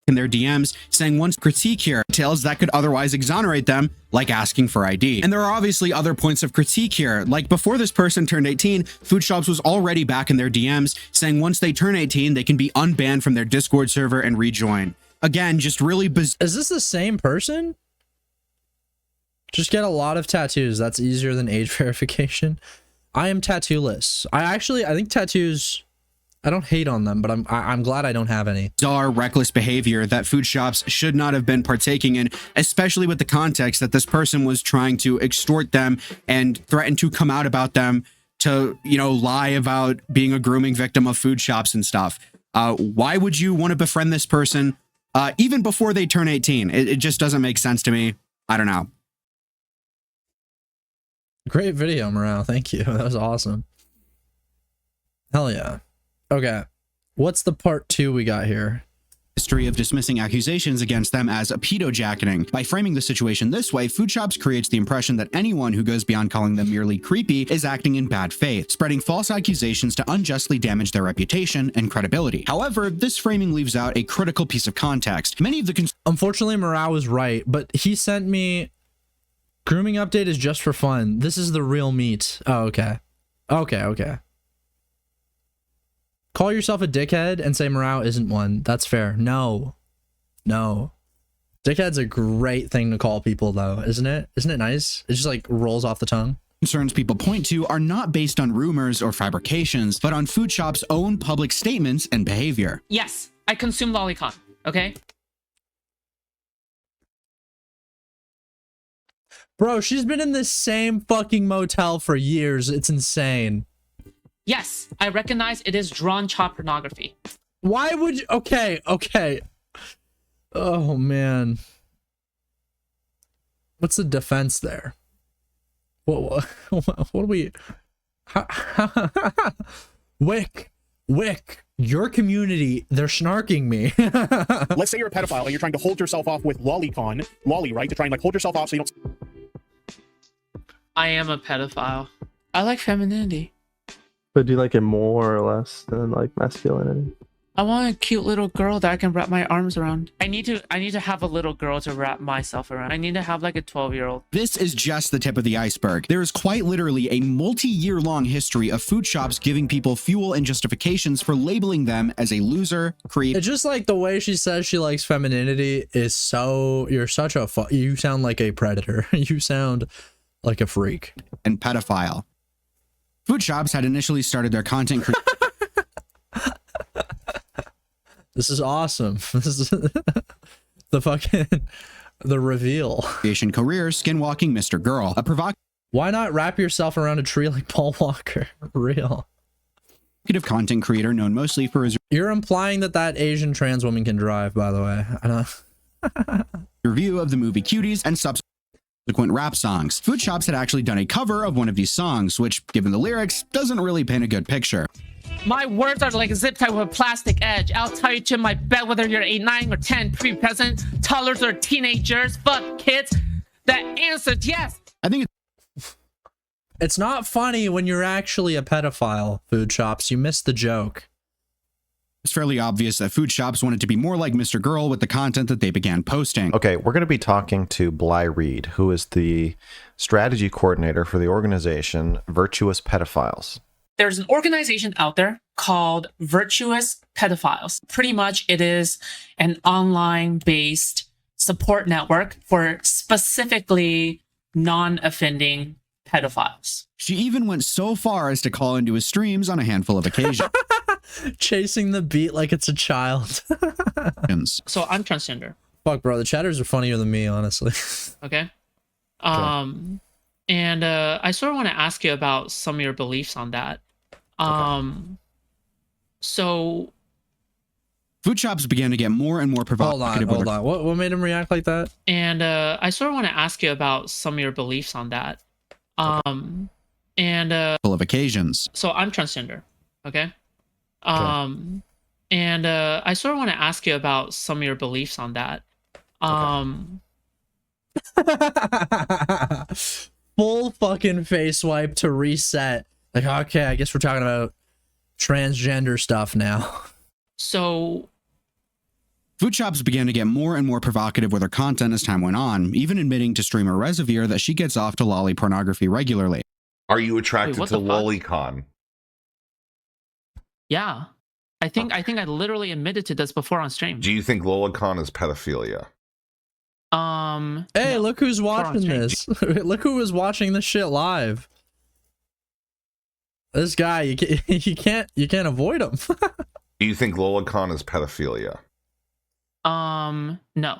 in their DMs saying once critique here details that could otherwise exonerate them, like asking for ID. And there are obviously other points of critique here. Like before this person turned 18, Foodshops was already back in their DMs saying once they turn 18, they can be unbanned from their Discord server and rejoin. Again, just really bizarre. Is this the same person? Just get a lot of tattoos. That's easier than age verification. I am tattooless. I think tattoos, I don't hate on them, but I'm glad I don't have any. Bizarre, reckless behavior that Foodshops should not have been partaking in, especially with the context that this person was trying to extort them and threaten to come out about them to, you know, lie about being a grooming victim of Foodshops and stuff. Why would you want to befriend this person even before they turn 18? It just doesn't make sense to me. I don't know. Great video, Morale. Thank you. That was awesome. Hell yeah. Okay. What's the part 2 we got here? History of dismissing accusations against them as a pedo-jacketing. By framing the situation this way, Foodshops creates the impression that anyone who goes beyond calling them merely creepy is acting in bad faith, spreading false accusations to unjustly damage their reputation and credibility. However, this framing leaves out a critical piece of context. Many of the Unfortunately, Morale was right, but he sent me grooming update is just for fun. This is the real meat. Oh, okay. Okay. Call yourself a dickhead and say Morale isn't one. That's fair. No. Dickhead's a great thing to call people, though, isn't it? Isn't it nice? It just like rolls off the tongue. Concerns people point to are not based on rumors or fabrications, but on Foodshops' own public statements and behavior. Yes, I consume lolicon, okay? Bro, she's been in this same fucking motel for years. It's insane. Yes, I recognize it is drawn child pornography. Why would you? Okay. Oh, man. What's the defense there? What do we... Wick, your community, they're snarking me. Let's say you're a pedophile and you're trying to hold yourself off with lolly, right? To try and like hold yourself off so you don't... I am a pedophile. I like femininity. But do you like it more or less than like masculinity? I want a cute little girl that I can wrap my arms around. I need to have a little girl to wrap myself around. I need to have like a 12-year-old. This is just the tip of the iceberg. There is quite literally a multi-year-long history of Foodshops giving people fuel and justifications for labeling them as a loser, creep. It's just like the way she says she likes femininity is so... You're such a... You sound like a predator. You sound like a freak. And pedophile. Foodshops had initially started their content This is awesome. This is the reveal. Creation career, skinwalking Mr. Girl, a provocative Why not wrap yourself around a tree like Paul Walker? Real. Content creator known mostly for his You're implying that Asian trans woman can drive, by the way. I know. review of the movie Cuties and subsequent rap songs. Foodshops had actually done a cover of one of these songs, which, given the lyrics, doesn't really paint a good picture. My words are like a zip tie with a plastic edge. I'll tell you to my bed whether you're 8, 9, or 10, pre-present, toddlers or teenagers, fuck kids. The answer's yes. I think It's not funny when you're actually a pedophile, Foodshops. You missed the joke. it's fairly obvious that Foodshops wanted to be more like Mr. Girl with the content that they began posting. Okay, we're going to be talking to Bly Reed, who is the strategy coordinator for the organization Virtuous Pedophiles. There's an organization out there called Virtuous Pedophiles. Pretty much it is an online-based support network for specifically non-offending pedophiles. She even went so far as to call into his streams on a handful of occasions. Chasing the beat like it's a child. So I'm transgender. Fuck, bro. The chatters are funnier than me, honestly. Okay. And I sort of want to ask you about some of your beliefs on that. So Foodshops began to get more and more provocative. Hold on. What made him react like that? And I sort of want to ask you about some of your beliefs on that. And Full of occasions. so I'm transgender. Okay. And I sort of want to ask you about some of your beliefs on that. Full fucking face wipe to reset. Like, okay, I guess we're talking about transgender stuff now. So Foodshops began to get more and more provocative with her content as time went on, even admitting to streamer Resevere that she gets off to lolly pornography regularly. Are you attracted what to the fuck? lolicon? Yeah. I think I literally admitted to this before on stream. Do you think lolicon is pedophilia? Hey, No. look who's Before on watching stream. this. Look who was watching this shit live. This guy, you can't avoid him. Do you think lolicon is pedophilia? No.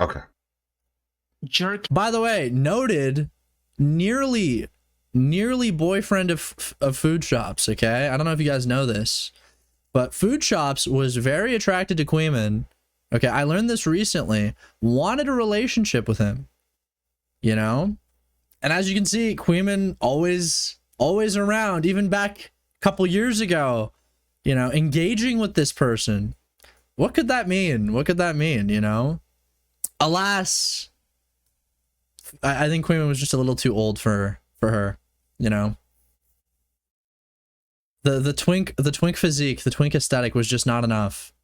Okay. Jerk. By the way, noted nearly boyfriend of Foodshops, okay? I don't know if you guys know this, but Foodshops was very attracted to Queeman. Okay, I learned this recently. Wanted a relationship with him. You know? And as you can see, Queeman always around, even back a couple years ago, you know, engaging with this person. What could that mean? What could that mean, you know? Alas, I think Queeman was just a little too old for her, you know. The twink physique, the twink aesthetic was just not enough.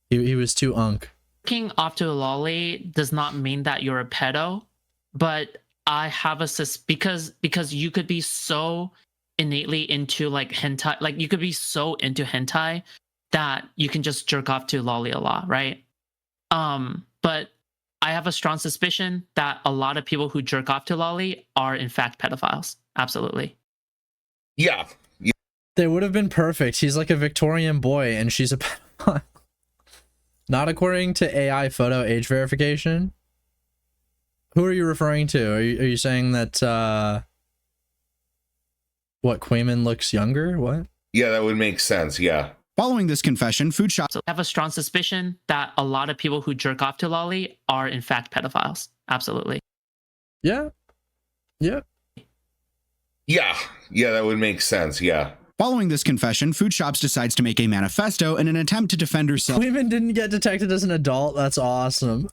He was too unk. Jerking off to a lolly does not mean that you're a pedo, but I have a because you could be so innately into like hentai, like you could be so into hentai that you can just jerk off to lolly a lot, right? But I have a strong suspicion that a lot of people who jerk off to lolly are in fact pedophiles. Absolutely. Yeah. They would have been perfect. He's like a Victorian boy and she's a pedophile. Not according to AI photo age verification. Who are you referring to? Are you saying that what, Queeman looks younger? What? Yeah, that would make sense. Yeah. Following this confession, Foodshops So I have a strong suspicion that a lot of people who jerk off to lolly are in fact pedophiles. Absolutely. Yeah. Yeah. Yeah. Yeah, that would make sense. Yeah. Following this confession, Foodshops decides to make a manifesto in an attempt to defend herself. Queeman didn't get detected as an adult. That's awesome.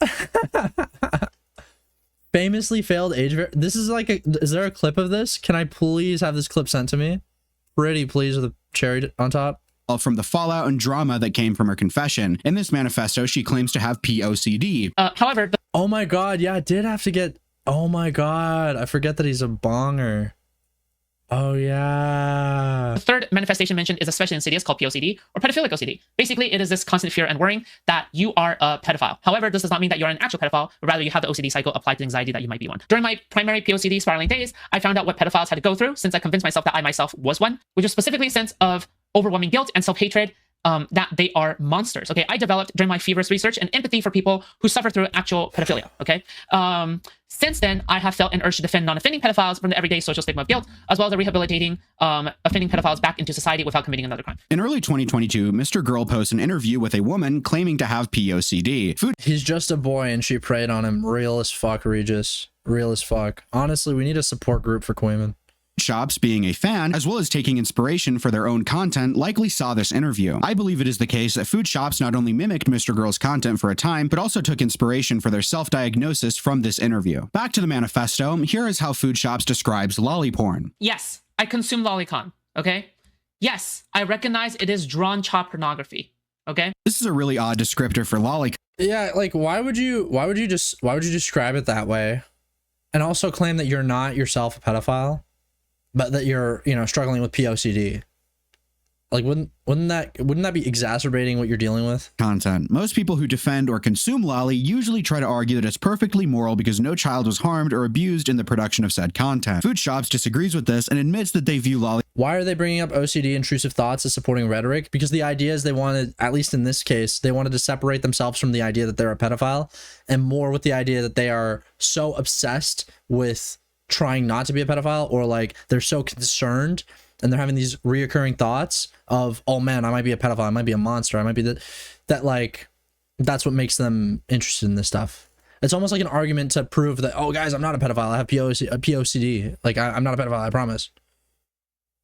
Famously failed age this is like is there a clip of this? Can I please have this clip sent to me? Pretty please with a cherry on top. From the fallout and drama that came from her confession. In this manifesto, she claims to have POCD. However, Oh my god, yeah, I did have to get... Oh my god, I forget that he's a bonger. Oh yeah. the third manifestation mentioned is especially insidious, called POCD or pedophilic OCD. Basically, it is this constant fear and worrying that you are a pedophile. However, this does not mean that you're an actual pedophile, but rather you have the OCD cycle applied to anxiety that you might be one. During my primary POCD spiraling days, I found out what pedophiles had to go through since I convinced myself that I myself was one, which was specifically a sense of overwhelming guilt and self-hatred that they are monsters. Okay, I developed during my feverish research an empathy for people who suffer through actual pedophilia. Okay, since then I have felt an urge to defend non-offending pedophiles from the everyday social stigma of guilt, as well as rehabilitating offending pedophiles back into society without committing another crime. In early 2022, Mr. Girl posts an interview with a woman claiming to have POCD. He's just a boy and she preyed on him. Real as fuck, Regis. Real as fuck. Honestly, we need a support group for Queeman. Foodshops, being a fan, as well as taking inspiration for their own content, likely saw this interview. I believe it is the case that Foodshops not only mimicked Mr. Girl's content for a time, but also took inspiration for their self-diagnosis from this interview. Back to the manifesto, here is how Foodshops describes lolly porn. Yes, I consume lolicon. Okay. Yes, I recognize it is drawn child pornography. Okay. This is a really odd descriptor for lolly. Yeah, like why would you describe it that way? And also claim that you're not yourself a pedophile, but that you're, you know, struggling with POCD. Like, wouldn't that be exacerbating what you're dealing with? Content. Most people who defend or consume lolly usually try to argue that it's perfectly moral because no child was harmed or abused in the production of said content. Foodshops disagrees with this and admits that they view lolly. Why are they bringing up OCD intrusive thoughts as supporting rhetoric? Because the idea is they wanted, at least in this case, they wanted to separate themselves from the idea that they're a pedophile and more with the idea that they are so obsessed with trying not to be a pedophile, or like they're so concerned and they're having these reoccurring thoughts of, oh man, I might be a pedophile, I might be a monster, I might be that like that's what makes them interested in this stuff. It's almost like an argument to prove that, oh guys, I'm not a pedophile, I have POCD. Like I'm not a pedophile, I promise.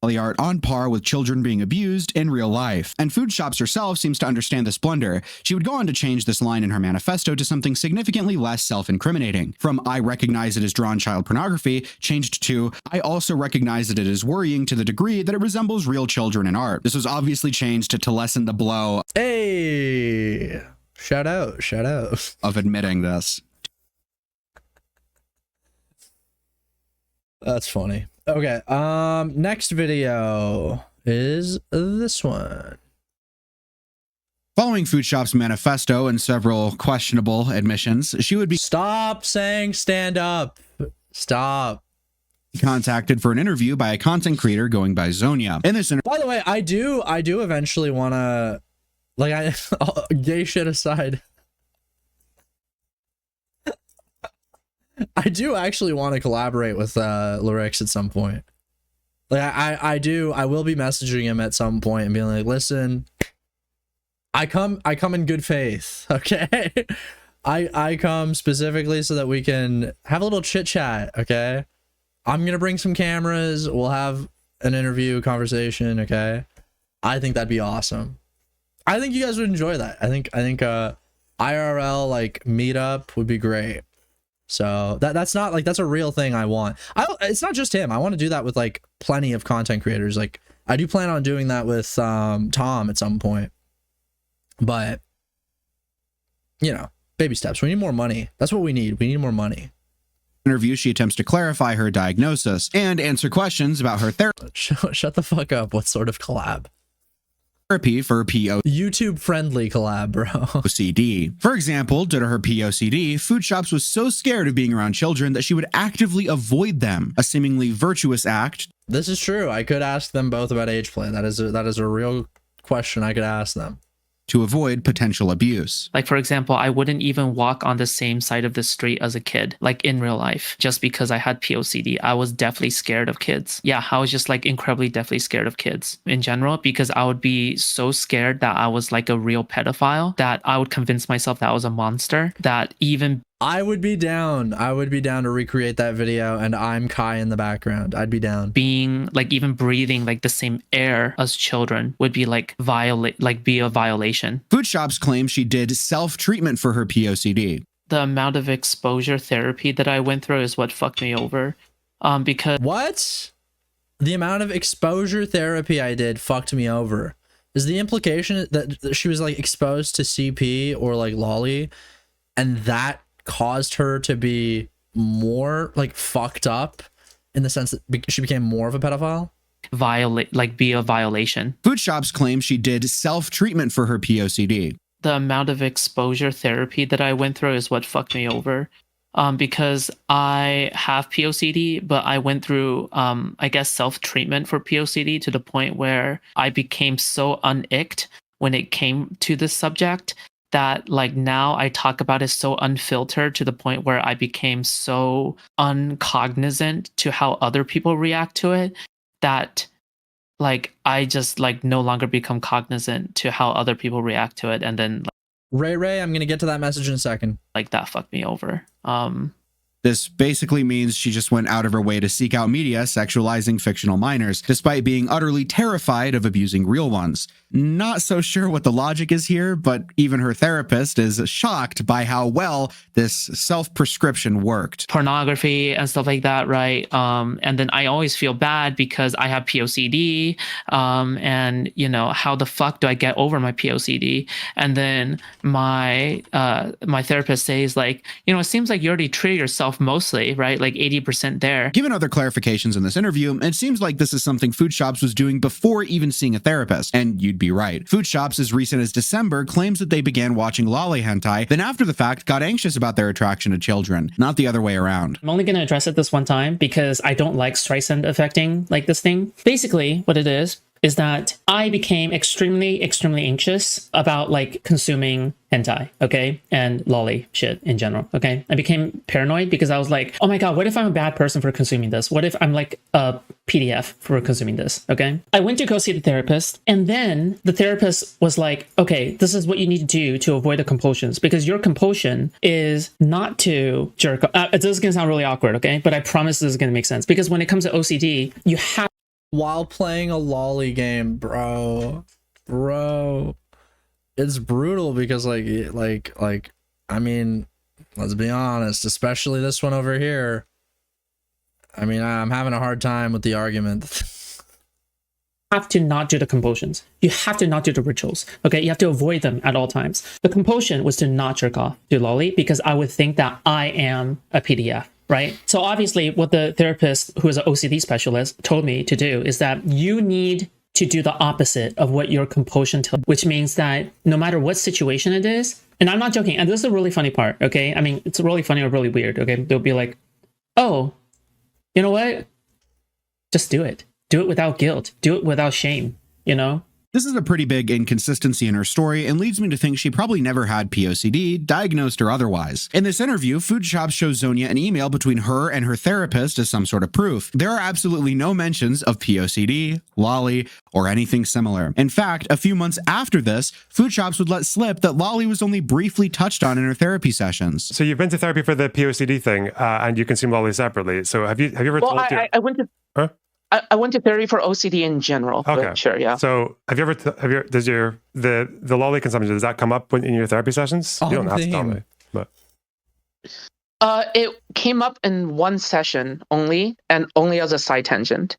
Art on par with children being abused in real life. And Foodshops herself seems to understand this blunder. She would go on to change this line in her manifesto to something significantly less self-incriminating. From I recognize it as drawn child pornography changed to I also recognize that it is worrying to the degree that it resembles real children in art. This was obviously changed to lessen the blow. Hey, Shout out, shout out. Of admitting this. That's funny. Okay, next video is this one. Following Foodshops manifesto and several questionable admissions, she would be Stop saying stand up. Stop. contacted for an interview by a content creator going by Zonia. In this By the way, I do eventually want to, like, gay shit aside, I do actually want to collaborate with Lyrics at some point. Like, I will be messaging him at some point and being like, listen, I come in good faith, okay? I come specifically so that we can have a little chit chat, okay? I'm gonna bring some cameras. We'll have an interview conversation, okay? I think that'd be awesome. I think you guys would enjoy that. I think IRL like meetup would be great. So that's not like, that's a real thing I want. It's not just him. I want to do that with like plenty of content creators. Like I do plan on doing that with Tom at some point. But you know, baby steps. We need more money. That's what we need. We need more money. interview, she attempts to clarify her diagnosis and answer questions about her Shut the fuck up. What sort of collab? therapy for YouTube friendly collab, bro. POCD. For example, due to her POCD, Foodshops was so scared of being around children that she would actively avoid them, a seemingly virtuous act. This is true. I could ask them both about age play. That is a real question I could ask them. To avoid potential abuse. Like, for example, I wouldn't even walk on the same side of the street as a kid, like in real life, just because I had POCD. I was definitely scared of kids. Yeah, I was just like incredibly definitely scared of kids in general, because I would be so scared that I was like a real pedophile, that I would convince myself that I was a monster, that even I would be down. I would be down to recreate that video and I'm Kai in the background. I'd be down. being like even breathing like the same air as children would be like be a violation. Foodshops claims she did self-treatment for her POCD. The amount of exposure therapy that I went through is what fucked me over. Because what? The amount of exposure therapy I did fucked me over. Is the implication that she was like exposed to CP or like lolly and that caused her to be more like fucked up in the sense that she became more of a pedophile? be a violation. Foodshops claims she did self-treatment for her POCD. The amount of exposure therapy that I went through is what fucked me over. Because I have POCD, but I went through, I guess, self-treatment for POCD to the point where I became so unicked when it came to this subject that like now I talk about it so unfiltered to the point where I became so uncognizant to how other people react to it that like I just like no longer become cognizant to how other people react to it, and then Ray, I'm gonna get to that message in a second. like that fucked me over. This basically means she just went out of her way to seek out media sexualizing fictional minors, despite being utterly terrified of abusing real ones. Not so sure what the logic is here, but even her therapist is shocked by how well this self-prescription worked. Pornography and stuff like that, right? And then I always feel bad because I have POCD, and you know, how the fuck do I get over my POCD? And then my therapist says like, you know, it seems like you already treated yourself mostly, right? Like 80% there. Given other clarifications in this interview, it seems like this is something Foodshops was doing before even seeing a therapist, and you'd be right. Foodshops, as recent as December, claims that they began watching lolly hentai, then after the fact got anxious about their attraction to children, not the other way around. I'm only going to address it this one time because I don't like Streisand affecting like this thing. Basically, what it is that I became extremely anxious about like consuming hentai, okay? And lolly shit in general, okay? I became paranoid because I was like, oh my God, what if I'm a bad person for consuming this? What if I'm like a PDF for consuming this, okay? I went to go see the therapist, and then the therapist was like, okay, this is what you need to do to avoid the compulsions, because your compulsion is not to jerk. This is gonna sound really awkward, okay? But I promise this is gonna make sense, because when it comes to OCD, you have while playing a lolly game, bro, it's brutal because like I mean, let's be honest, especially this one over here. I mean, I'm having a hard time with the argument have to not do the compulsions. You have to not do the rituals. Okay, you have to avoid them at all times. The compulsion was to not jerk off to lolly because I would think that I am a PDF, right? So obviously what the therapist who is an OCD specialist told me to do is that you need to do the opposite of what your compulsion tells, which means that no matter what situation it is, and I'm not joking, and this is a really funny part, okay? I mean, it's really funny or really weird, okay? They'll be like, oh, you know what? Just do it. Do it without guilt. Do it without shame, you know? This is a pretty big inconsistency in her story and leads me to think she probably never had POCD, diagnosed or otherwise. In this interview, Foodshops shows Zonia an email between her and her therapist as some sort of proof. There are absolutely no mentions of POCD, lolly, or anything similar. In fact, a few months after this, Foodshops would let slip that lolly was only briefly touched on in her therapy sessions. So you've been to therapy for the POCD thing, and you consume lolly separately. So have you ever told I went to... Huh? I went to therapy for OCD in general. Okay, sure, yeah. So does the lolly consumption, does that come up in your therapy sessions? You don't have to tell me, but it came up in one session only, and only as a side tangent.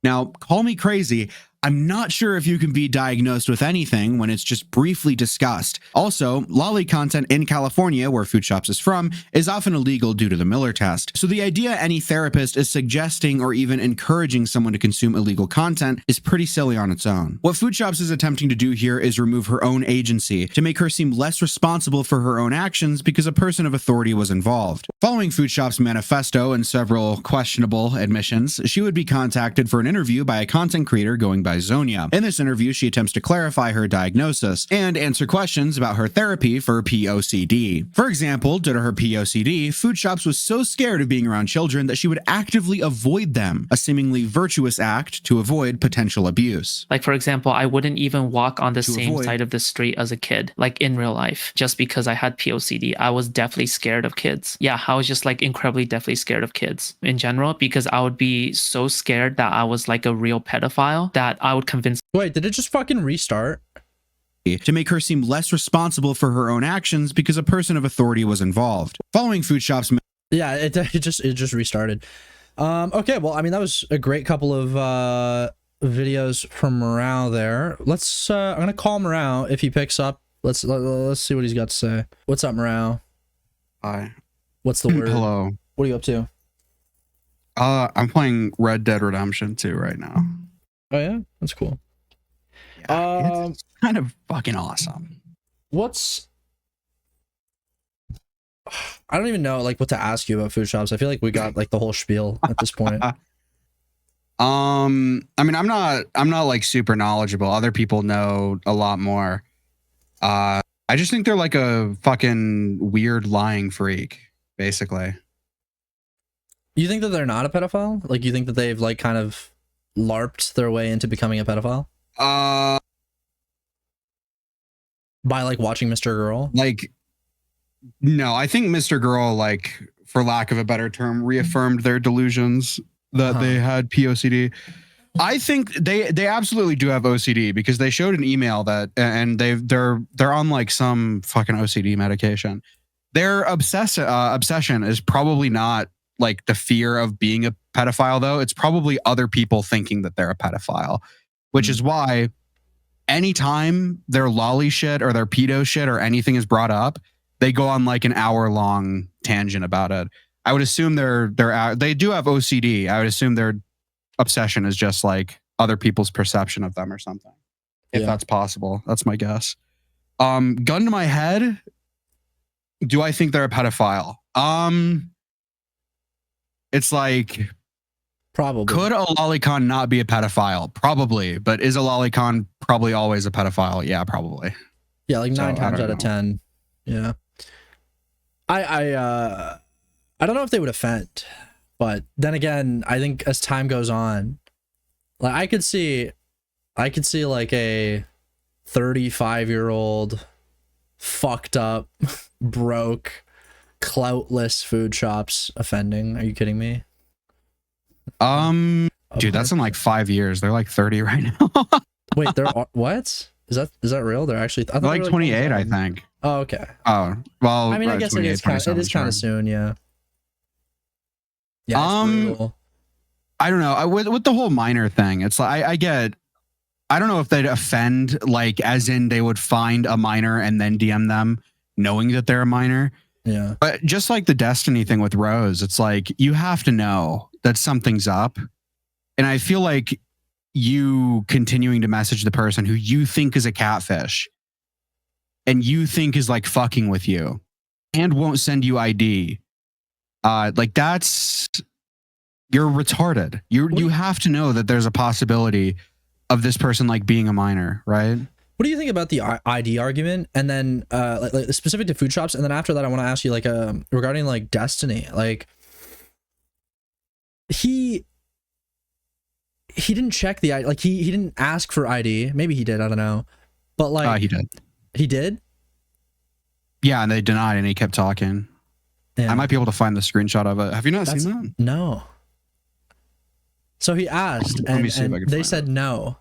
Now, call me crazy, I'm not sure if you can be diagnosed with anything when it's just briefly discussed. Also, lolly content in California, where Foodshops is from, is often illegal due to the Miller test. So the idea any therapist is suggesting or even encouraging someone to consume illegal content is pretty silly on its own. What Foodshops is attempting to do here is remove her own agency, to make her seem less responsible for her own actions because a person of authority was involved. Following Foodshops' manifesto and several questionable admissions, she would be contacted for an interview by a content creator going by Zonia. In this interview, she attempts to clarify her diagnosis and answer questions about her therapy for POCD. For example, due to her POCD, Foodshops was so scared of being around children that she would actively avoid them, a seemingly virtuous act to avoid potential abuse. Like, for example, I wouldn't even walk on the same side of the street as a kid, like in real life, just because I had POCD. I was definitely scared of kids. Yeah, I was just like incredibly definitely scared of kids in general, because I would be so scared that I was like a real pedophile that I would convince. Wait, did it just fucking restart? To make her seem less responsible for her own actions because a person of authority was involved. Following Foodshops. Yeah, it just restarted. Okay, well, I mean, that was a great couple of videos from Morale there. Let's I'm gonna call Morale if he picks up. Let's see what he's got to say. What's up, Morale? Hi. What's the word? Hello. What are you up to? I'm playing Red Dead Redemption 2 right now. Oh yeah, that's cool. Yeah, it's kind of fucking awesome. I don't even know like what to ask you about Foodshops. I feel like we got like the whole spiel at this point. I mean, I'm not like super knowledgeable. Other people know a lot more. I just think they're like a fucking weird lying freak, basically. You think that they're not a pedophile? Like, you think that they've like kind of LARPed their way into becoming a pedophile? By like watching Mr. Girl? Like, no, I think Mr. Girl, like, for lack of a better term, reaffirmed their delusions that they had POCD. I think they absolutely do have OCD, because they showed an email that, and they're on like some fucking OCD medication. Their obsession is probably not like the fear of being a pedophile, though. It's probably other people thinking that they're a pedophile, which is why anytime their lolly shit or their pedo shit or anything is brought up, they go on like an hour-long tangent about it. I would assume they do have OCD. I would assume their obsession is just like other people's perception of them or something. If that's possible. That's my guess. Gun to my head, do I think they're a pedophile? It's like, probably. Could a lolicon not be a pedophile? Probably. But is a lolicon probably always a pedophile? Yeah, probably. Yeah, like 9 times out of 10. Yeah. I don't know if they would offend, but then again, I think as time goes on, like I could see like a 35-year-old fucked up, broke, cloutless Foodshops offending. Are you kidding me? Dude, that's in like 5 years. They're like 30 right now. Wait, they're what? Is that real? They're actually they're like 28, I think. Oh, okay. Oh, well, I mean, I guess it is kind of soon, yeah. Yeah. I don't know. With the whole minor thing, it's like I get I don't know if they'd offend, like, as in they would find a minor and then DM them knowing that they're a minor. Yeah. But just like the Destiny thing with Rose, it's like, you have to know that something's up. And I feel like you continuing to message the person who you think is a catfish and you think is like fucking with you and won't send you ID. Like that's, you're retarded. You have to know that there's a possibility of this person like being a minor, right? What do you think about the ID argument? And then like specific to food shops. And then after that, I want to ask you like regarding like Destiny, like he didn't check the ID, like he didn't ask for ID. Maybe he did, I don't know. But like he did. He did? Yeah, and they denied and he kept talking. Yeah. I might be able to find the screenshot of it. Have you not seen that? No. So he asked and they said no.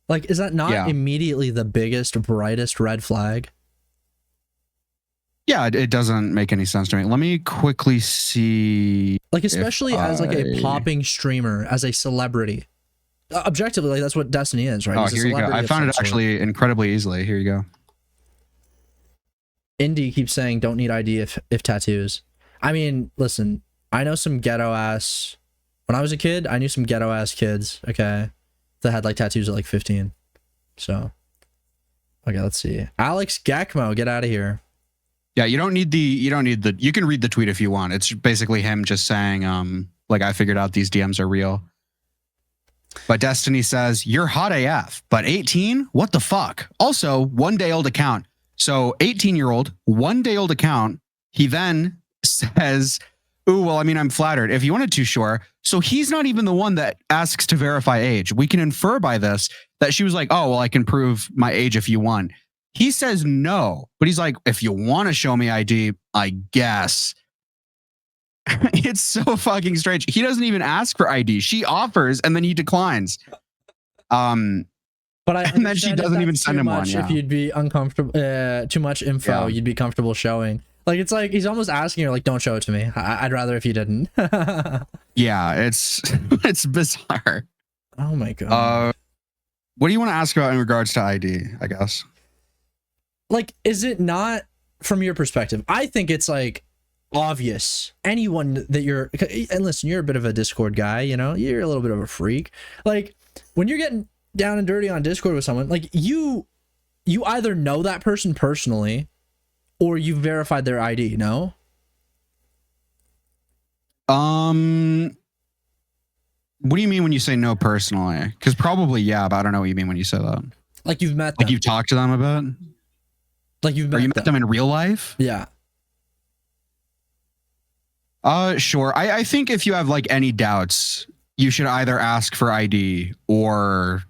Like, is that not immediately the biggest, brightest red flag? Yeah, it doesn't make any sense to me. Let me quickly see. Like, especially as like a popping streamer, as a celebrity. Objectively, like that's what Destiny is, right? Oh, here you go. I found it actually incredibly easily. Here you go. Indy keeps saying don't need ID if tattoos. I mean, listen, I know some ghetto ass. When I was a kid, I knew some ghetto ass kids, okay, that had like tattoos at like 15. So, okay, let's see. Alex Gakmo, get out of here. Yeah, you don't need the, you can read the tweet if you want. It's basically him just saying, like, I figured out these DMs are real. But Destiny says, you're hot AF, but 18? What the fuck? Also, 1 day old account. So 18-year-old, 1 day old account. He then says, ooh, well, I mean, I'm flattered. If you wanted to, sure. So he's not even the one that asks to verify age. We can infer by this that she was like, oh, well, I can prove my age if you want. He says no, but he's like, if you want to show me ID, I guess. It's so fucking strange. He doesn't even ask for ID. She offers and then he declines. But and then she doesn't even send him one. Yeah. If you'd be uncomfortable, too much info, you'd be comfortable showing. Like, it's like he's almost asking her, like, don't show it to me. I'd rather if you didn't. Yeah, it's bizarre. Oh my god. What do you want to ask about in regards to ID, I guess? Like, is it not, from your perspective? I think it's like obvious. Anyone that you're, and listen, you're a bit of a Discord guy, you know, you're a little bit of a freak. Like, when you're getting down and dirty on Discord with someone, like you either know that person personally or you've verified their ID, no? What do you mean when you say no personally? Because probably, yeah, but I don't know what you mean when you say that. Like you've met them. Like you've talked to them about? Like you've met them in real life? Yeah. Sure. I think if you have like any doubts, you should either ask for ID or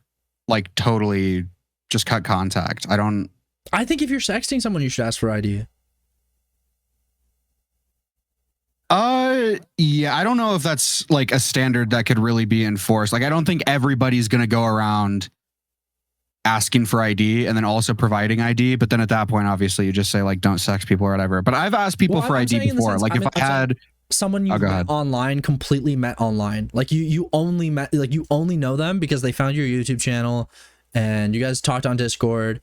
like totally just cut contact. I think if you're sexting someone, you should ask for ID. Yeah, I don't know if that's like a standard that could really be enforced. Like, I don't think everybody's going to go around asking for ID and then also providing ID. But then at that point, obviously, you just say like, don't sex people or whatever. But I've asked people for ID before. Like if I had someone you met online, completely met online, like you only met, like you only know them because they found your YouTube channel and you guys talked on Discord.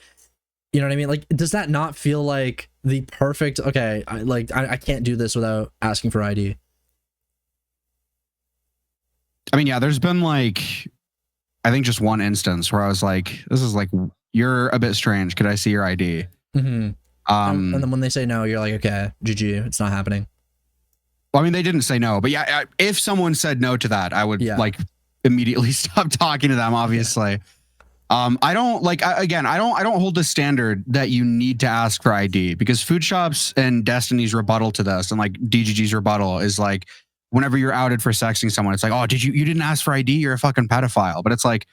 You know what I mean? Like, does that not feel like the perfect, okay, I can't do this without asking for ID? I mean, yeah, there's been like, I think just one instance where I was like, this is like, you're a bit strange. Could I see your ID? Mm-hmm. And then when they say no, you're like, okay, GG, it's not happening. Well, I mean, they didn't say no, but yeah, if someone said no to that, I would like immediately stop talking to them, obviously. Yeah. I don't like, again, I don't hold the standard that you need to ask for ID because Foodshops and Destiny's rebuttal to this and like DGG's rebuttal is like, whenever you're outed for sexting someone, it's like, oh, you didn't ask for ID? You're a fucking pedophile. But it's like,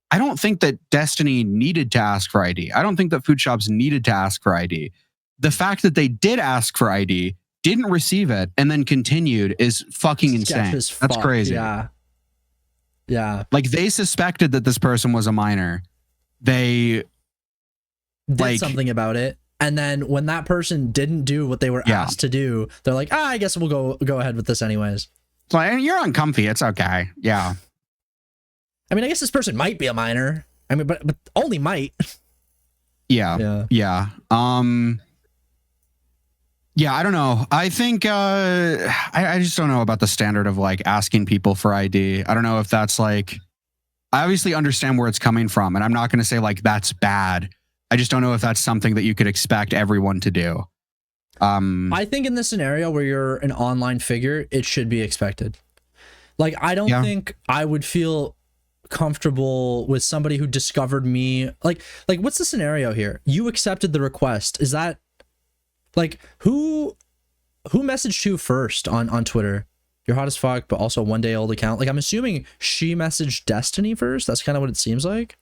I don't think that Destiny needed to ask for ID. I don't think that Foodshops needed to ask for ID. The fact that they did ask for ID, didn't receive it, and then continued is fucking insane. That's crazy. Yeah. Yeah. Like they suspected that this person was a minor. They did something about it. And then when that person didn't do what they were asked to do, they're like, I guess we'll go ahead with this anyways. So you're uncomfy. It's okay. Yeah. I mean, I guess this person might be a minor. I mean, but only might. Yeah. Yeah. Yeah, I don't know. I think I just don't know about the standard of like asking people for ID. I don't know if that's like, I obviously understand where it's coming from, and I'm not going to say like that's bad. I just don't know if that's something that you could expect everyone to do. I think in this scenario where you're an online figure, it should be expected. Like, I don't think I would feel comfortable with somebody who discovered me. Like what's the scenario here? You accepted the request. Is that like who messaged who first on Twitter? You're hot as fuck, but also 1 day old account. Like, I'm assuming she messaged Destiny first. That's kind of what it seems like.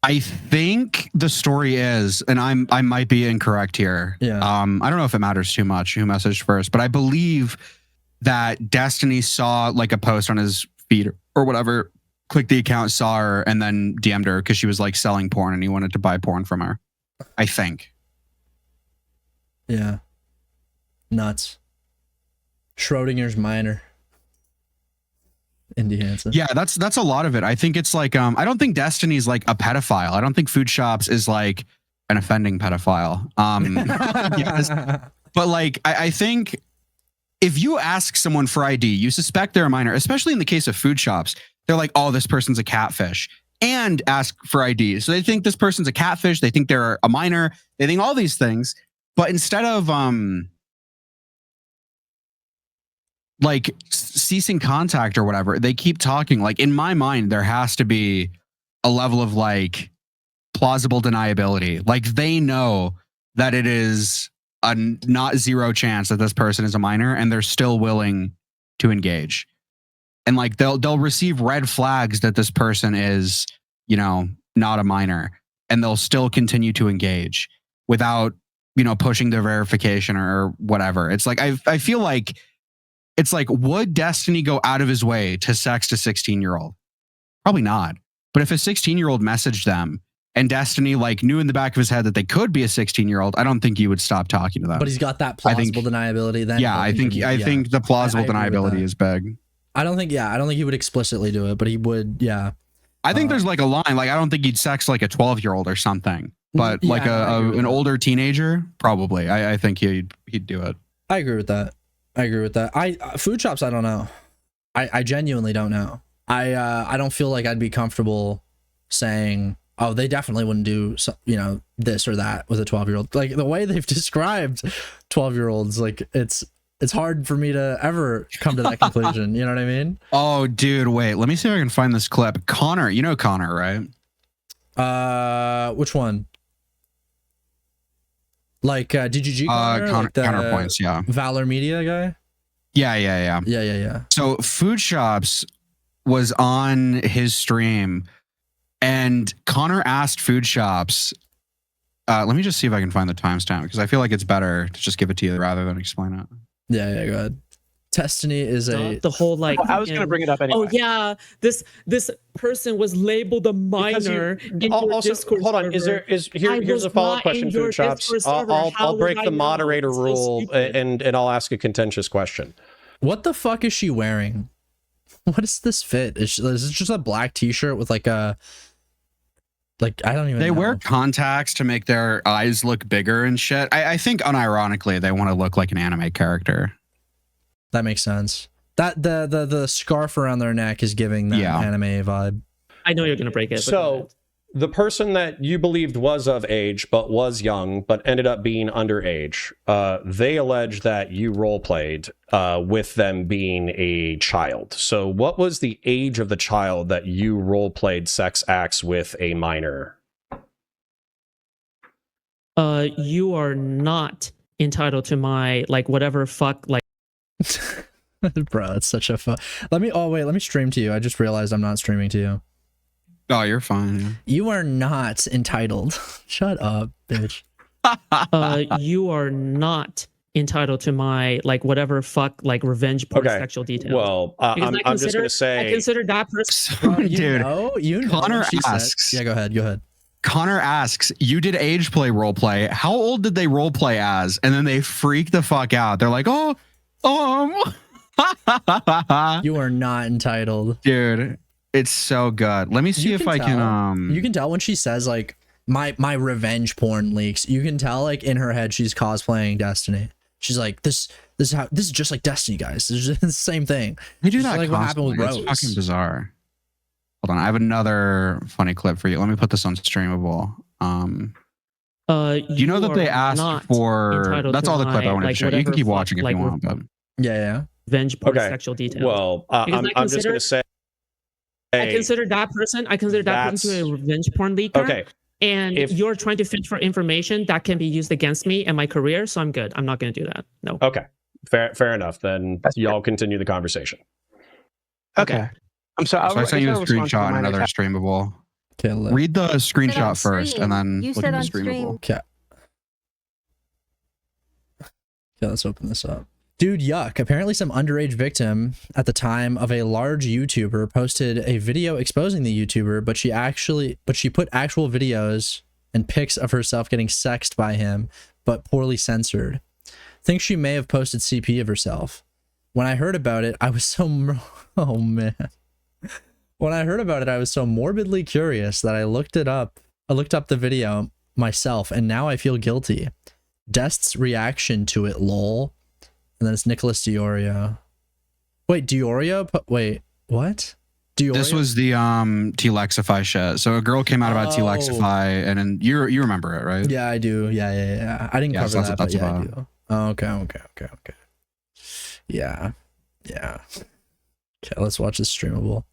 I think the story is, and I might be incorrect here. Yeah. I don't know if it matters too much who messaged first, but I believe that Destiny saw like a post on his feed or whatever, clicked the account, saw her, and then DM'd her because she was like selling porn and he wanted to buy porn from her. I think. Yeah. Nuts. Schrodinger's minor. Indie Hansen. Yeah, that's a lot of it. I think it's like I don't think Destiny's like a pedophile. I don't think Foodshops is like an offending pedophile. Yes. But like I think if you ask someone for ID, you suspect they're a minor, especially in the case of Foodshops. They're like, oh, this person's a catfish, and ask for ID. So they think this person's a catfish. They think they're a minor. They think all these things. But instead of like ceasing contact or whatever, they keep talking. Like, in my mind, there has to be a level of like plausible deniability. Like, they know that it is a not zero chance that this person is a minor, and they're still willing to engage. And like they'll receive red flags that this person is, you know, not a minor, and they'll still continue to engage without, you know, pushing the verification or whatever. It's like I feel like it's like, would Destiny go out of his way to sext a 16-year-old? Probably not. But if a 16-year-old messaged them and Destiny like knew in the back of his head that they could be a 16-year-old, I don't think he would stop talking to them. But he's got that plausible deniability then. Yeah, I think the plausible deniability is big. I don't think he would explicitly do it, but he would, yeah. I think there's like a line, like I don't think he'd sex like a 12-year-old or something. But like an older teenager, probably. I think he'd do it. I agree with that. Foodshops, I don't know. I genuinely don't know. I don't feel like I'd be comfortable saying, oh, they definitely wouldn't do this or that with a 12-year-old. Like, the way they've described 12-year-olds, like it's hard for me to ever come to that conclusion. You know what I mean? Oh, dude, wait. Let me see if I can find this clip. Connor, you know Connor, right? Which one? Like DGG Connor? Like the Counterpoints, yeah. Valor Media guy? Yeah. So Foodshops was on his stream, and Connor asked Foodshops, let me just see if I can find the timestamp, because I feel like it's better to just give it to you rather than explain it. Yeah, go ahead. Destiny is the whole like. Well, I was going to bring it up anyway. Oh yeah, this person was labeled a minor. Also, hold on. Here's a follow-up question, Foodshops. I'll break the moderator rule and I'll ask a contentious question. What the fuck is she wearing? What is this fit? Is it just a black t-shirt with like a I don't even know. They wear contacts to make their eyes look bigger and shit. I think unironically they want to look like an anime character. That makes sense. That the scarf around their neck is giving that anime vibe. I know you're gonna break it. So the person that you believed was of age but was young but ended up being underage, they allege that you role played with them being a child. So what was the age of the child that you role played sex acts with a minor? You are not entitled to my whatever fuck Bro, it's such a fun. Let me stream to you. I just realized I'm not streaming to you. Oh, you're fine. Yeah. You are not entitled. Shut up, bitch. You are not entitled to my whatever fuck revenge porn sexual details. Well, I'm just gonna say I consider that person. Dude, Connor asks. Yeah, go ahead. Connor asks, you did age play role play. How old did they role play as? And then they freak the fuck out. They're like, you are not entitled, dude. It's so good. Let me see if I can. You can tell when she says like my revenge porn leaks. You can tell like in her head she's cosplaying Destiny. She's like this is just like Destiny, guys. This is the same thing. They do Just that. like what happened with Rose. It's fucking bizarre. Hold on, I have another funny clip for you. Let me put this on streamable. You know that they asked for. That's all the clip I wanted to show. You can keep watching if you want, but yeah. Revenge porn sexual details. Well, I'm just gonna say. I consider that person to be a revenge porn leaker. Okay. And if you're trying to fish for information that can be used against me and my career, so I'm good. I'm not going to do that. No. Okay. Fair enough. Then y'all continue the conversation. Okay. So I sent you a screenshot and another streamable. Okay, read the screenshot first, and then You look said at the on streamable. Okay. Okay, let's open this up. Dude, yuck. Apparently some underage victim at the time of a large YouTuber posted a video exposing the YouTuber, but she put actual videos and pics of herself getting sexed by him, but poorly censored. Think she may have posted CP of herself. When I heard about it, I was so oh man. When I heard about it, I was so morbidly curious that I looked it up. I looked up the video myself, and now I feel guilty. Dest's reaction to it, lol. And then it's Nicholas Diorio. Wait, Diorio? Wait, what? Diorio? This was the T-Lexify shit. So a girl came out about T-Lexify, and then you remember it, right? Yeah, I do. Yeah. I didn't cover so that, that's but yeah, I about. do. Oh, okay. Yeah. Okay, let's watch this streamable.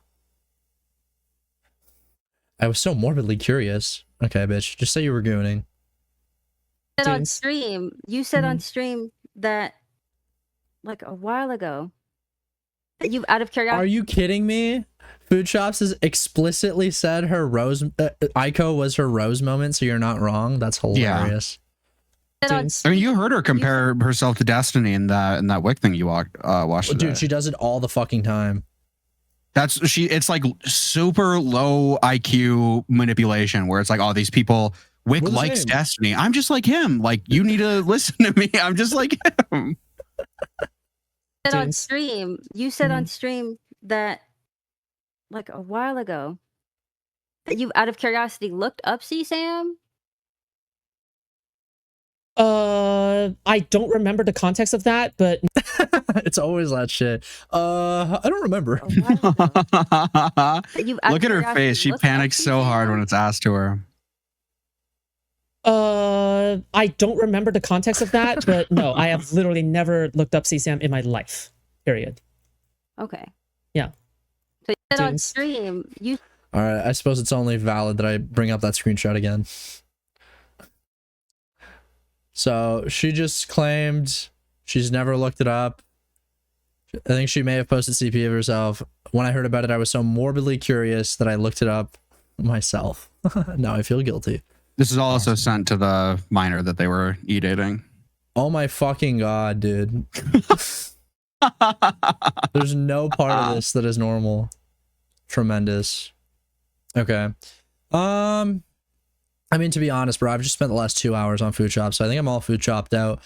I was so morbidly curious. Okay, bitch, just say you were gooning. On stream, you said on stream that like a while ago that you out of curiosity. Are you kidding me? Foodshops has explicitly said her Rose Aiko was her Rose moment, so you're not wrong. That's hilarious. I mean, you heard her compare herself to Destiny in that Wick thing you watched. Dude, today. she does it all the fucking time. It's like super low IQ manipulation where it's like, oh, these people, Wick likes Destiny. I'm just like him. Like, you need to listen to me. I'm just like him. On stream, you said on stream that like a while ago that you out of curiosity looked up CSAM. I don't remember the context of that, but it's always that shit. I don't remember. Look at her face. She panics so hard when it's asked to her. I don't remember the context of that, but no, I have literally never looked up CSAM in my life. Period. Okay. Yeah. So you said on stream, you. All right, I suppose it's only valid that I bring up that screenshot again. So she just claimed she's never looked it up. I think she may have posted CP of herself. When I heard about it, I was so morbidly curious that I looked it up myself. Now I feel guilty. This is also sent to the minor that they were e-dating. Oh my fucking god, dude. There's no part of this that is normal. Tremendous. Okay. I mean, to be honest, bro, I've just spent the last 2 hours on Foodshop, so I think I'm all Foodshopped out.